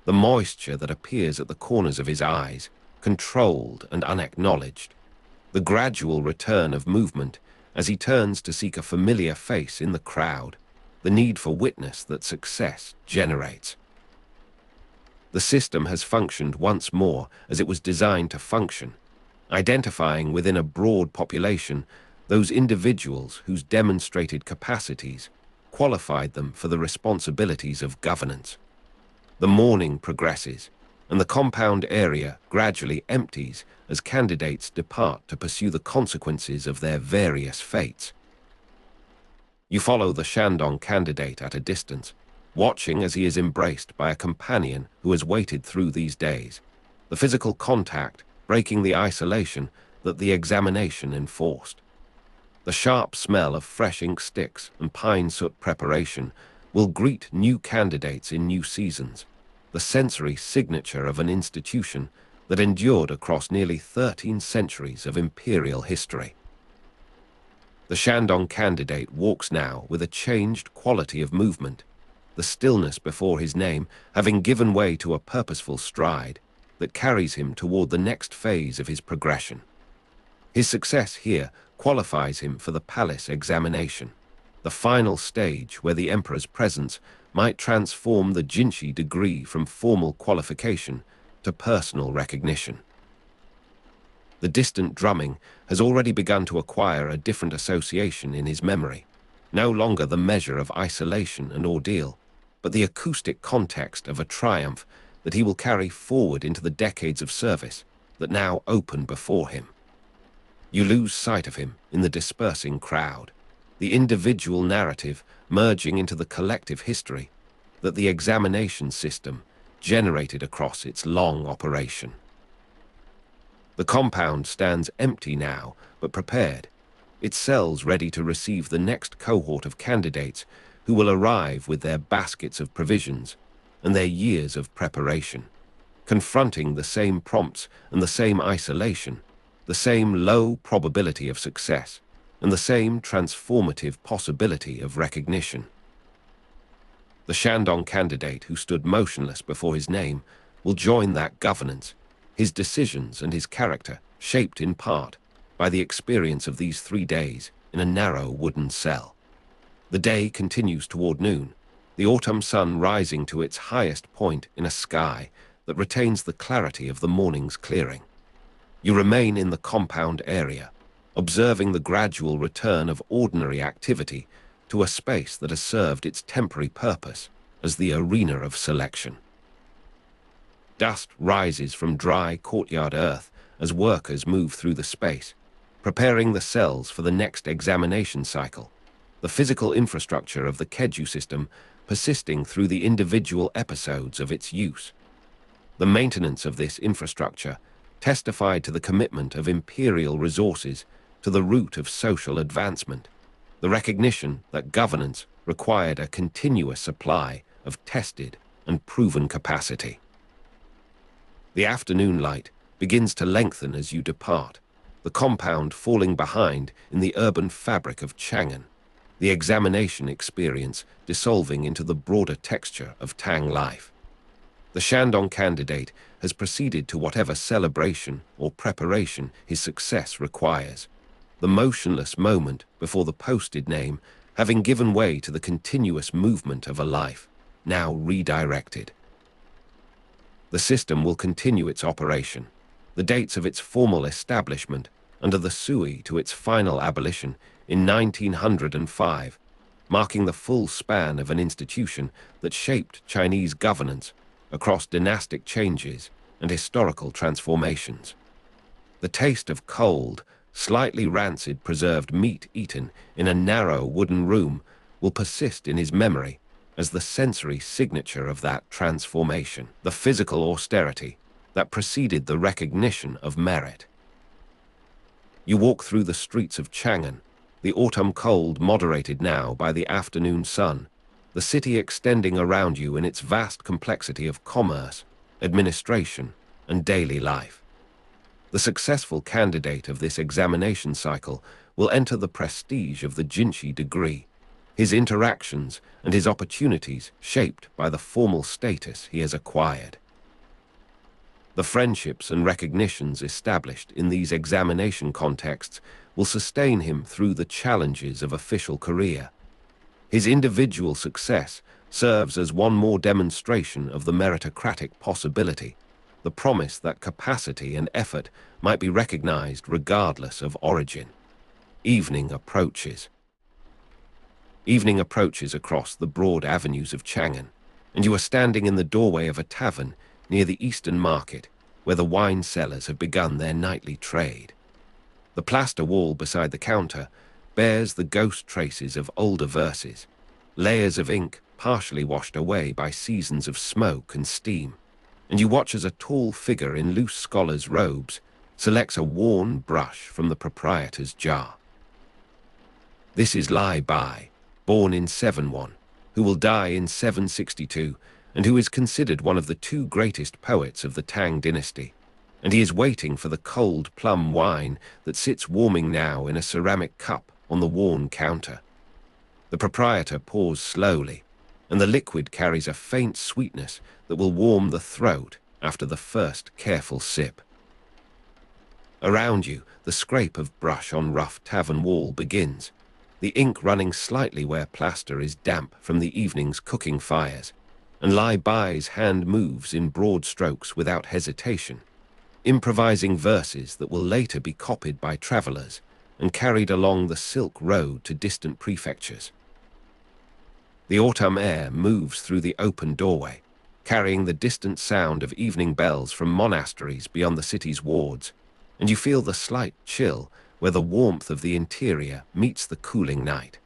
The moisture that appears at the corners of his eyes, controlled and unacknowledged. The gradual return of movement as he turns to seek a familiar face in the crowd, the need for witness that success generates. The system has functioned once more as it was designed to function, identifying within a broad population those individuals whose demonstrated capacities qualified them for the responsibilities of governance. The morning progresses, and the compound area gradually empties as candidates depart to pursue the consequences of their various fates. You follow the Shandong candidate at a distance, watching as he is embraced by a companion who has waited through these days, the physical contact breaking the isolation that the examination enforced. The sharp smell of fresh ink sticks and pine soot preparation will greet new candidates in new seasons, the sensory signature of an institution that endured across nearly 13 centuries of imperial history. The Shandong candidate walks now with a changed quality of movement, the stillness before his name having given way to a purposeful stride that carries him toward the next phase of his progression. His success here qualifies him for the palace examination, the final stage where the emperor's presence might transform the Jinshi degree from formal qualification to personal recognition. The distant drumming has already begun to acquire a different association in his memory, no longer the measure of isolation and ordeal, but the acoustic context of a triumph that he will carry forward into the decades of service that now open before him. You lose sight of him in the dispersing crowd, the individual narrative merging into the collective history that the examination system generated across its long operation. The compound stands empty now, but prepared, its cells ready to receive the next cohort of candidates who will arrive with their baskets of provisions and their years of preparation, confronting the same prompts and the same isolation, the same low probability of success, and the same transformative possibility of recognition. The Shandong candidate who stood motionless before his name will join that governance, his decisions and his character shaped in part by the experience of these 3 days in a narrow wooden cell. The day continues toward noon, the autumn sun rising to its highest point in a sky that retains the clarity of the morning's clearing. You remain in the compound area, observing the gradual return of ordinary activity to a space that has served its temporary purpose as the arena of selection. Dust rises from dry courtyard earth as workers move through the space, preparing the cells for the next examination cycle, the physical infrastructure of the Keju system persisting through the individual episodes of its use. The maintenance of this infrastructure testified to the commitment of imperial resources to the root of social advancement, the recognition that governance required a continuous supply of tested and proven capacity. The afternoon light begins to lengthen as you depart, the compound falling behind in the urban fabric of Chang'an, the examination experience dissolving into the broader texture of Tang life. The Shandong candidate has proceeded to whatever celebration or preparation his success requires, the motionless moment before the posted name having given way to the continuous movement of a life, now redirected. The system will continue its operation, the dates of its formal establishment under the Sui to its final abolition in 1905, marking the full span of an institution that shaped Chinese governance across dynastic changes and historical transformations. The taste of cold, slightly rancid preserved meat eaten in a narrow wooden room will persist in his memory as the sensory signature of that transformation, the physical austerity that preceded the recognition of merit. You walk through the streets of Chang'an, the autumn cold moderated now by the afternoon sun, the city extending around you in its vast complexity of commerce, administration, and daily life. The successful candidate of this examination cycle will enter the prestige of the Jinshi degree, his interactions and his opportunities shaped by the formal status he has acquired. The friendships and recognitions established in these examination contexts will sustain him through the challenges of official career. His individual success serves as one more demonstration of the meritocratic possibility, the promise that capacity and effort might be recognized regardless of origin. Evening approaches. Evening approaches across the broad avenues of Chang'an, and you are standing in the doorway of a tavern near the Eastern Market, where the wine sellers have begun their nightly trade. The plaster wall beside the counter bears the ghost traces of older verses, layers of ink partially washed away by seasons of smoke and steam, and you watch as a tall figure in loose scholar's robes selects a worn brush from the proprietor's jar. This is Lai Bai, born in 7-1, who will die in 762, and who is considered one of the 2 greatest poets of the Tang Dynasty, and he is waiting for the cold plum wine that sits warming now in a ceramic cup on the worn counter. The proprietor pours slowly, and the liquid carries a faint sweetness that will warm the throat after the first careful sip. Around you, the scrape of brush on rough tavern wall begins, the ink running slightly where plaster is damp from the evening's cooking fires, and lie-by's hand moves in broad strokes without hesitation, improvising verses that will later be copied by travellers and carried along the Silk Road to distant prefectures. The autumn air moves through the open doorway, carrying the distant sound of evening bells from monasteries beyond the city's wards, and you feel the slight chill where the warmth of the interior meets the cooling night.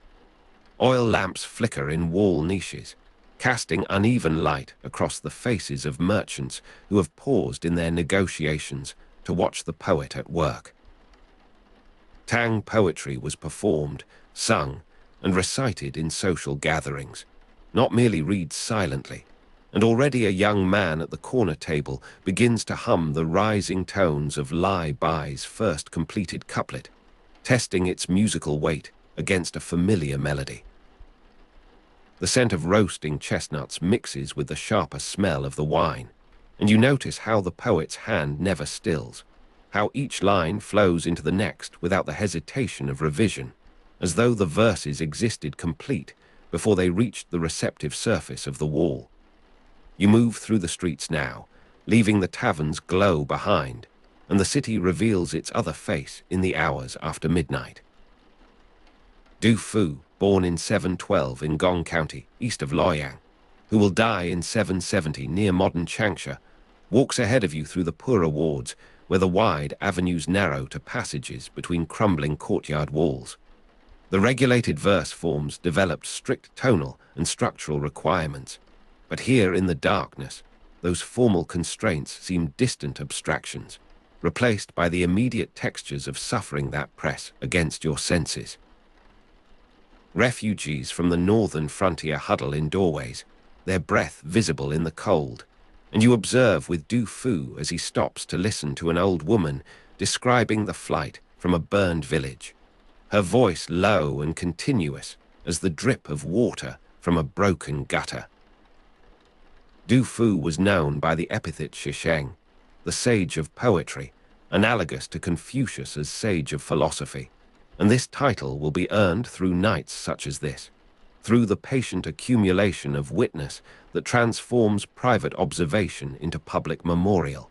Oil lamps flicker in wall niches, casting uneven light across the faces of merchants who have paused in their negotiations to watch the poet at work. Tang poetry was performed, sung, and recited in social gatherings, not merely read silently, and already a young man at the corner table begins to hum the rising tones of lie-by's first completed couplet, testing its musical weight against a familiar melody. The scent of roasting chestnuts mixes with the sharper smell of the wine, and you notice how the poet's hand never stills, how each line flows into the next without the hesitation of revision, as though the verses existed complete before they reached the receptive surface of the wall. You move through the streets now, leaving the tavern's glow behind, and the city reveals its other face in the hours after midnight. Du Fu, born in 712 in Gong County, east of Luoyang, who will die in 770 near modern Changsha, walks ahead of you through the poorer wards where the wide avenues narrow to passages between crumbling courtyard walls. The regulated verse forms developed strict tonal and structural requirements, but here in the darkness, those formal constraints seem distant abstractions, replaced by the immediate textures of suffering that press against your senses. Refugees from the northern frontier huddle in doorways, their breath visible in the cold, and you observe with Du Fu as he stops to listen to an old woman describing the flight from a burned village, her voice low and continuous as the drip of water from a broken gutter. Du Fu was known by the epithet Shisheng, the sage of poetry, analogous to Confucius as sage of philosophy, and this title will be earned through nights such as this, through the patient accumulation of witness that transforms private observation into public memorial.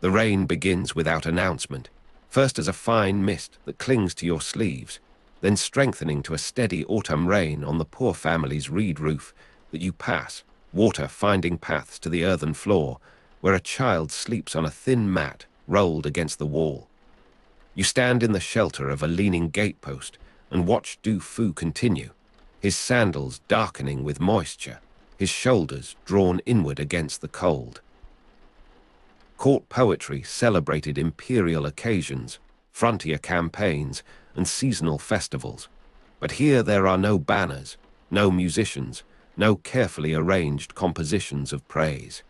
The rain begins without announcement, first as a fine mist that clings to your sleeves, then strengthening to a steady autumn rain on the poor family's reed roof that you pass, water finding paths to the earthen floor, where a child sleeps on a thin mat rolled against the wall. You stand in the shelter of a leaning gatepost and watch Du Fu continue, his sandals darkening with moisture, his shoulders drawn inward against the cold. Court poetry celebrated imperial occasions, frontier campaigns, and seasonal festivals, but here there are no banners, no musicians, no carefully arranged compositions of praise.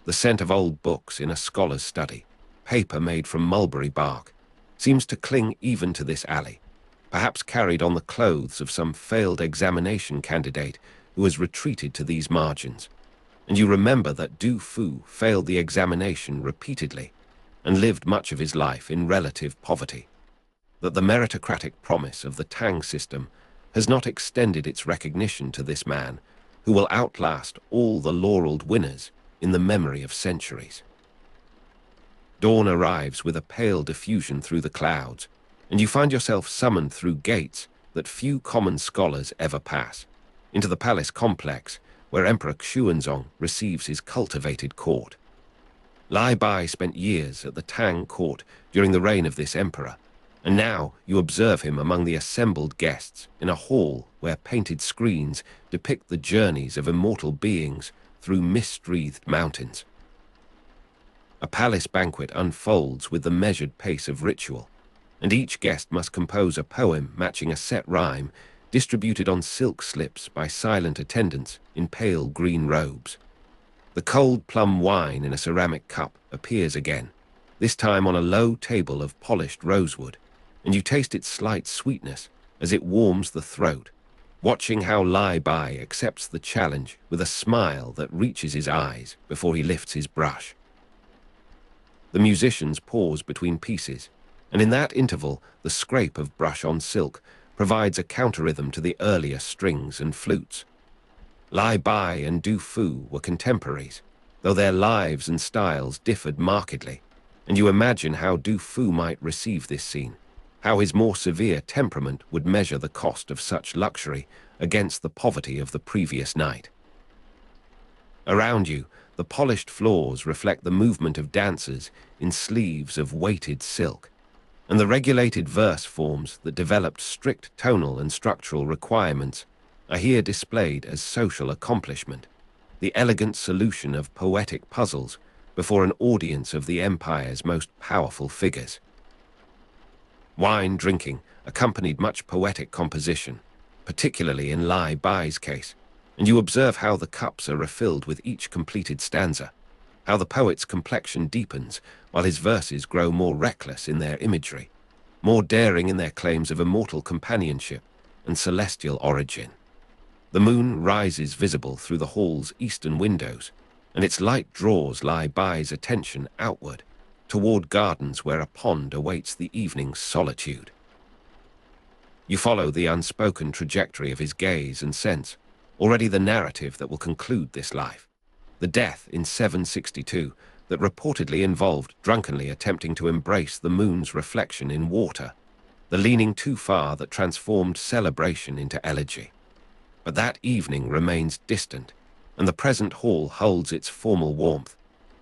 The scent of old books in a scholar's study, paper made from mulberry bark, seems to cling even to this alley, perhaps carried on the clothes of some failed examination candidate who has retreated to these margins. And you remember that Du Fu failed the examination repeatedly and lived much of his life in relative poverty, that the meritocratic promise of the Tang system has not extended its recognition to this man who will outlast all the laureled winners in the memory of centuries. Dawn arrives with a pale diffusion through the clouds, and you find yourself summoned through gates that few common scholars ever pass, into the palace complex where Emperor Xuanzong receives his cultivated court. Lai Bai spent years at the Tang court during the reign of this emperor, and now you observe him among the assembled guests in a hall where painted screens depict the journeys of immortal beings through mist-wreathed mountains. A palace banquet unfolds with the measured pace of ritual, and each guest must compose a poem matching a set rhyme distributed on silk slips by silent attendants in pale green robes. The cold plum wine in a ceramic cup appears again, this time on a low table of polished rosewood, and you taste its slight sweetness as it warms the throat, watching how Lai Bai accepts the challenge with a smile that reaches his eyes before he lifts his brush. The musicians pause between pieces, and in that interval, the scrape of brush on silk provides a counter-rhythm to the earlier strings and flutes. Lai Bai and Du Fu were contemporaries, though their lives and styles differed markedly, and you imagine how Du Fu might receive this scene, how his more severe temperament would measure the cost of such luxury against the poverty of the previous night. Around you, the polished floors reflect the movement of dancers in sleeves of weighted silk, and the regulated verse forms that developed strict tonal and structural requirements are here displayed as social accomplishment, the elegant solution of poetic puzzles before an audience of the empire's most powerful figures. Wine drinking accompanied much poetic composition, particularly in Lai Bai's case, and you observe how the cups are refilled with each completed stanza, how the poet's complexion deepens while his verses grow more reckless in their imagery, more daring in their claims of immortal companionship and celestial origin. The moon rises visible through the hall's eastern windows, and its light draws Lai Bai's attention outward, toward gardens where a pond awaits the evening's solitude. You follow the unspoken trajectory of his gaze and sense, already the narrative that will conclude this life. The death in 762 that reportedly involved drunkenly attempting to embrace the moon's reflection in water, the leaning too far that transformed celebration into elegy. But that evening remains distant, and the present hall holds its formal warmth,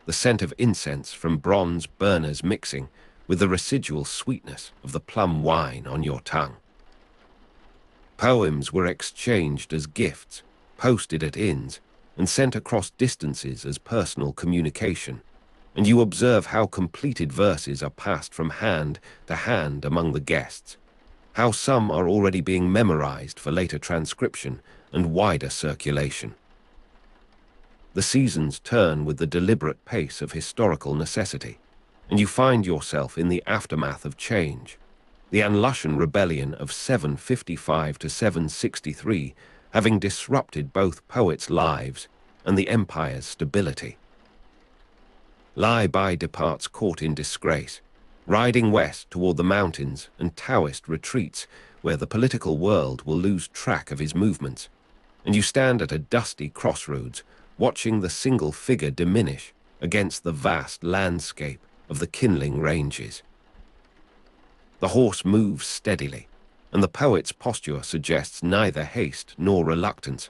the scent of incense from bronze burners mixing with the residual sweetness of the plum wine on your tongue. Poems were exchanged as gifts, posted at inns, and sent across distances as personal communication, and you observe how completed verses are passed from hand to hand among the guests, how some are already being memorized for later transcription and wider circulation. The seasons turn with the deliberate pace of historical necessity, and you find yourself in the aftermath of change, the Anlushan rebellion of 755 to 763 having disrupted both poets' lives and the empire's stability. Lai Bai departs caught in disgrace, riding west toward the mountains and Taoist retreats where the political world will lose track of his movements, and you stand at a dusty crossroads watching the single figure diminish against the vast landscape of the kindling ranges. The horse moves steadily, and the poet's posture suggests neither haste nor reluctance,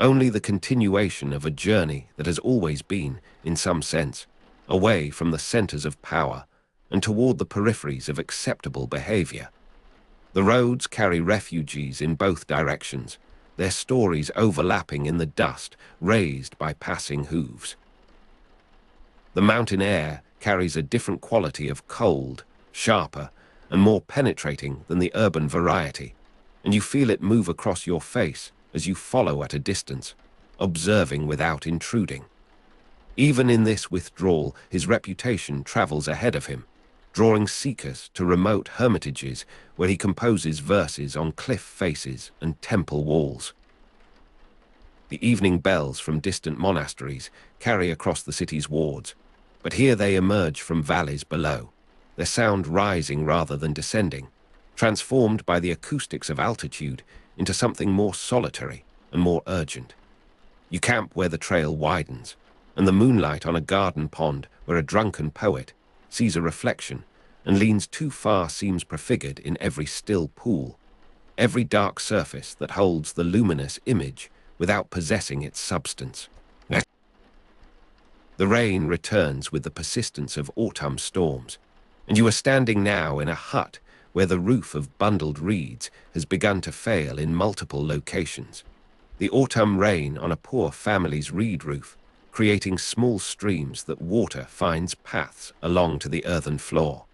only the continuation of a journey that has always been, in some sense, away from the centers of power and toward the peripheries of acceptable behavior. The roads carry refugees in both directions, their stories overlapping in the dust raised by passing hooves. The mountain air carries a different quality of cold, sharper, and more penetrating than the urban variety, and you feel it move across your face as you follow at a distance, observing without intruding. Even in this withdrawal, his reputation travels ahead of him, drawing seekers to remote hermitages where he composes verses on cliff faces and temple walls. The evening bells from distant monasteries carry across the city's wards, but here they emerge from valleys below, their sound rising rather than descending, transformed by the acoustics of altitude into something more solitary and more urgent. You camp where the trail widens, and the moonlight on a garden pond where a drunken poet sees a reflection and leans too far seems prefigured in every still pool, every dark surface that holds the luminous image without possessing its substance. The rain returns with the persistence of autumn storms, and you are standing now in a hut where the roof of bundled reeds has begun to fail in multiple locations. The autumn rain on a poor family's reed roof, creating small streams that water finds paths along to the earthen floor.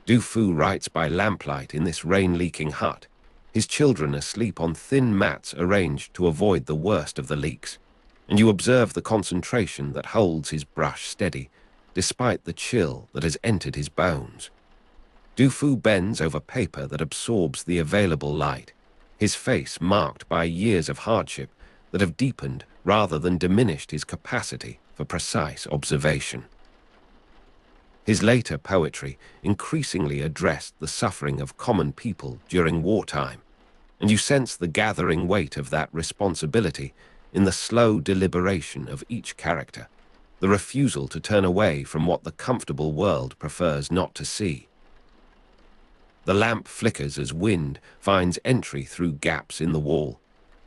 Du Fu writes by lamplight in this rain-leaking hut, his children asleep on thin mats arranged to avoid the worst of the leaks, and you observe the concentration that holds his brush steady, despite the chill that has entered his bones. Du Fu bends over paper that absorbs the available light, his face marked by years of hardship that have deepened rather than diminished his capacity for precise observation. His later poetry increasingly addressed the suffering of common people during wartime, and you sense the gathering weight of that responsibility in the slow deliberation of each character, the refusal to turn away from what the comfortable world prefers not to see. The lamp flickers as wind finds entry through gaps in the wall,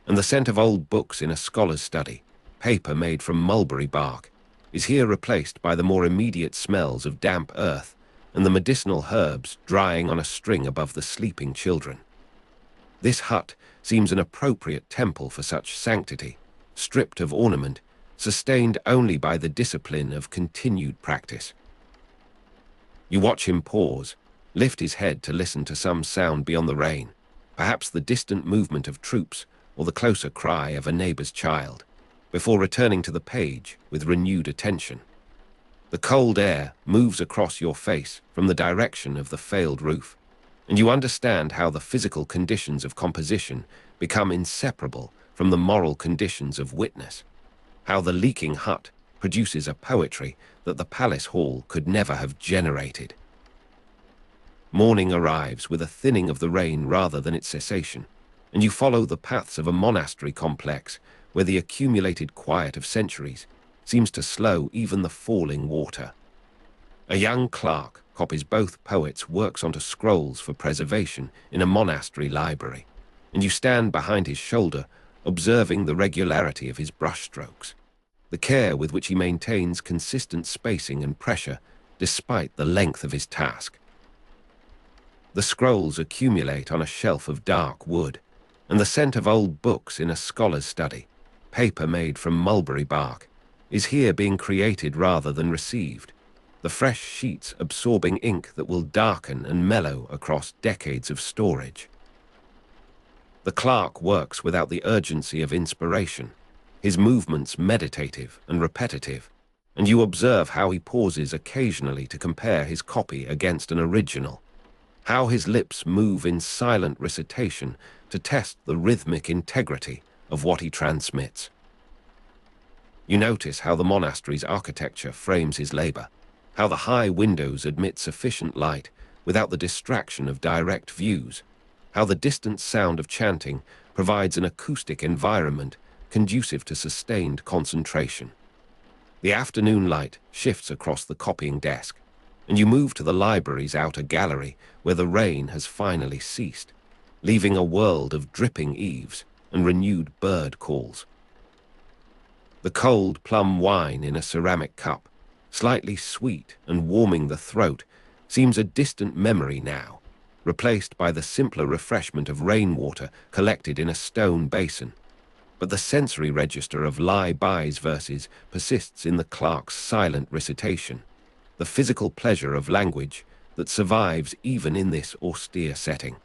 and the scent of old books in a scholar's study, paper made from mulberry bark, is here replaced by the more immediate smells of damp earth and the medicinal herbs drying on a string above the sleeping children. This hut seems an appropriate temple for such sanctity, stripped of ornament, sustained only by the discipline of continued practice. You watch him pause, lift his head to listen to some sound beyond the rain, perhaps the distant movement of troops or the closer cry of a neighbor's child, before returning to the page with renewed attention. The cold air moves across your face from the direction of the failed roof, and you understand how the physical conditions of composition become inseparable from the moral conditions of witness, how the leaking hut produces a poetry that the palace hall could never have generated. Morning arrives with a thinning of the rain rather than its cessation, and you follow the paths of a monastery complex where the accumulated quiet of centuries seems to slow even the falling water. A young clerk copies both poets' works onto scrolls for preservation in a monastery library, and you stand behind his shoulder observing the regularity of his brushstrokes, the care with which he maintains consistent spacing and pressure despite the length of his task. The scrolls accumulate on a shelf of dark wood, and the scent of old books in a scholar's study, paper made from mulberry bark, is here being created rather than received, the fresh sheets absorbing ink that will darken and mellow across decades of storage. The clerk works without the urgency of inspiration, his movements meditative and repetitive, and you observe how he pauses occasionally to compare his copy against an original, how his lips move in silent recitation to test the rhythmic integrity of what he transmits. You notice how the monastery's architecture frames his labor, how the high windows admit sufficient light without the distraction of direct views, how the distant sound of chanting provides an acoustic environment conducive to sustained concentration. The afternoon light shifts across the copying desk, and you move to the library's outer gallery where the rain has finally ceased, leaving a world of dripping eaves and renewed bird calls. The cold plum wine in a ceramic cup, slightly sweet and warming the throat, seems a distant memory now, replaced by the simpler refreshment of rainwater collected in a stone basin. But the sensory register of lie-by's verses persists in the clerk's silent recitation, the physical pleasure of language that survives even in this austere setting.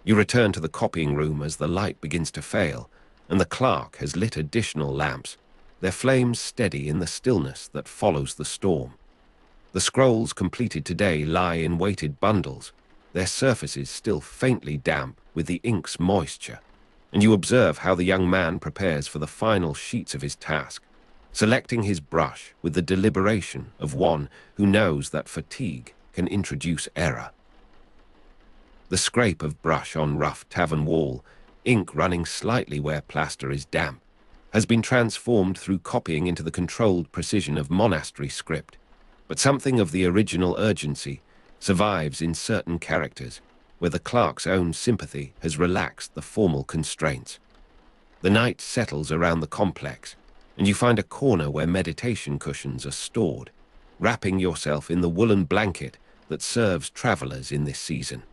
You return to the copying room as the light begins to fail, and the clerk has lit additional lamps, their flames steady in the stillness that follows the storm. The scrolls completed today lie in weighted bundles, their surfaces still faintly damp with the ink's moisture, and you observe how the young man prepares for the final sheets of his task, selecting his brush with the deliberation of one who knows that fatigue can introduce error. The scrape of brush on rough tavern wall, ink running slightly where plaster is damp, has been transformed through copying into the controlled precision of monastery script, but something of the original urgency survives in certain characters, where the clerk's own sympathy has relaxed the formal constraints. The night settles around the complex, and you find a corner where meditation cushions are stored, wrapping yourself in the woolen blanket that serves travelers in this season.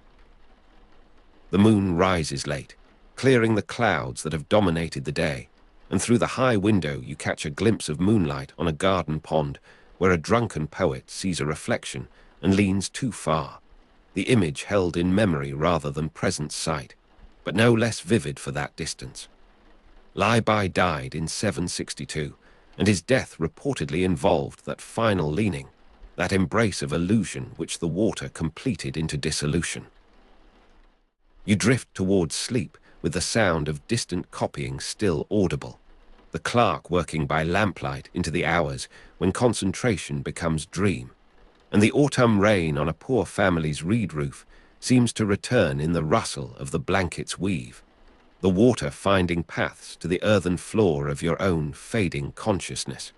The moon rises late, clearing the clouds that have dominated the day, and through the high window you catch a glimpse of moonlight on a garden pond where a drunken poet sees a reflection and leans too far, the image held in memory rather than present sight, but no less vivid for that distance. Lie-by died in 762, and his death reportedly involved that final leaning, that embrace of illusion which the water completed into dissolution. You drift towards sleep with the sound of distant copying still audible, the clerk working by lamplight into the hours when concentration becomes dream, and the autumn rain on a poor family's reed roof seems to return in the rustle of the blanket's weave, the water finding paths to the earthen floor of your own fading consciousness.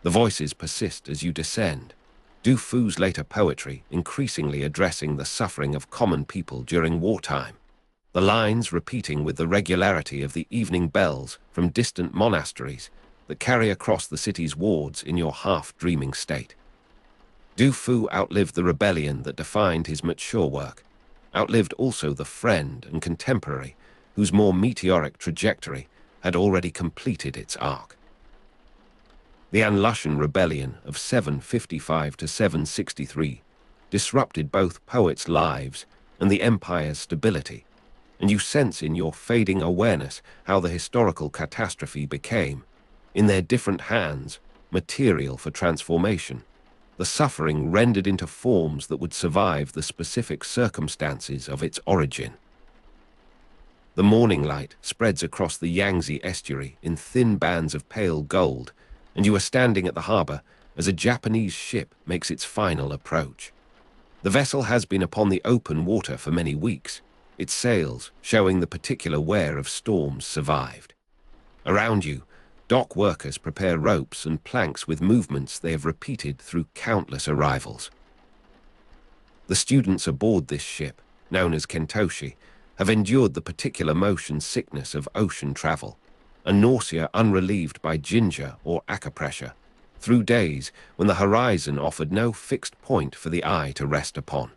The voices persist as you descend, Du Fu's later poetry increasingly addressing the suffering of common people during wartime, the lines repeating with the regularity of the evening bells from distant monasteries that carry across the city's wards in your half-dreaming state. Du Fu outlived the rebellion that defined his mature work, outlived also the friend and contemporary whose more meteoric trajectory had already completed its arc. The Anlushan rebellion of 755 to 763 disrupted both poets' lives and the empire's stability, and you sense in your fading awareness how the historical catastrophe became, in their different hands, material for transformation, the suffering rendered into forms that would survive the specific circumstances of its origin. The morning light spreads across the Yangtze estuary in thin bands of pale gold, and you are standing at the harbor as a Japanese ship makes its final approach. The vessel has been upon the open water for many weeks, its sails showing the particular wear of storms survived. Around you, dock workers prepare ropes and planks with movements they have repeated through countless arrivals. The students aboard this ship, known as Kentoshi, have endured the particular motion sickness of ocean travel, a nausea unrelieved by ginger or acupressure, through days when the horizon offered no fixed point for the eye to rest upon.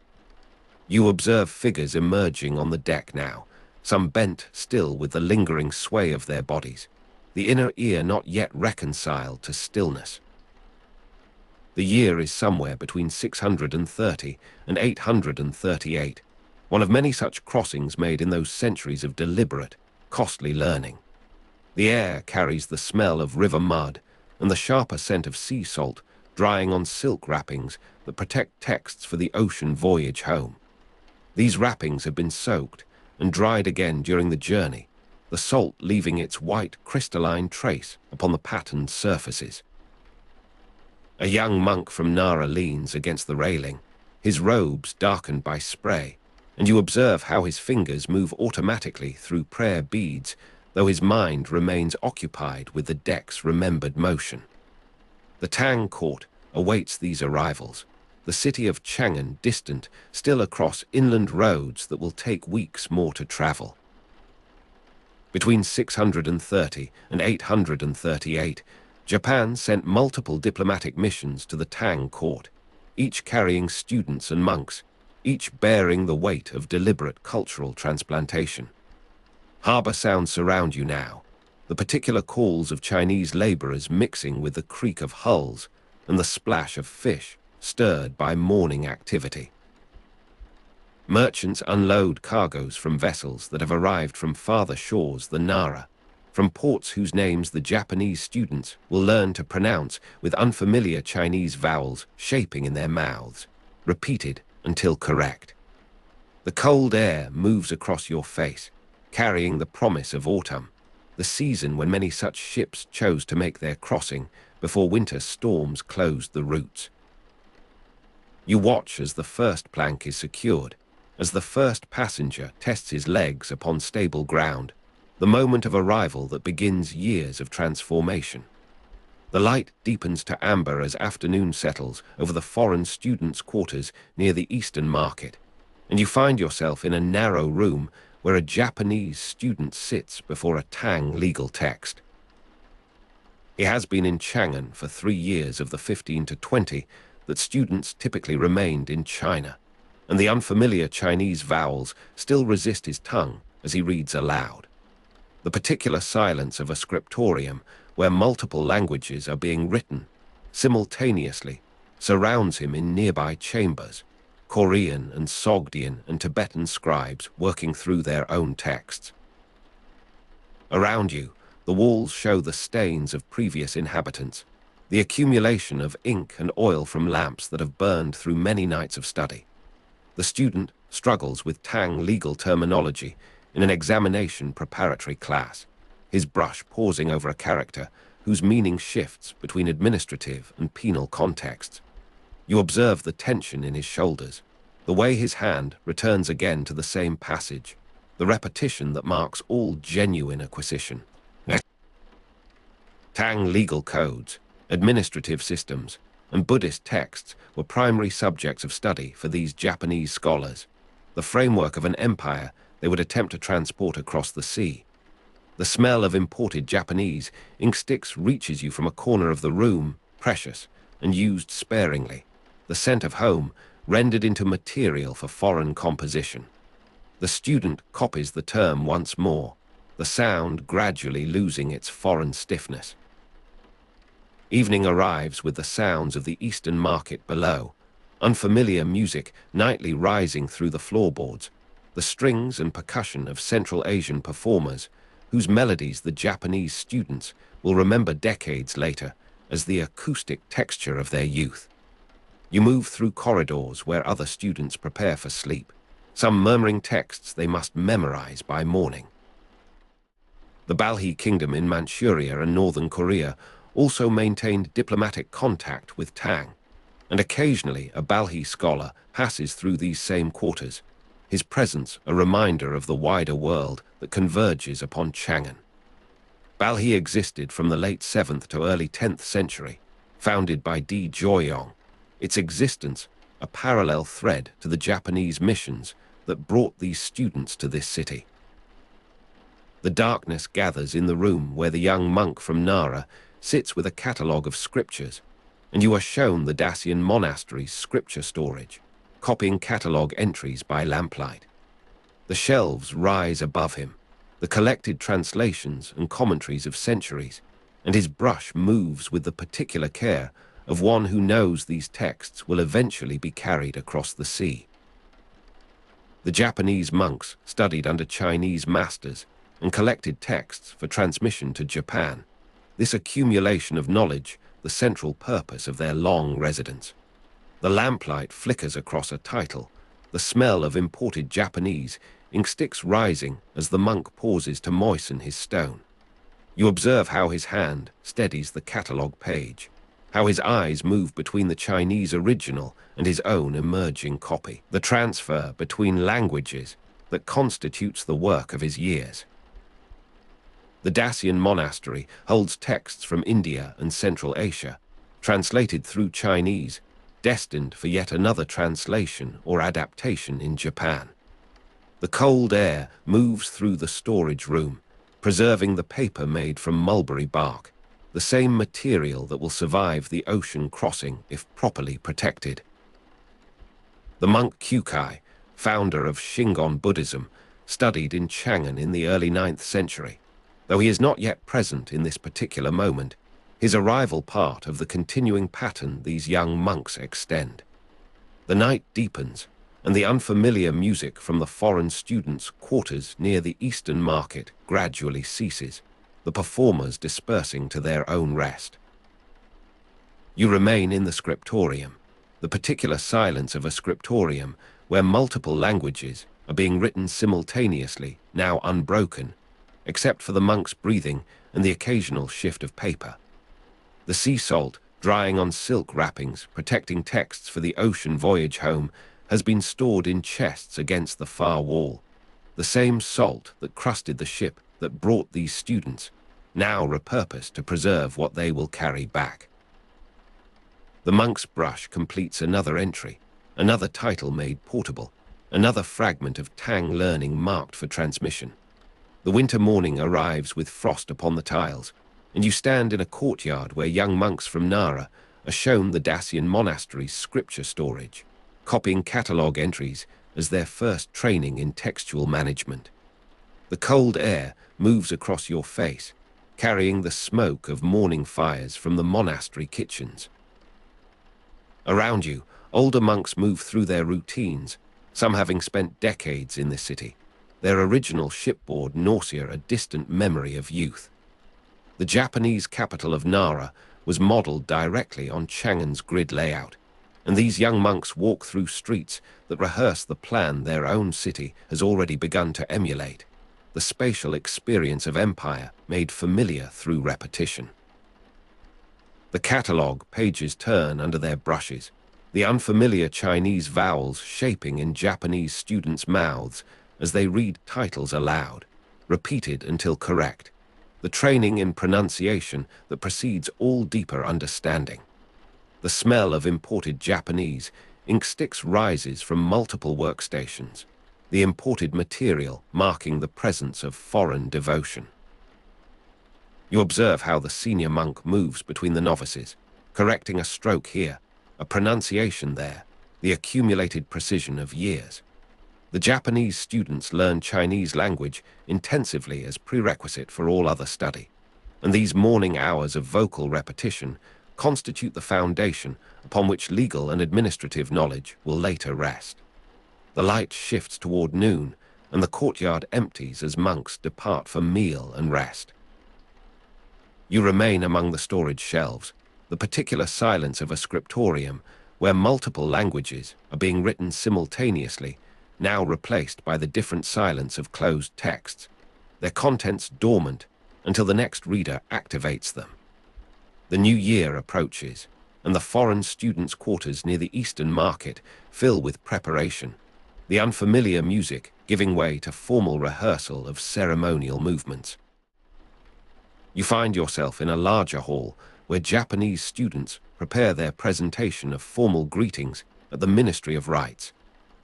You observe figures emerging on the deck now, some bent still with the lingering sway of their bodies, the inner ear not yet reconciled to stillness. The year is somewhere between 630 and 838, one of many such crossings made in those centuries of deliberate, costly learning. The air carries the smell of river mud and the sharper scent of sea salt drying on silk wrappings that protect texts for the ocean voyage home. These wrappings have been soaked and dried again during the journey, the salt leaving its white crystalline trace upon the patterned surfaces. A young monk from Nara leans against the railing, his robes darkened by spray, and you observe how his fingers move automatically through prayer beads, though his mind remains occupied with the deck's remembered motion. The Tang court awaits these arrivals, the city of Chang'an distant, still across inland roads that will take weeks more to travel. Between 630 and 838, Japan sent multiple diplomatic missions to the Tang court, each carrying students and monks, each bearing the weight of deliberate cultural transplantation. Harbor sounds surround you now, the particular calls of Chinese laborers mixing with the creak of hulls and the splash of fish stirred by morning activity. Merchants unload cargoes from vessels that have arrived from farther shores than Nara, from ports whose names the Japanese students will learn to pronounce with unfamiliar Chinese vowels shaping in their mouths, repeated until correct. The cold air moves across your face, carrying the promise of autumn, the season when many such ships chose to make their crossing before winter storms closed the routes. You watch as the first plank is secured, as the first passenger tests his legs upon stable ground, the moment of arrival that begins years of transformation. The light deepens to amber as afternoon settles over the foreign students' quarters near the Eastern Market, and you find yourself in a narrow room where a Japanese student sits before a Tang legal text. He has been in Chang'an for 3 years of the 15 to 20 that students typically remained in China, and the unfamiliar Chinese vowels still resist his tongue as he reads aloud. The particular silence of a scriptorium where multiple languages are being written simultaneously surrounds him in nearby chambers, Korean and Sogdian and Tibetan scribes working through their own texts. Around you, the walls show the stains of previous inhabitants, the accumulation of ink and oil from lamps that have burned through many nights of study. The student struggles with Tang legal terminology in an examination preparatory class, his brush pausing over a character whose meaning shifts between administrative and penal contexts. You observe the tension in his shoulders, the way his hand returns again to the same passage, the repetition that marks all genuine acquisition. Tang legal codes, administrative systems, and Buddhist texts were primary subjects of study for these Japanese scholars, the framework of an empire they would attempt to transport across the sea. The smell of imported Japanese ink sticks reaches you from a corner of the room, precious and used sparingly, the scent of home rendered into material for foreign composition. The student copies the term once more, the sound gradually losing its foreign stiffness. Evening arrives with the sounds of the eastern market below, unfamiliar music nightly rising through the floorboards, the strings and percussion of Central Asian performers, whose melodies the Japanese students will remember decades later as the acoustic texture of their youth. You move through corridors where other students prepare for sleep, some murmuring texts they must memorize by morning. The Balhae Kingdom in Manchuria and northern Korea also maintained diplomatic contact with Tang, and occasionally a Balhae scholar passes through these same quarters, his presence a reminder of the wider world that converges upon Chang'an. Balhae existed from the late 7th to early 10th century, founded by Di Joyong, its existence a parallel thread to the Japanese missions that brought these students to this city. The darkness gathers in the room where the young monk from Nara sits with a catalogue of scriptures, and you are shown the Daci'en Monastery's scripture storage, copying catalogue entries by lamplight. The shelves rise above him, the collected translations and commentaries of centuries, and his brush moves with the particular care of one who knows these texts will eventually be carried across the sea. The Japanese monks studied under Chinese masters and collected texts for transmission to Japan, this accumulation of knowledge the central purpose of their long residence. The lamplight flickers across a title, the smell of imported Japanese ink sticks rising as the monk pauses to moisten his stone. You observe how his hand steadies the catalogue page, how his eyes move between the Chinese original and his own emerging copy, the transfer between languages that constitutes the work of his years. The Daci'en Monastery holds texts from India and Central Asia, translated through Chinese, destined for yet another translation or adaptation in Japan. The cold air moves through the storage room, preserving the paper made from mulberry bark, the same material that will survive the ocean crossing if properly protected. The monk Kukai, founder of Shingon Buddhism, studied in Chang'an in the early 9th century. Though he is not yet present in this particular moment, his arrival part of the continuing pattern these young monks extend. The night deepens, and the unfamiliar music from the foreign students' quarters near the eastern market gradually ceases, the performers dispersing to their own rest. You remain in the scriptorium, the particular silence of a scriptorium where multiple languages are being written simultaneously, now unbroken, except for the monk's breathing and the occasional shift of paper. The sea salt, drying on silk wrappings, protecting texts for the ocean voyage home, has been stored in chests against the far wall. The same salt that crusted the ship that brought these students, now repurposed to preserve what they will carry back. The monk's brush completes another entry, another title made portable, another fragment of Tang learning marked for transmission. The winter morning arrives with frost upon the tiles, and you stand in a courtyard where young monks from Nara are shown the Daci'en Monastery's scripture storage, copying catalogue entries as their first training in textual management. The cold air moves across your face, carrying the smoke of morning fires from the monastery kitchens. Around you, older monks move through their routines, some having spent decades in this city, their original shipboard nausea a distant memory of youth. The Japanese capital of Nara was modeled directly on Chang'an's grid layout, and these young monks walk through streets that rehearse the plan their own city has already begun to emulate, the spatial experience of empire made familiar through repetition. The catalogue pages turn under their brushes, the unfamiliar Chinese vowels shaping in Japanese students' mouths as they read titles aloud, repeated until correct, the training in pronunciation that precedes all deeper understanding. The smell of imported Japanese ink sticks rises from multiple workstations, the imported material marking the presence of foreign devotion. You observe how the senior monk moves between the novices, correcting a stroke here, a pronunciation there, the accumulated precision of years. The Japanese students learn Chinese language intensively as prerequisite for all other study, and these morning hours of vocal repetition constitute the foundation upon which legal and administrative knowledge will later rest. The light shifts toward noon, and the courtyard empties as monks depart for meal and rest. You remain among the storage shelves, the particular silence of a scriptorium where multiple languages are being written simultaneously, now replaced by the different silence of closed texts, their contents dormant until the next reader activates them. The new year approaches, and the foreign students' quarters near the Eastern Market fill with preparation, the unfamiliar music giving way to formal rehearsal of ceremonial movements. You find yourself in a larger hall where Japanese students prepare their presentation of formal greetings at the Ministry of Rites,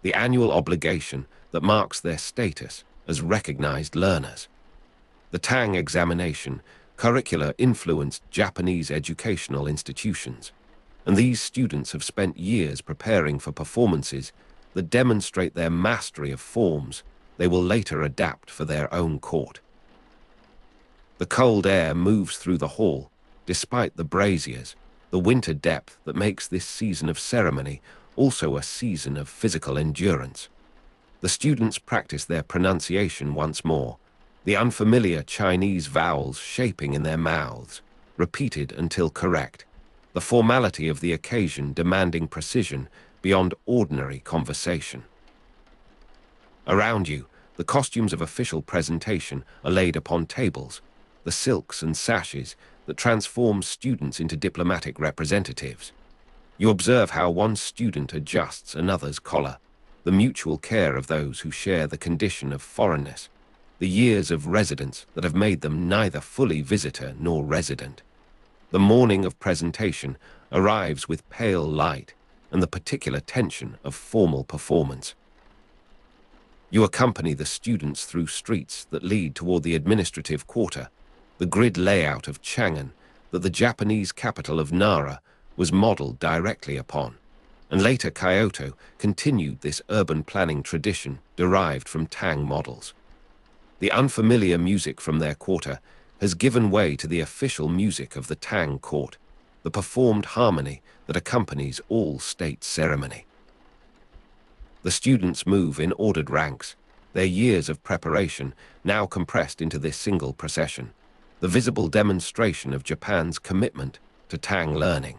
the annual obligation that marks their status as recognized learners. The Tang examination curricula influenced Japanese educational institutions, and these students have spent years preparing for performances that demonstrate their mastery of forms they will later adapt for their own court. The cold air moves through the hall, despite the braziers, the winter depth that makes this season of ceremony also a season of physical endurance. The students practice their pronunciation once more, the unfamiliar Chinese vowels shaping in their mouths, repeated until correct, the formality of the occasion demanding precision beyond ordinary conversation. Around you, the costumes of official presentation are laid upon tables, the silks and sashes that transform students into diplomatic representatives. You observe how one student adjusts another's collar, the mutual care of those who share the condition of foreignness, the years of residence that have made them neither fully visitor nor resident. The morning of presentation arrives with pale light and the particular tension of formal performance. You accompany the students through streets that lead toward the administrative quarter, the grid layout of Chang'an that the Japanese capital of Nara was modeled directly upon, and later Kyoto continued this urban planning tradition derived from Tang models. The unfamiliar music from their quarter has given way to the official music of the Tang court, the performed harmony that accompanies all state ceremony. The students move in ordered ranks, their years of preparation now compressed into this single procession, the visible demonstration of Japan's commitment to Tang learning.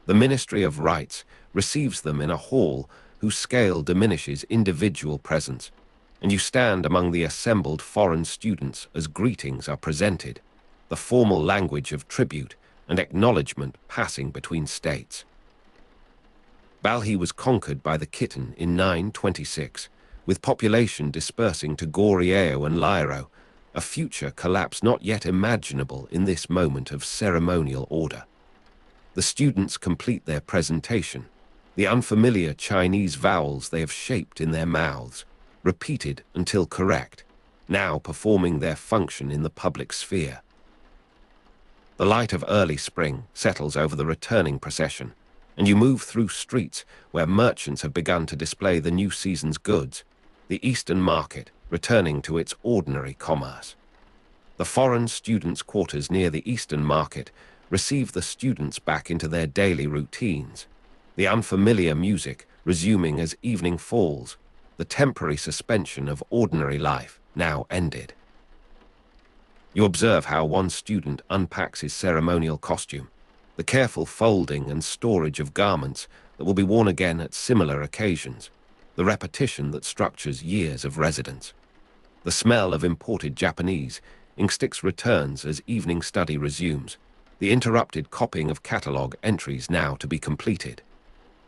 The Ministry of Rites receives them in a hall whose scale diminishes individual presence, and you stand among the assembled foreign students as greetings are presented, the formal language of tribute and acknowledgement passing between states. Balhi was conquered by the Khitan in 926, with population dispersing to Goryeo and Lyro, a future collapse not yet imaginable in this moment of ceremonial order. The students complete their presentation, the unfamiliar Chinese vowels they have shaped in their mouths, repeated until correct, now performing their function in the public sphere. The light of early spring settles over the returning procession, and you move through streets where merchants have begun to display the new season's goods, the Eastern Market returning to its ordinary commerce. The foreign students' quarters near the Eastern Market receive the students back into their daily routines, the unfamiliar music resuming as evening falls, the temporary suspension of ordinary life now ended. You observe how one student unpacks his ceremonial costume, the careful folding and storage of garments that will be worn again at similar occasions, the repetition that structures years of residence. The smell of imported Japanese ink sticks returns as evening study resumes, the interrupted copying of catalogue entries now to be completed.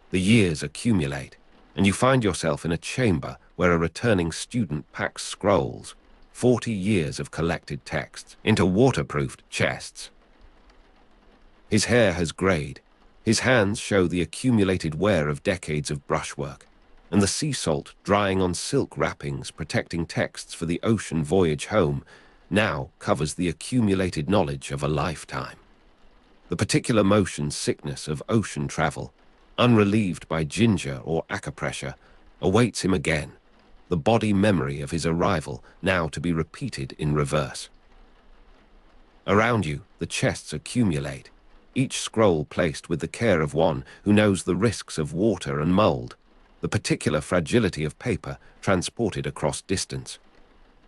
The years accumulate, and you find yourself in a chamber where a returning student packs scrolls, 40 years of collected texts, into waterproofed chests. His hair has grayed, his hands show the accumulated wear of decades of brushwork, and the sea salt drying on silk wrappings protecting texts for the ocean voyage home now covers the accumulated knowledge of a lifetime. The particular motion sickness of ocean travel, unrelieved by ginger or acupressure, awaits him again, the body memory of his arrival now to be repeated in reverse. Around you, the chests accumulate, each scroll placed with the care of one who knows the risks of water and mold, the particular fragility of paper transported across distance.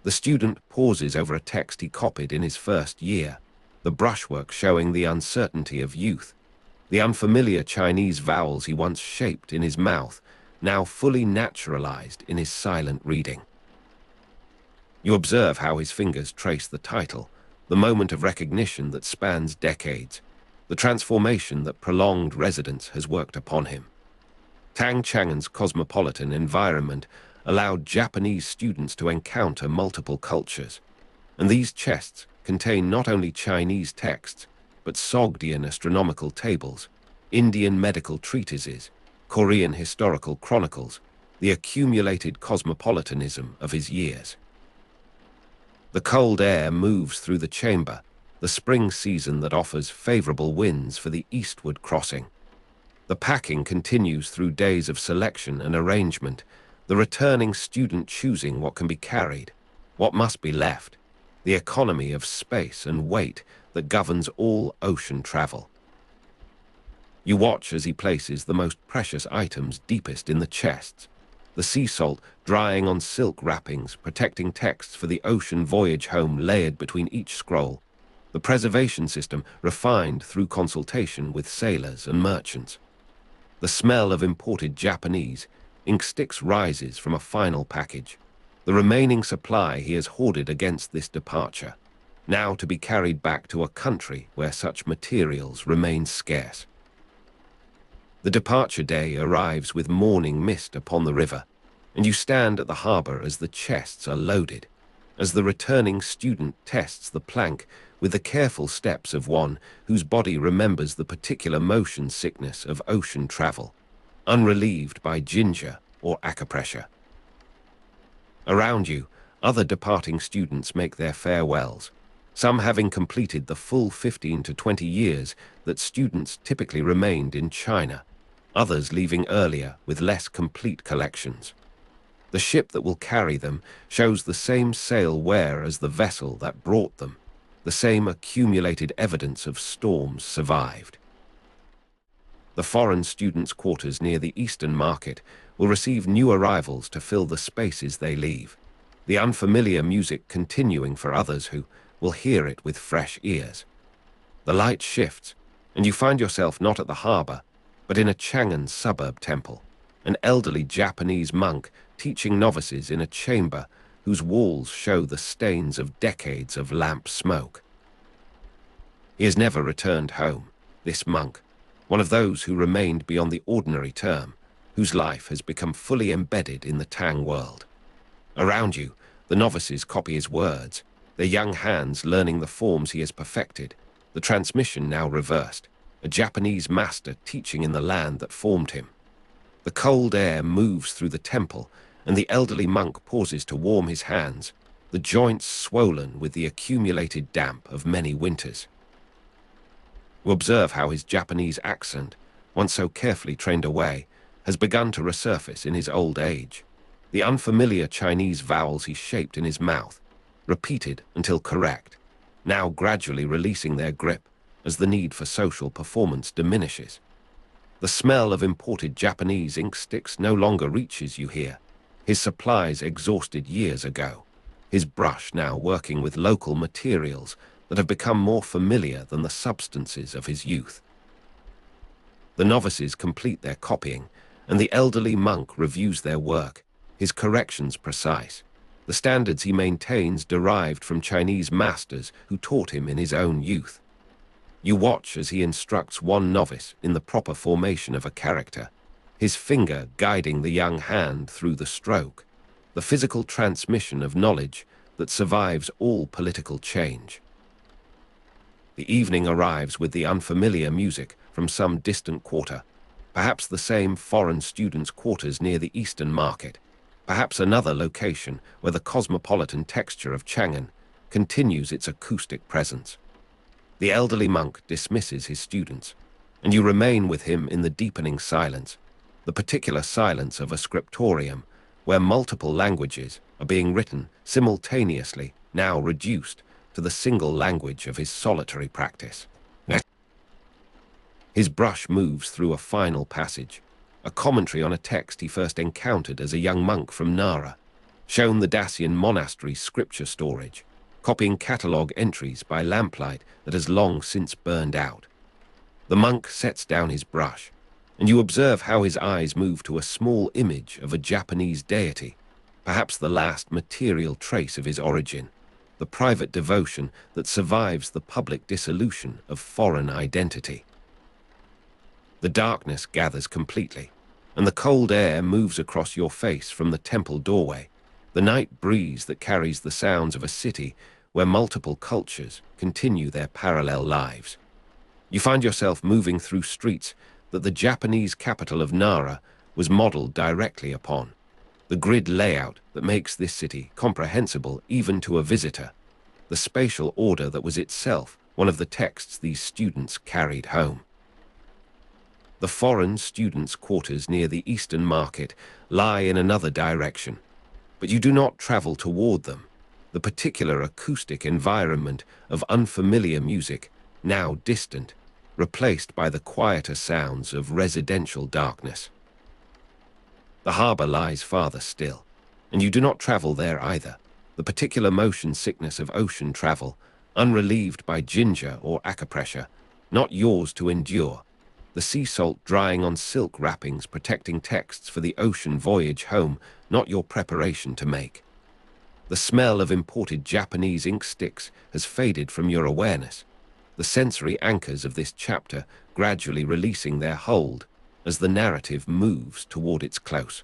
The student pauses over a text he copied in his first year, the brushwork showing the uncertainty of youth, the unfamiliar Chinese vowels he once shaped in his mouth, now fully naturalized in his silent reading. You observe how his fingers trace the title, the moment of recognition that spans decades, the transformation that prolonged residence has worked upon him. Chang'an's cosmopolitan environment allowed Japanese students to encounter multiple cultures, and these chests contain not only Chinese texts, but Sogdian astronomical tables, Indian medical treatises, Korean historical chronicles, the accumulated cosmopolitanism of his years. The cold air moves through the chamber, the spring season that offers favorable winds for the eastward crossing. The packing continues through days of selection and arrangement, the returning student choosing what can be carried, what must be left, the economy of space and weight that governs all ocean travel. You watch as he places the most precious items deepest in the chests, the sea salt drying on silk wrappings, protecting texts for the ocean voyage home layered between each scroll, the preservation system refined through consultation with sailors and merchants. The smell of imported Japanese ink sticks rises from a final package, the remaining supply he has hoarded against this departure, now to be carried back to a country where such materials remain scarce. The departure day arrives with morning mist upon the river, and you stand at the harbor as the chests are loaded, as the returning student tests the plank with the careful steps of one whose body remembers the particular motion sickness of ocean travel, unrelieved by ginger or acupressure. Around you, other departing students make their farewells, some having completed the full 15 to 20 years that students typically remained in China, others leaving earlier with less complete collections. The ship that will carry them shows the same sail wear as the vessel that brought them, the same accumulated evidence of storms survived. The foreign students' quarters near the Eastern Market will receive new arrivals to fill the spaces they leave, the unfamiliar music continuing for others who will hear it with fresh ears. The light shifts, and you find yourself not at the harbor, but in a Chang'an suburb temple, an elderly Japanese monk teaching novices in a chamber whose walls show the stains of decades of lamp smoke. He has never returned home, this monk, one of those who remained beyond the ordinary term, whose life has become fully embedded in the Tang world. Around you, the novices copy his words, their young hands learning the forms he has perfected, the transmission now reversed, a Japanese master teaching in the land that formed him. The cold air moves through the temple, and the elderly monk pauses to warm his hands, the joints swollen with the accumulated damp of many winters. You observe how his Japanese accent, once so carefully trained away, has begun to resurface in his old age. The unfamiliar Chinese vowels he shaped in his mouth, repeated until correct, now gradually releasing their grip as the need for social performance diminishes. The smell of imported Japanese ink sticks no longer reaches you here, his supplies exhausted years ago, his brush now working with local materials that have become more familiar than the substances of his youth. The novices complete their copying, and the elderly monk reviews their work, his corrections precise. The standards he maintains derived from Chinese masters who taught him in his own youth. You watch as he instructs one novice in the proper formation of a character, his finger guiding the young hand through the stroke, the physical transmission of knowledge that survives all political change. The evening arrives with the unfamiliar music from some distant quarter, perhaps the same foreign students' quarters near the Eastern Market, perhaps another location where the cosmopolitan texture of Chang'an continues its acoustic presence. The elderly monk dismisses his students, and you remain with him in the deepening silence, the particular silence of a scriptorium, where multiple languages are being written simultaneously, now reduced to the single language of his solitary practice. His brush moves through a final passage, a commentary on a text he first encountered as a young monk from Nara, shown the Daci'en Monastery's scripture storage, copying catalogue entries by lamplight that has long since burned out. The monk sets down his brush, and you observe how his eyes move to a small image of a Japanese deity, perhaps the last material trace of his origin, the private devotion that survives the public dissolution of foreign identity. The darkness gathers completely, and the cold air moves across your face from the temple doorway, the night breeze that carries the sounds of a city where multiple cultures continue their parallel lives. You find yourself moving through streets that the Japanese capital of Nara was modeled directly upon, the grid layout that makes this city comprehensible even to a visitor, the spatial order that was itself one of the texts these students carried home. The foreign students' quarters near the Eastern Market lie in another direction, but you do not travel toward them. The particular acoustic environment of unfamiliar music, now distant, replaced by the quieter sounds of residential darkness. The harbor lies farther still, and you do not travel there either. The particular motion sickness of ocean travel, unrelieved by ginger or acupressure, not yours to endure. The sea salt drying on silk wrappings protecting texts for the ocean voyage home, not your preparation to make. The smell of imported Japanese ink sticks has faded from your awareness, the sensory anchors of this chapter gradually releasing their hold as the narrative moves toward its close.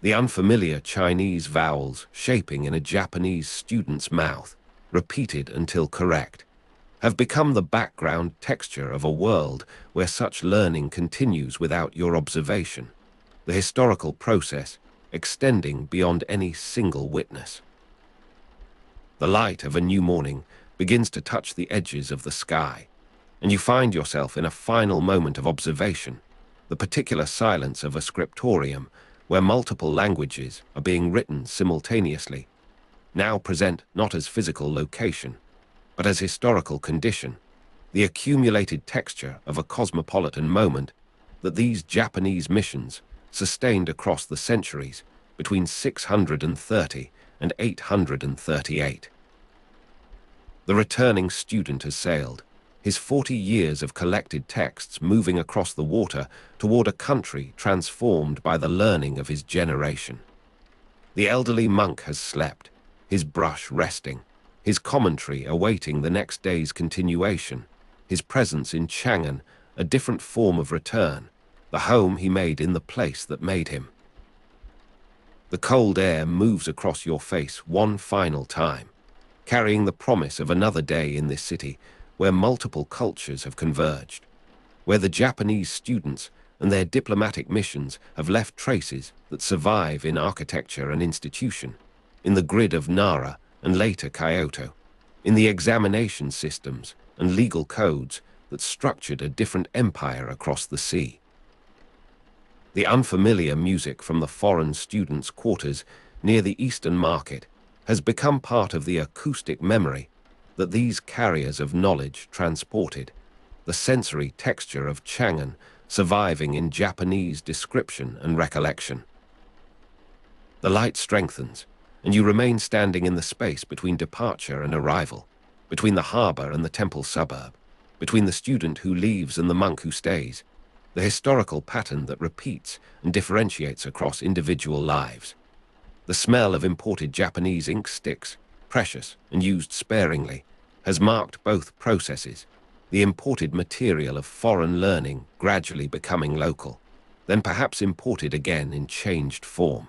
The unfamiliar Chinese vowels shaping in a Japanese student's mouth, repeated until correct, have become the background texture of a world where such learning continues without your observation, the historical process extending beyond any single witness. The light of a new morning begins to touch the edges of the sky, and you find yourself in a final moment of observation, the particular silence of a scriptorium where multiple languages are being written simultaneously, now present not as physical location, but as historical condition, the accumulated texture of a cosmopolitan moment that these Japanese missions sustained across the centuries between 630 and 838. The returning student has sailed, his 40 years of collected texts moving across the water toward a country transformed by the learning of his generation. The elderly monk has slept, his brush resting, his commentary awaiting the next day's continuation, his presence in Chang'an a different form of return, the home he made in the place that made him. The cold air moves across your face one final time, carrying the promise of another day in this city where multiple cultures have converged, where the Japanese students and their diplomatic missions have left traces that survive in architecture and institution, in the grid of Nara and later Kyoto, in the examination systems and legal codes that structured a different empire across the sea. The unfamiliar music from the foreign students' quarters near the Eastern Market has become part of the acoustic memory that these carriers of knowledge transported, the sensory texture of Chang'an surviving in Japanese description and recollection. The light strengthens, and you remain standing in the space between departure and arrival, between the harbor and the temple suburb. between the student who leaves and the monk who stays, the historical pattern that repeats and differentiates across individual lives. The smell of imported Japanese ink sticks, precious and used sparingly, has marked both processes, the imported material of foreign learning gradually becoming local, then perhaps imported again in changed form.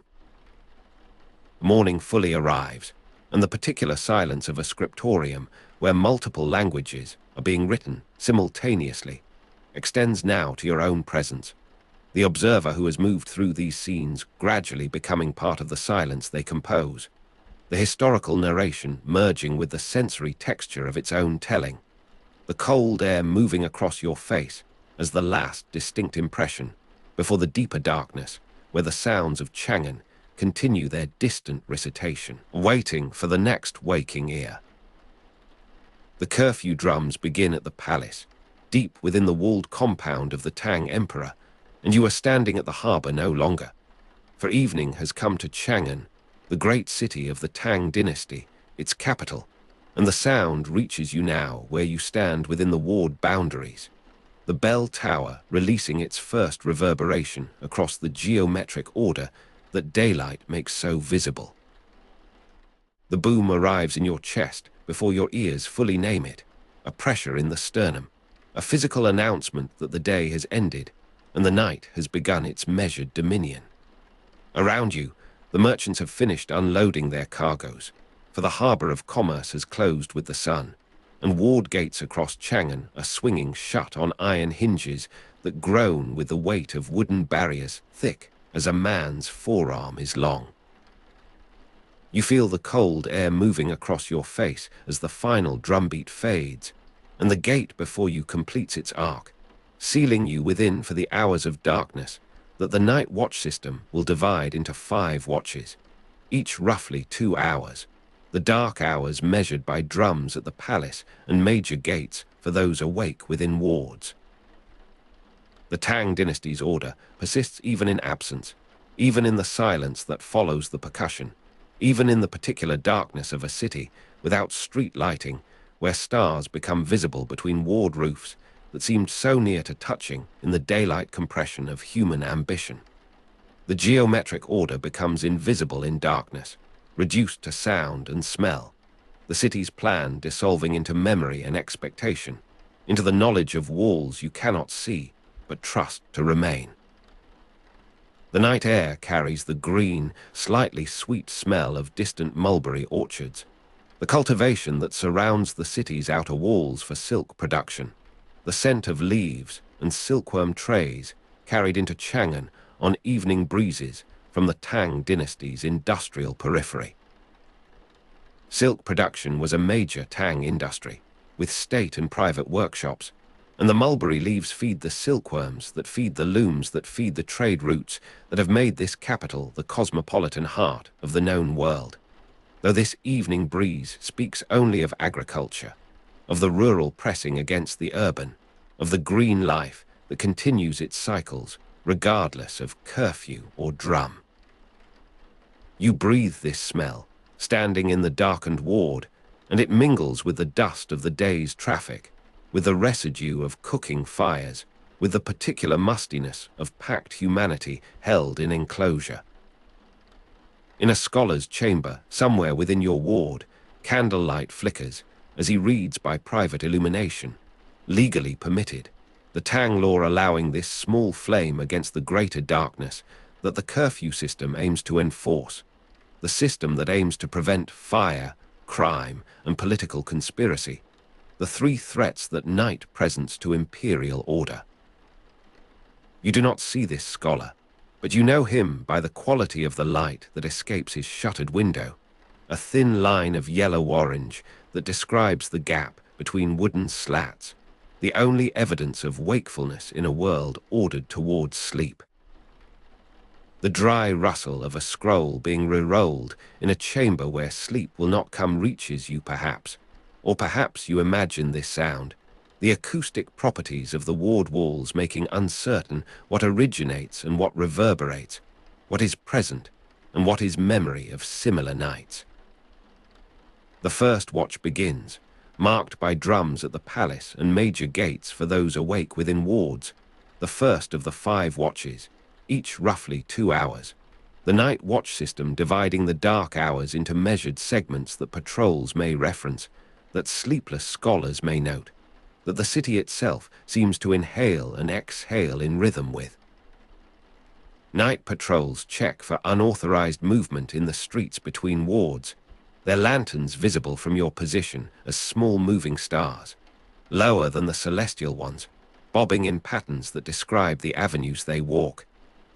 Morning fully arrives, and the particular silence of a scriptorium where multiple languages are being written simultaneously extends now to your own presence, the observer who has moved through these scenes gradually becoming part of the silence they compose, the historical narration merging with the sensory texture of its own telling, the cold air moving across your face as the last distinct impression before the deeper darkness where the sounds of Chang'an continue their distant recitation, waiting for the next waking ear. The curfew drums begin at the palace, deep within the walled compound of the Tang Emperor, and you are standing at the harbor no longer. For evening has come to Chang'an, the great city of the Tang Dynasty, its capital, and the sound reaches you now where you stand within the walled boundaries, the bell tower releasing its first reverberation across the geometric order that daylight makes so visible. The boom arrives in your chest before your ears fully name it, a pressure in the sternum, a physical announcement that the day has ended and the night has begun its measured dominion. Around you, the merchants have finished unloading their cargoes, for the harbor of commerce has closed with the sun, and ward gates across Chang'an are swinging shut on iron hinges that groan with the weight of wooden barriers thick as a man's forearm is long. You feel the cold air moving across your face as the final drumbeat fades, and the gate before you completes its arc, sealing you within for the hours of darkness that the night watch system will divide into 5 watches, each roughly 2 hours, the dark hours measured by drums at the palace and major gates for those awake within wards. The Tang Dynasty's order persists even in absence, even in the silence that follows the percussion, even in the particular darkness of a city without street lighting, where stars become visible between ward roofs that seemed so near to touching in the daylight compression of human ambition. The geometric order becomes invisible in darkness, reduced to sound and smell, the city's plan dissolving into memory and expectation, into the knowledge of walls you cannot see but trust to remain. The night air carries the green, slightly sweet smell of distant mulberry orchards, the cultivation that surrounds the city's outer walls for silk production, the scent of leaves and silkworm trays carried into Chang'an on evening breezes from the Tang Dynasty's industrial periphery. Silk production was a major Tang industry, with state and private workshops, and the mulberry leaves feed the silkworms that feed the looms that feed the trade routes that have made this capital the cosmopolitan heart of the known world. Though this evening breeze speaks only of agriculture, of the rural pressing against the urban, of the green life that continues its cycles regardless of curfew or drum. You breathe this smell, standing in the darkened ward, and it mingles with the dust of the day's traffic, with the residue of cooking fires, with the particular mustiness of packed humanity held in enclosure. In a scholar's chamber, somewhere within your ward, candlelight flickers as he reads by private illumination, legally permitted, the Tang law allowing this small flame against the greater darkness that the curfew system aims to enforce, the system that aims to prevent fire, crime, and political conspiracy, the 3 threats that night presents to imperial order. You do not see this scholar, but you know him by the quality of the light that escapes his shuttered window, a thin line of yellow-orange that describes the gap between wooden slats, the only evidence of wakefulness in a world ordered towards sleep. The dry rustle of a scroll being re-rolled in a chamber where sleep will not come reaches you perhaps, or perhaps you imagine this sound, the acoustic properties of the ward walls making uncertain what originates and what reverberates, what is present and what is memory of similar nights. The first watch begins, marked by drums at the palace and major gates for those awake within wards, the first of the 5 watches, each roughly 2 hours. The night watch system dividing the dark hours into measured segments that patrols may reference, that sleepless scholars may note, that the city itself seems to inhale and exhale in rhythm with. Night patrols check for unauthorized movement in the streets between wards, their lanterns visible from your position as small moving stars, lower than the celestial ones, bobbing in patterns that describe the avenues they walk,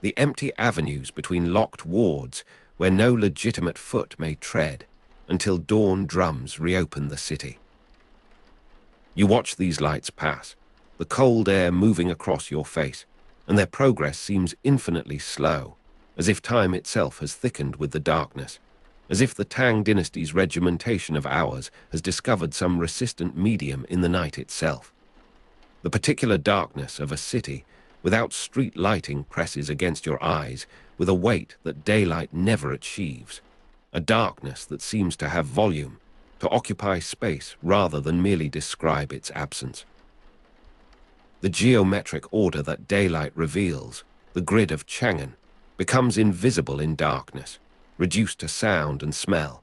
the empty avenues between locked wards where no legitimate foot may tread until dawn drums reopen the city. You watch these lights pass, the cold air moving across your face, and their progress seems infinitely slow, as if time itself has thickened with the darkness, as if the Tang Dynasty's regimentation of hours has discovered some resistant medium in the night itself. The particular darkness of a city without street lighting presses against your eyes with a weight that daylight never achieves, a darkness that seems to have volume, to occupy space rather than merely describe its absence. The geometric order that daylight reveals, the grid of Chang'an, becomes invisible in darkness, reduced to sound and smell,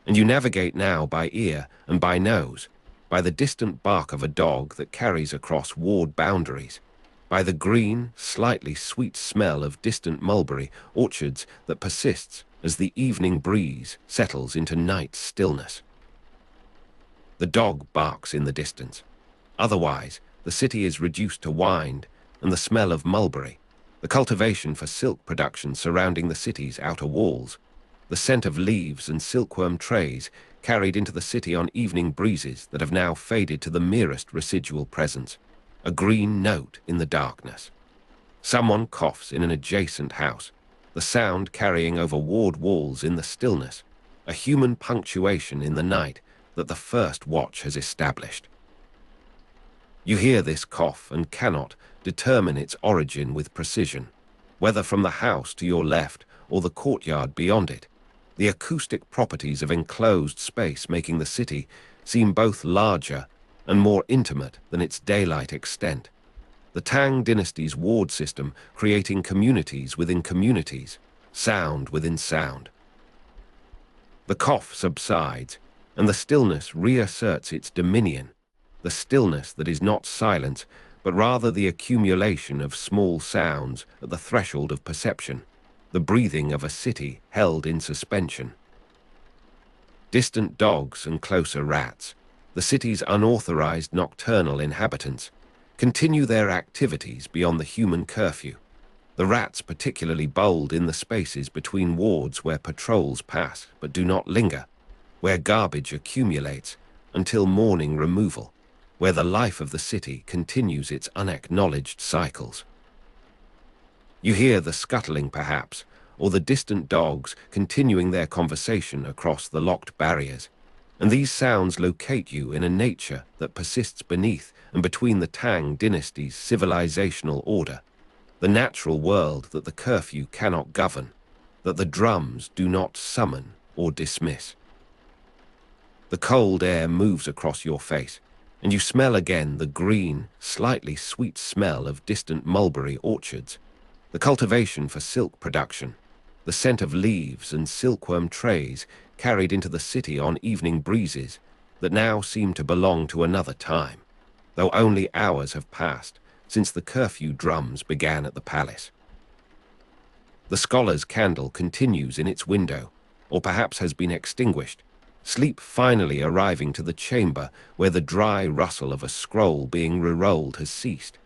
and you navigate now by ear and by nose, by the distant bark of a dog that carries across ward boundaries, by the green, slightly sweet smell of distant mulberry orchards that persists as the evening breeze settles into night stillness. The dog barks in the distance. Otherwise, the city is reduced to wind and the smell of mulberry, the cultivation for silk production surrounding the city's outer walls, the scent of leaves and silkworm trays carried into the city on evening breezes that have now faded to the merest residual presence, a green note in the darkness. Someone coughs in an adjacent house, the sound carrying over ward walls in the stillness, a human punctuation in the night that the first watch has established. You hear this cough and cannot determine its origin with precision, whether from the house to your left or the courtyard beyond it, the acoustic properties of enclosed space making the city seem both larger and more intimate than its daylight extent. The Tang Dynasty's ward system creating communities within communities, sound within sound. The cough subsides, and the stillness reasserts its dominion, the stillness that is not silence, but rather the accumulation of small sounds at the threshold of perception, the breathing of a city held in suspension. Distant dogs and closer rats, the city's unauthorized nocturnal inhabitants, continue their activities beyond the human curfew. The rats particularly bold in the spaces between wards where patrols pass but do not linger, where garbage accumulates until morning removal, where the life of the city continues its unacknowledged cycles. You hear the scuttling perhaps, or the distant dogs continuing their conversation across the locked barriers, and these sounds locate you in a nature that persists beneath and between the Tang Dynasty's civilizational order, the natural world that the curfew cannot govern, that the drums do not summon or dismiss. The cold air moves across your face, and you smell again the green, slightly sweet smell of distant mulberry orchards, the cultivation for silk production, the scent of leaves and silkworm trays carried into the city on evening breezes that now seem to belong to another time, though only hours have passed since the curfew drums began at the palace. The scholar's candle continues in its window, or perhaps has been extinguished, sleep finally arriving to the chamber where the dry rustle of a scroll being re-rolled has ceased,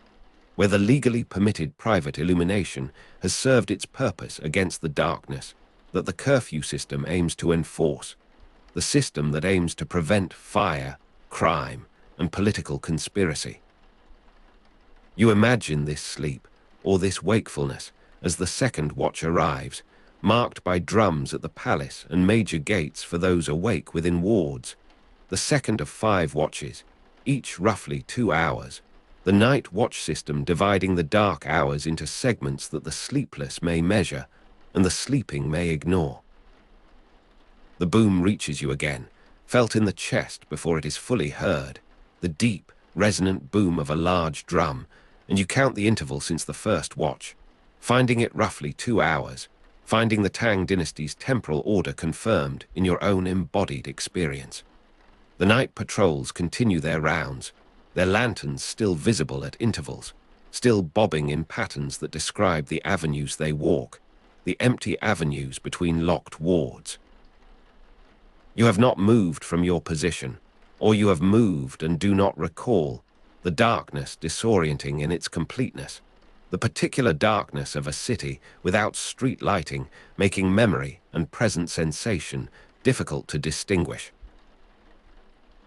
where the legally permitted private illumination has served its purpose against the darkness that the curfew system aims to enforce, the system that aims to prevent fire, crime, and political conspiracy. You imagine this sleep, or this wakefulness, as the second watch arrives, marked by drums at the palace and major gates for those awake within wards, the second of 5 watches, each roughly 2 hours, the night watch system dividing the dark hours into segments that the sleepless may measure and the sleeping may ignore. The boom reaches you again, felt in the chest before it is fully heard, the deep, resonant boom of a large drum, and you count the interval since the first watch, finding it roughly 2 hours, finding the Tang Dynasty's temporal order confirmed in your own embodied experience. The night patrols continue their rounds, their lanterns still visible at intervals, still bobbing in patterns that describe the avenues they walk, the empty avenues between locked wards. You have not moved from your position, or you have moved and do not recall, the darkness disorienting in its completeness, the particular darkness of a city without street lighting, making memory and present sensation difficult to distinguish.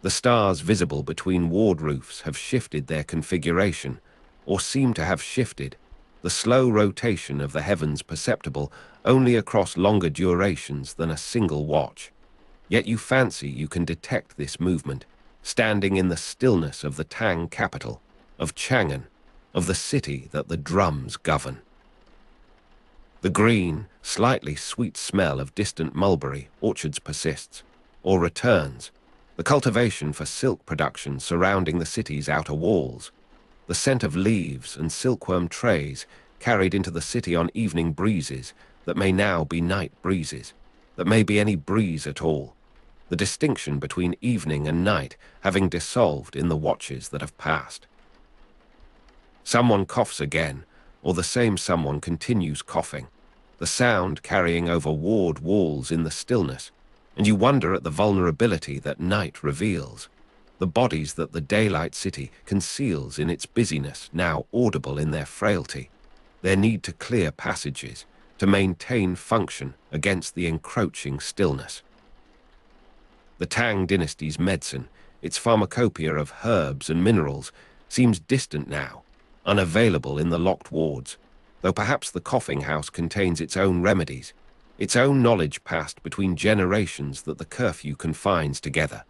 The stars visible between ward roofs have shifted their configuration, or seem to have shifted, the slow rotation of the heavens perceptible only across longer durations than a single watch. Yet you fancy you can detect this movement, standing in the stillness of the Tang capital, of Chang'an, of the city that the drums govern. The green, slightly sweet smell of distant mulberry orchards persists, or returns, the cultivation for silk production surrounding the city's outer walls, the scent of leaves and silkworm trays carried into the city on evening breezes that may now be night breezes, that may be any breeze at all, the distinction between evening and night having dissolved in the watches that have passed. Someone coughs again, or the same someone continues coughing, the sound carrying over ward walls in the stillness, and you wonder at the vulnerability that night reveals, the bodies that the daylight city conceals in its busyness now audible in their frailty, their need to clear passages, to maintain function against the encroaching stillness. The Tang Dynasty's medicine, its pharmacopoeia of herbs and minerals, seems distant now, unavailable in the locked wards, though perhaps the coughing house contains its own remedies, its own knowledge passed between generations that the curfew confines together.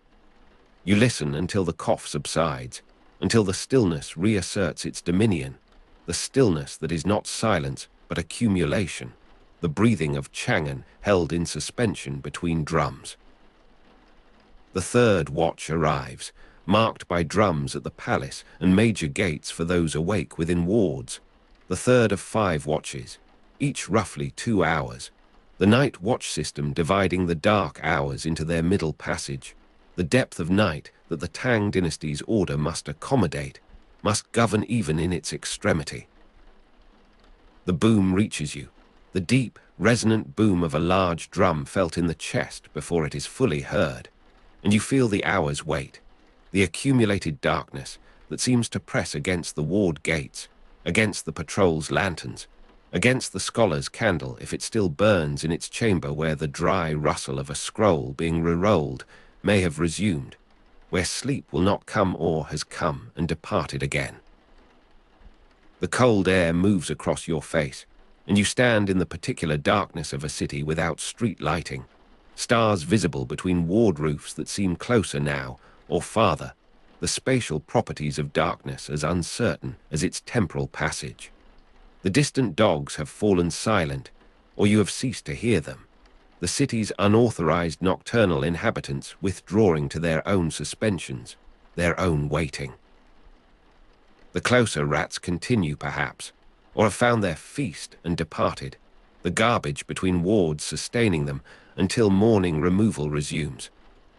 You listen until the cough subsides, until the stillness reasserts its dominion, the stillness that is not silence but accumulation, the breathing of Chang'an held in suspension between drums. The third watch arrives, marked by drums at the palace and major gates for those awake within wards, the third of 5 watches, each roughly 2 hours, the night watch system dividing the dark hours into their middle passage, the depth of night that the Tang Dynasty's order must accommodate, must govern even in its extremity. The boom reaches you, the deep, resonant boom of a large drum felt in the chest before it is fully heard, and you feel the hours wait, the accumulated darkness that seems to press against the ward gates, against the patrol's lanterns, against the scholar's candle if it still burns in its chamber where the dry rustle of a scroll being re-rolled may have resumed, where sleep will not come or has come and departed again. The cold air moves across your face, and you stand in the particular darkness of a city without street lighting, stars visible between ward roofs that seem closer now or farther, the spatial properties of darkness as uncertain as its temporal passage. The distant dogs have fallen silent, or you have ceased to hear them, the city's unauthorized nocturnal inhabitants withdrawing to their own suspensions, their own waiting. The closer rats continue perhaps, or have found their feast and departed, the garbage between wards sustaining them until morning removal resumes,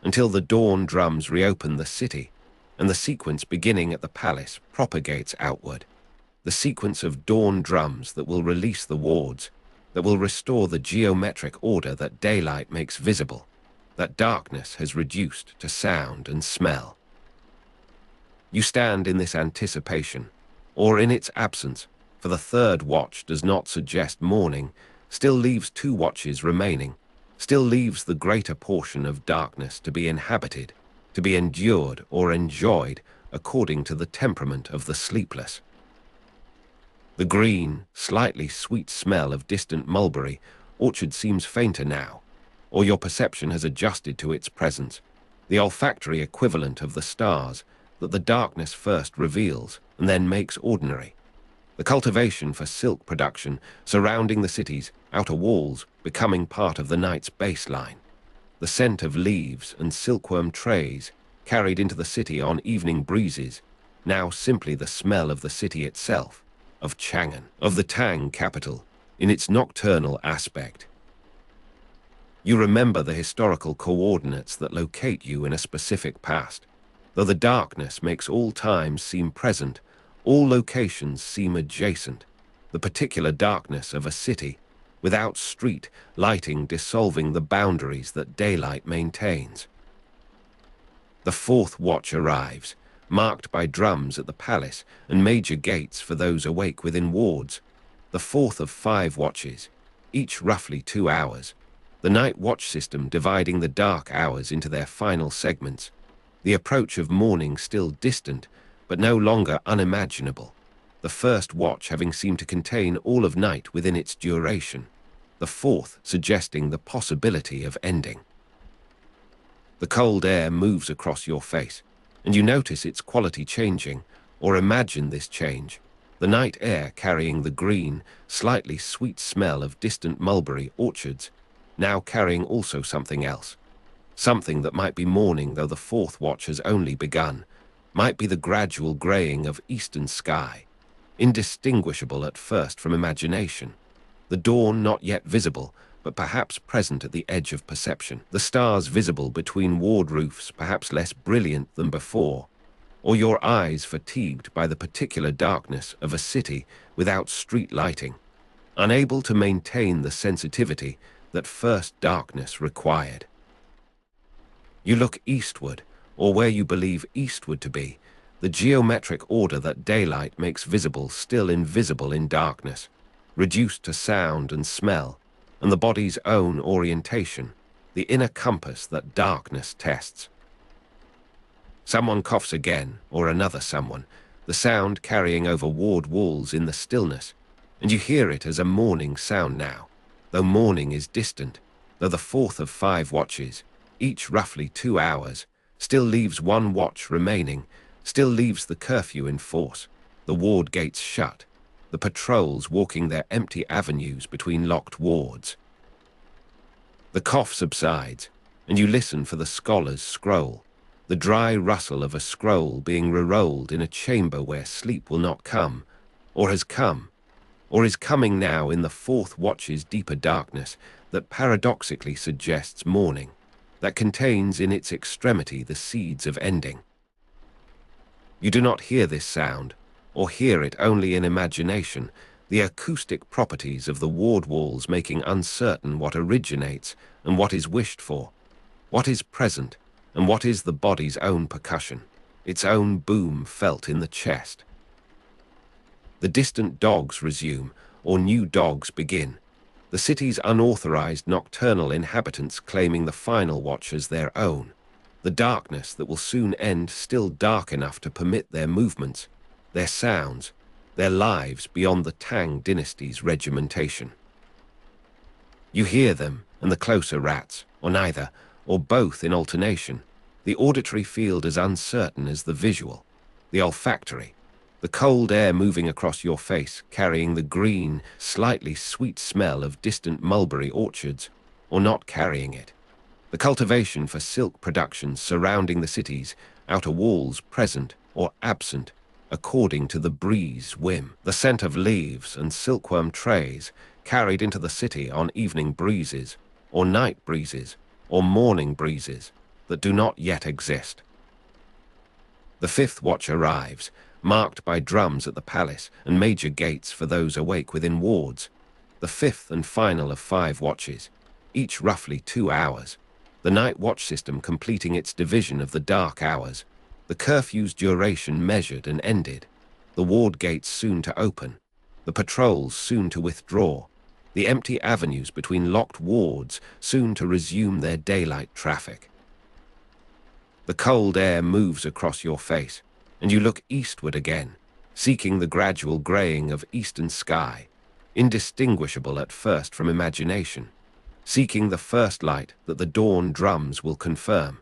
until the dawn drums reopen the city, and the sequence beginning at the palace propagates outward, the sequence of dawn drums that will release the wards, that will restore the geometric order that daylight makes visible, that darkness has reduced to sound and smell. You stand in this anticipation, or in its absence, for the third watch does not suggest morning, still leaves 2 watches remaining, still leaves the greater portion of darkness to be inhabited, to be endured or enjoyed according to the temperament of the sleepless. The green, slightly sweet smell of distant mulberry orchard seems fainter now, or your perception has adjusted to its presence, the olfactory equivalent of the stars that the darkness first reveals and then makes ordinary, the cultivation for silk production surrounding the city's outer walls becoming part of the night's baseline. the scent of leaves and silkworm trays carried into the city on evening breezes, now simply the smell of the city itself, of Chang'an, of the Tang capital, in its nocturnal aspect. You remember the historical coordinates that locate you in a specific past. Though the darkness makes all times seem present, all locations seem adjacent. The particular darkness of a city, without street lighting dissolving the boundaries that daylight maintains. The fourth watch arrives, marked by drums at the palace and major gates for those awake within wards. The fourth of 5 watches, each roughly 2 hours. The night watch system dividing the dark hours into their final segments. The approach of morning still distant, but no longer unimaginable. The first watch having seemed to contain all of night within its duration. The fourth suggesting the possibility of ending. The cold air moves across your face, and you notice its quality changing, or imagine this change. The night air carrying the green, slightly sweet smell of distant mulberry orchards, now carrying also something else. Something that might be morning though the fourth watch has only begun, might be the gradual graying of eastern sky, indistinguishable at first from imagination. The dawn not yet visible, but perhaps present at the edge of perception. The stars visible between ward roofs, perhaps less brilliant than before, or your eyes fatigued by the particular darkness of a city without street lighting, unable to maintain the sensitivity that first darkness required. You look eastward, or where you believe eastward to be, the geometric order that daylight makes visible still invisible in darkness, reduced to sound and smell, and the body's own orientation, the inner compass that darkness tests. Someone coughs again, or another someone, the sound carrying over ward walls in the stillness, and you hear it as a morning sound now, though morning is distant, though the fourth of 5 watches, each roughly 2 hours, still leaves 1 watch remaining, still leaves the curfew in force, the ward gates shut, the patrols walking their empty avenues between locked wards. The cough subsides, and you listen for the scholar's scroll, the dry rustle of a scroll being re-rolled in a chamber where sleep will not come, or has come, or is coming now in the fourth watch's deeper darkness that paradoxically suggests morning, that contains in its extremity the seeds of ending. You do not hear this sound, or hear it only in imagination, the acoustic properties of the ward walls making uncertain what originates and what is wished for, what is present and what is the body's own percussion, its own boom felt in the chest. The distant dogs resume, or new dogs begin, the city's unauthorized nocturnal inhabitants claiming the final watch as their own, the darkness that will soon end still dark enough to permit their movements, their sounds, their lives beyond the Tang Dynasty's regimentation. You hear them and the closer rats, or neither, or both in alternation, the auditory field as uncertain as the visual, the olfactory, the cold air moving across your face carrying the green, slightly sweet smell of distant mulberry orchards, or not carrying it. The cultivation for silk productions surrounding the city's outer walls present or absent, according to the breeze whim. The scent of leaves and silkworm trays carried into the city on evening breezes, or night breezes, or morning breezes that do not yet exist. The fifth watch arrives, marked by drums at the palace and major gates for those awake within wards. The fifth and final of 5 watches, each roughly 2 hours. The night watch system completing its division of the dark hours. The curfew's duration measured and ended. The ward gates soon to open. The patrols soon to withdraw. The empty avenues between locked wards soon to resume their daylight traffic. The cold air moves across your face, and you look eastward again, seeking the gradual graying of eastern sky, indistinguishable at first from imagination, seeking the first light that the dawn drums will confirm,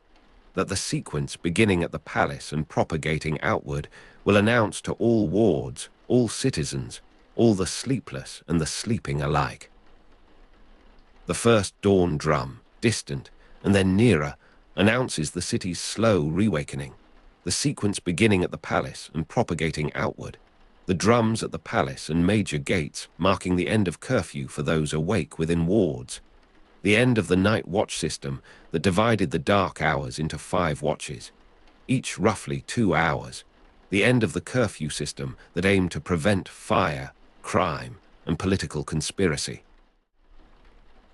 that the sequence beginning at the palace and propagating outward will announce to all wards, all citizens, all the sleepless and the sleeping alike. The first dawn drum, distant, and then nearer, announces the city's slow reawakening, the sequence beginning at the palace and propagating outward, the drums at the palace and major gates marking the end of curfew for those awake within wards, the end of the night watch system that divided the dark hours into 5 watches, each roughly 2 hours, the end of the curfew system that aimed to prevent fire, crime, and political conspiracy.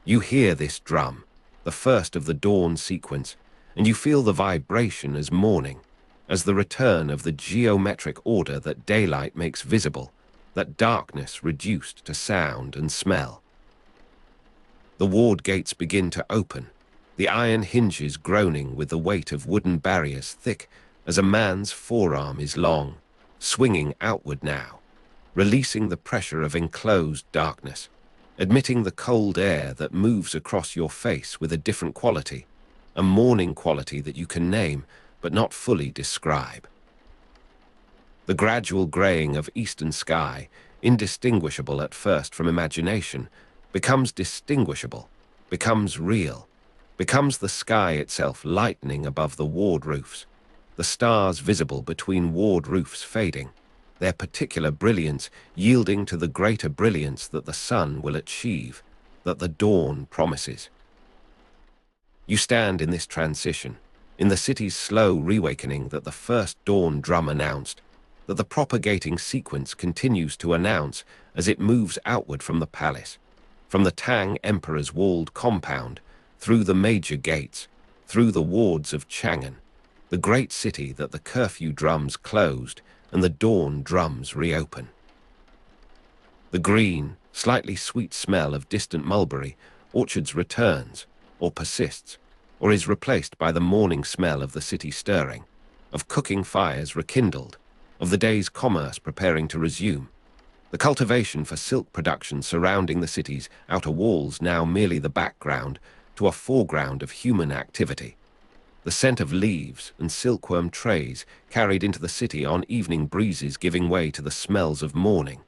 You hear this drum, the first of the dawn sequence, and you feel the vibration as morning, as the return of the geometric order that daylight makes visible, that darkness reduced to sound and smell. The ward gates begin to open, the iron hinges groaning with the weight of wooden barriers thick as a man's forearm is long, swinging outward now, releasing the pressure of enclosed darkness, admitting the cold air that moves across your face with a different quality, a morning quality that you can name but not fully describe. The gradual graying of eastern sky, indistinguishable at first from imagination, becomes distinguishable, becomes real, becomes the sky itself lightening above the ward roofs, the stars visible between ward roofs fading, their particular brilliance yielding to the greater brilliance that the sun will achieve, that the dawn promises. You stand in this transition, in the city's slow reawakening that the first dawn drum announced, that the propagating sequence continues to announce as it moves outward from the palace, from the Tang Emperor's walled compound, through the major gates, through the wards of Chang'an, the great city that the curfew drums closed and the dawn drums reopen. The green, slightly sweet smell of distant mulberry orchards returns, or persists, or is replaced by the morning smell of the city stirring, of cooking fires rekindled, of the day's commerce preparing to resume, the cultivation for silk production surrounding the city's outer walls now merely the background to a foreground of human activity, the scent of leaves and silkworm trays carried into the city on evening breezes giving way to the smells of morning,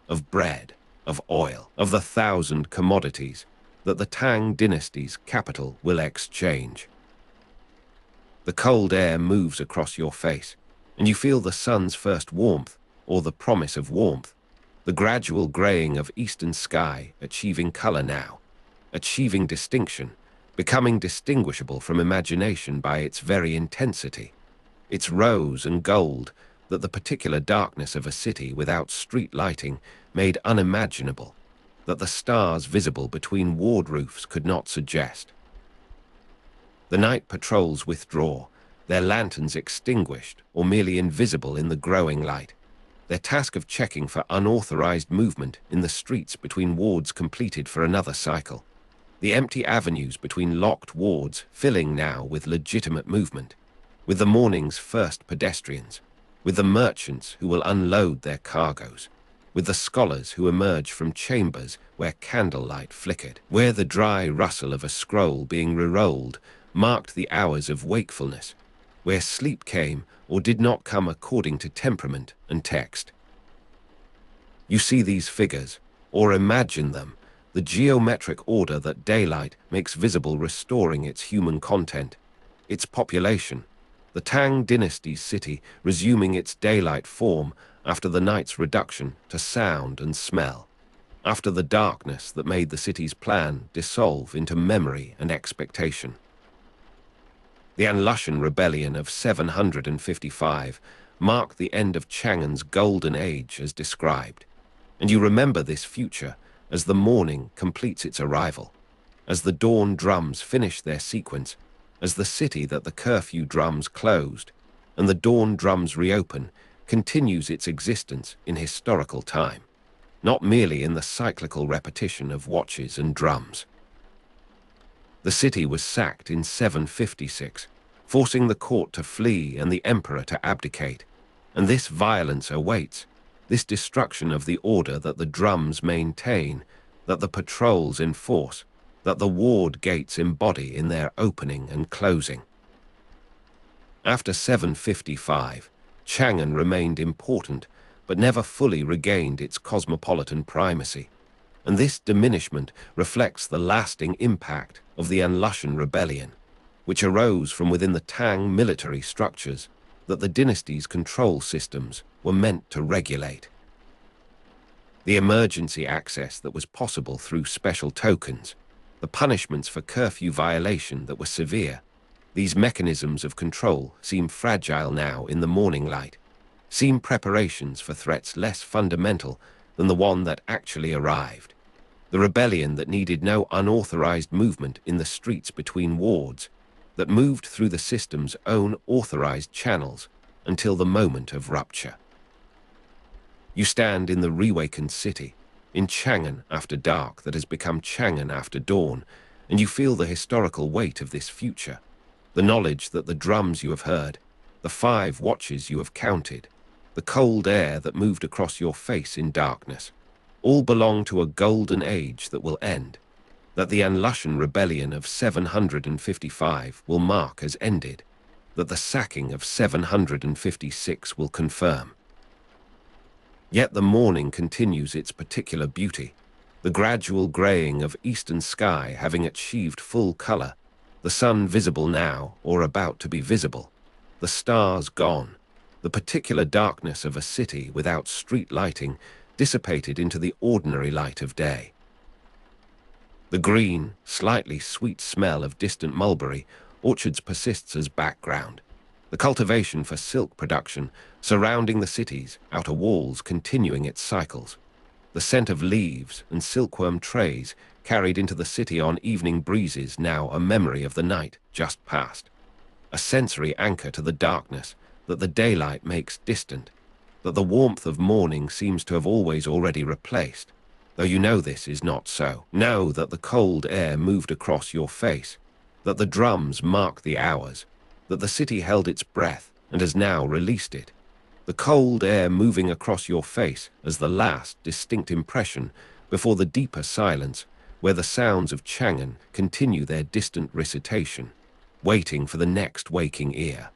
of bread, of oil, of the 1,000 commodities that the Tang Dynasty's capital will exchange. The cold air moves across your face, and you feel the sun's first warmth, or the promise of warmth, the gradual graying of eastern sky achieving color now, achieving distinction, becoming distinguishable from imagination by its very intensity, its rose and gold that the particular darkness of a city without street lighting made unimaginable, that the stars visible between ward roofs could not suggest. The night patrols withdraw, their lanterns extinguished or merely invisible in the growing light, their task of checking for unauthorized movement in the streets between wards completed for another cycle, the empty avenues between locked wards filling now with legitimate movement, with the morning's first pedestrians, with the merchants who will unload their cargoes, with the scholars who emerge from chambers where candlelight flickered, where the dry rustle of a scroll being re-rolled marked the hours of wakefulness, where sleep came or did not come according to temperament and text. You see these figures, or imagine them, the geometric order that daylight makes visible restoring its human content, its population, the Tang Dynasty's city resuming its daylight form after the night's reduction to sound and smell, after the darkness that made the city's plan dissolve into memory and expectation. The Anlushan rebellion of 755 marked the end of Chang'an's golden age as described, and you remember this future as the morning completes its arrival, as the dawn drums finish their sequence, as the city that the curfew drums closed, and the dawn drums reopen, continues its existence in historical time, not merely in the cyclical repetition of watches and drums. The city was sacked in 756, forcing the court to flee and the emperor to abdicate, and this violence awaits, this destruction of the order that the drums maintain, that the patrols enforce, that the ward gates embody in their opening and closing. After 755, Chang'an remained important, but never fully regained its cosmopolitan primacy, and this diminishment reflects the lasting impact of the Anlushan rebellion, which arose from within the Tang military structures that the dynasty's control systems were meant to regulate. The emergency access that was possible through special tokens, the punishments for curfew violation that were severe, these mechanisms of control seem fragile now in the morning light, seem preparations for threats less fundamental than the one that actually arrived. The rebellion that needed no unauthorized movement in the streets between wards, that moved through the system's own authorized channels until the moment of rupture. You stand in the reawakened city, in Chang'an after dark that has become Chang'an after dawn, and you feel the historical weight of this future, the knowledge that the drums you have heard, the 5 watches you have counted, the cold air that moved across your face in darkness, all belong to a golden age that will end, that the Anlushan rebellion of 755 will mark as ended, that the sacking of 756 will confirm. Yet the morning continues its particular beauty, the gradual greying of eastern sky having achieved full color, the sun visible now or about to be visible, the stars gone, the particular darkness of a city without street lighting dissipated into the ordinary light of day. The green, slightly sweet smell of distant mulberry orchards persists as background. The cultivation for silk production surrounding the city's outer walls continuing its cycles. The scent of leaves and silkworm trays carried into the city on evening breezes now a memory of the night just past. A sensory anchor to the darkness that the daylight makes distant, that the warmth of morning seems to have always already replaced. Though you know this is not so. Know that the cold air moved across your face, that the drums mark the hours, that the city held its breath and has now released it. The cold air moving across your face as the last distinct impression before the deeper silence where the sounds of Chang'an continue their distant recitation, waiting for the next waking ear.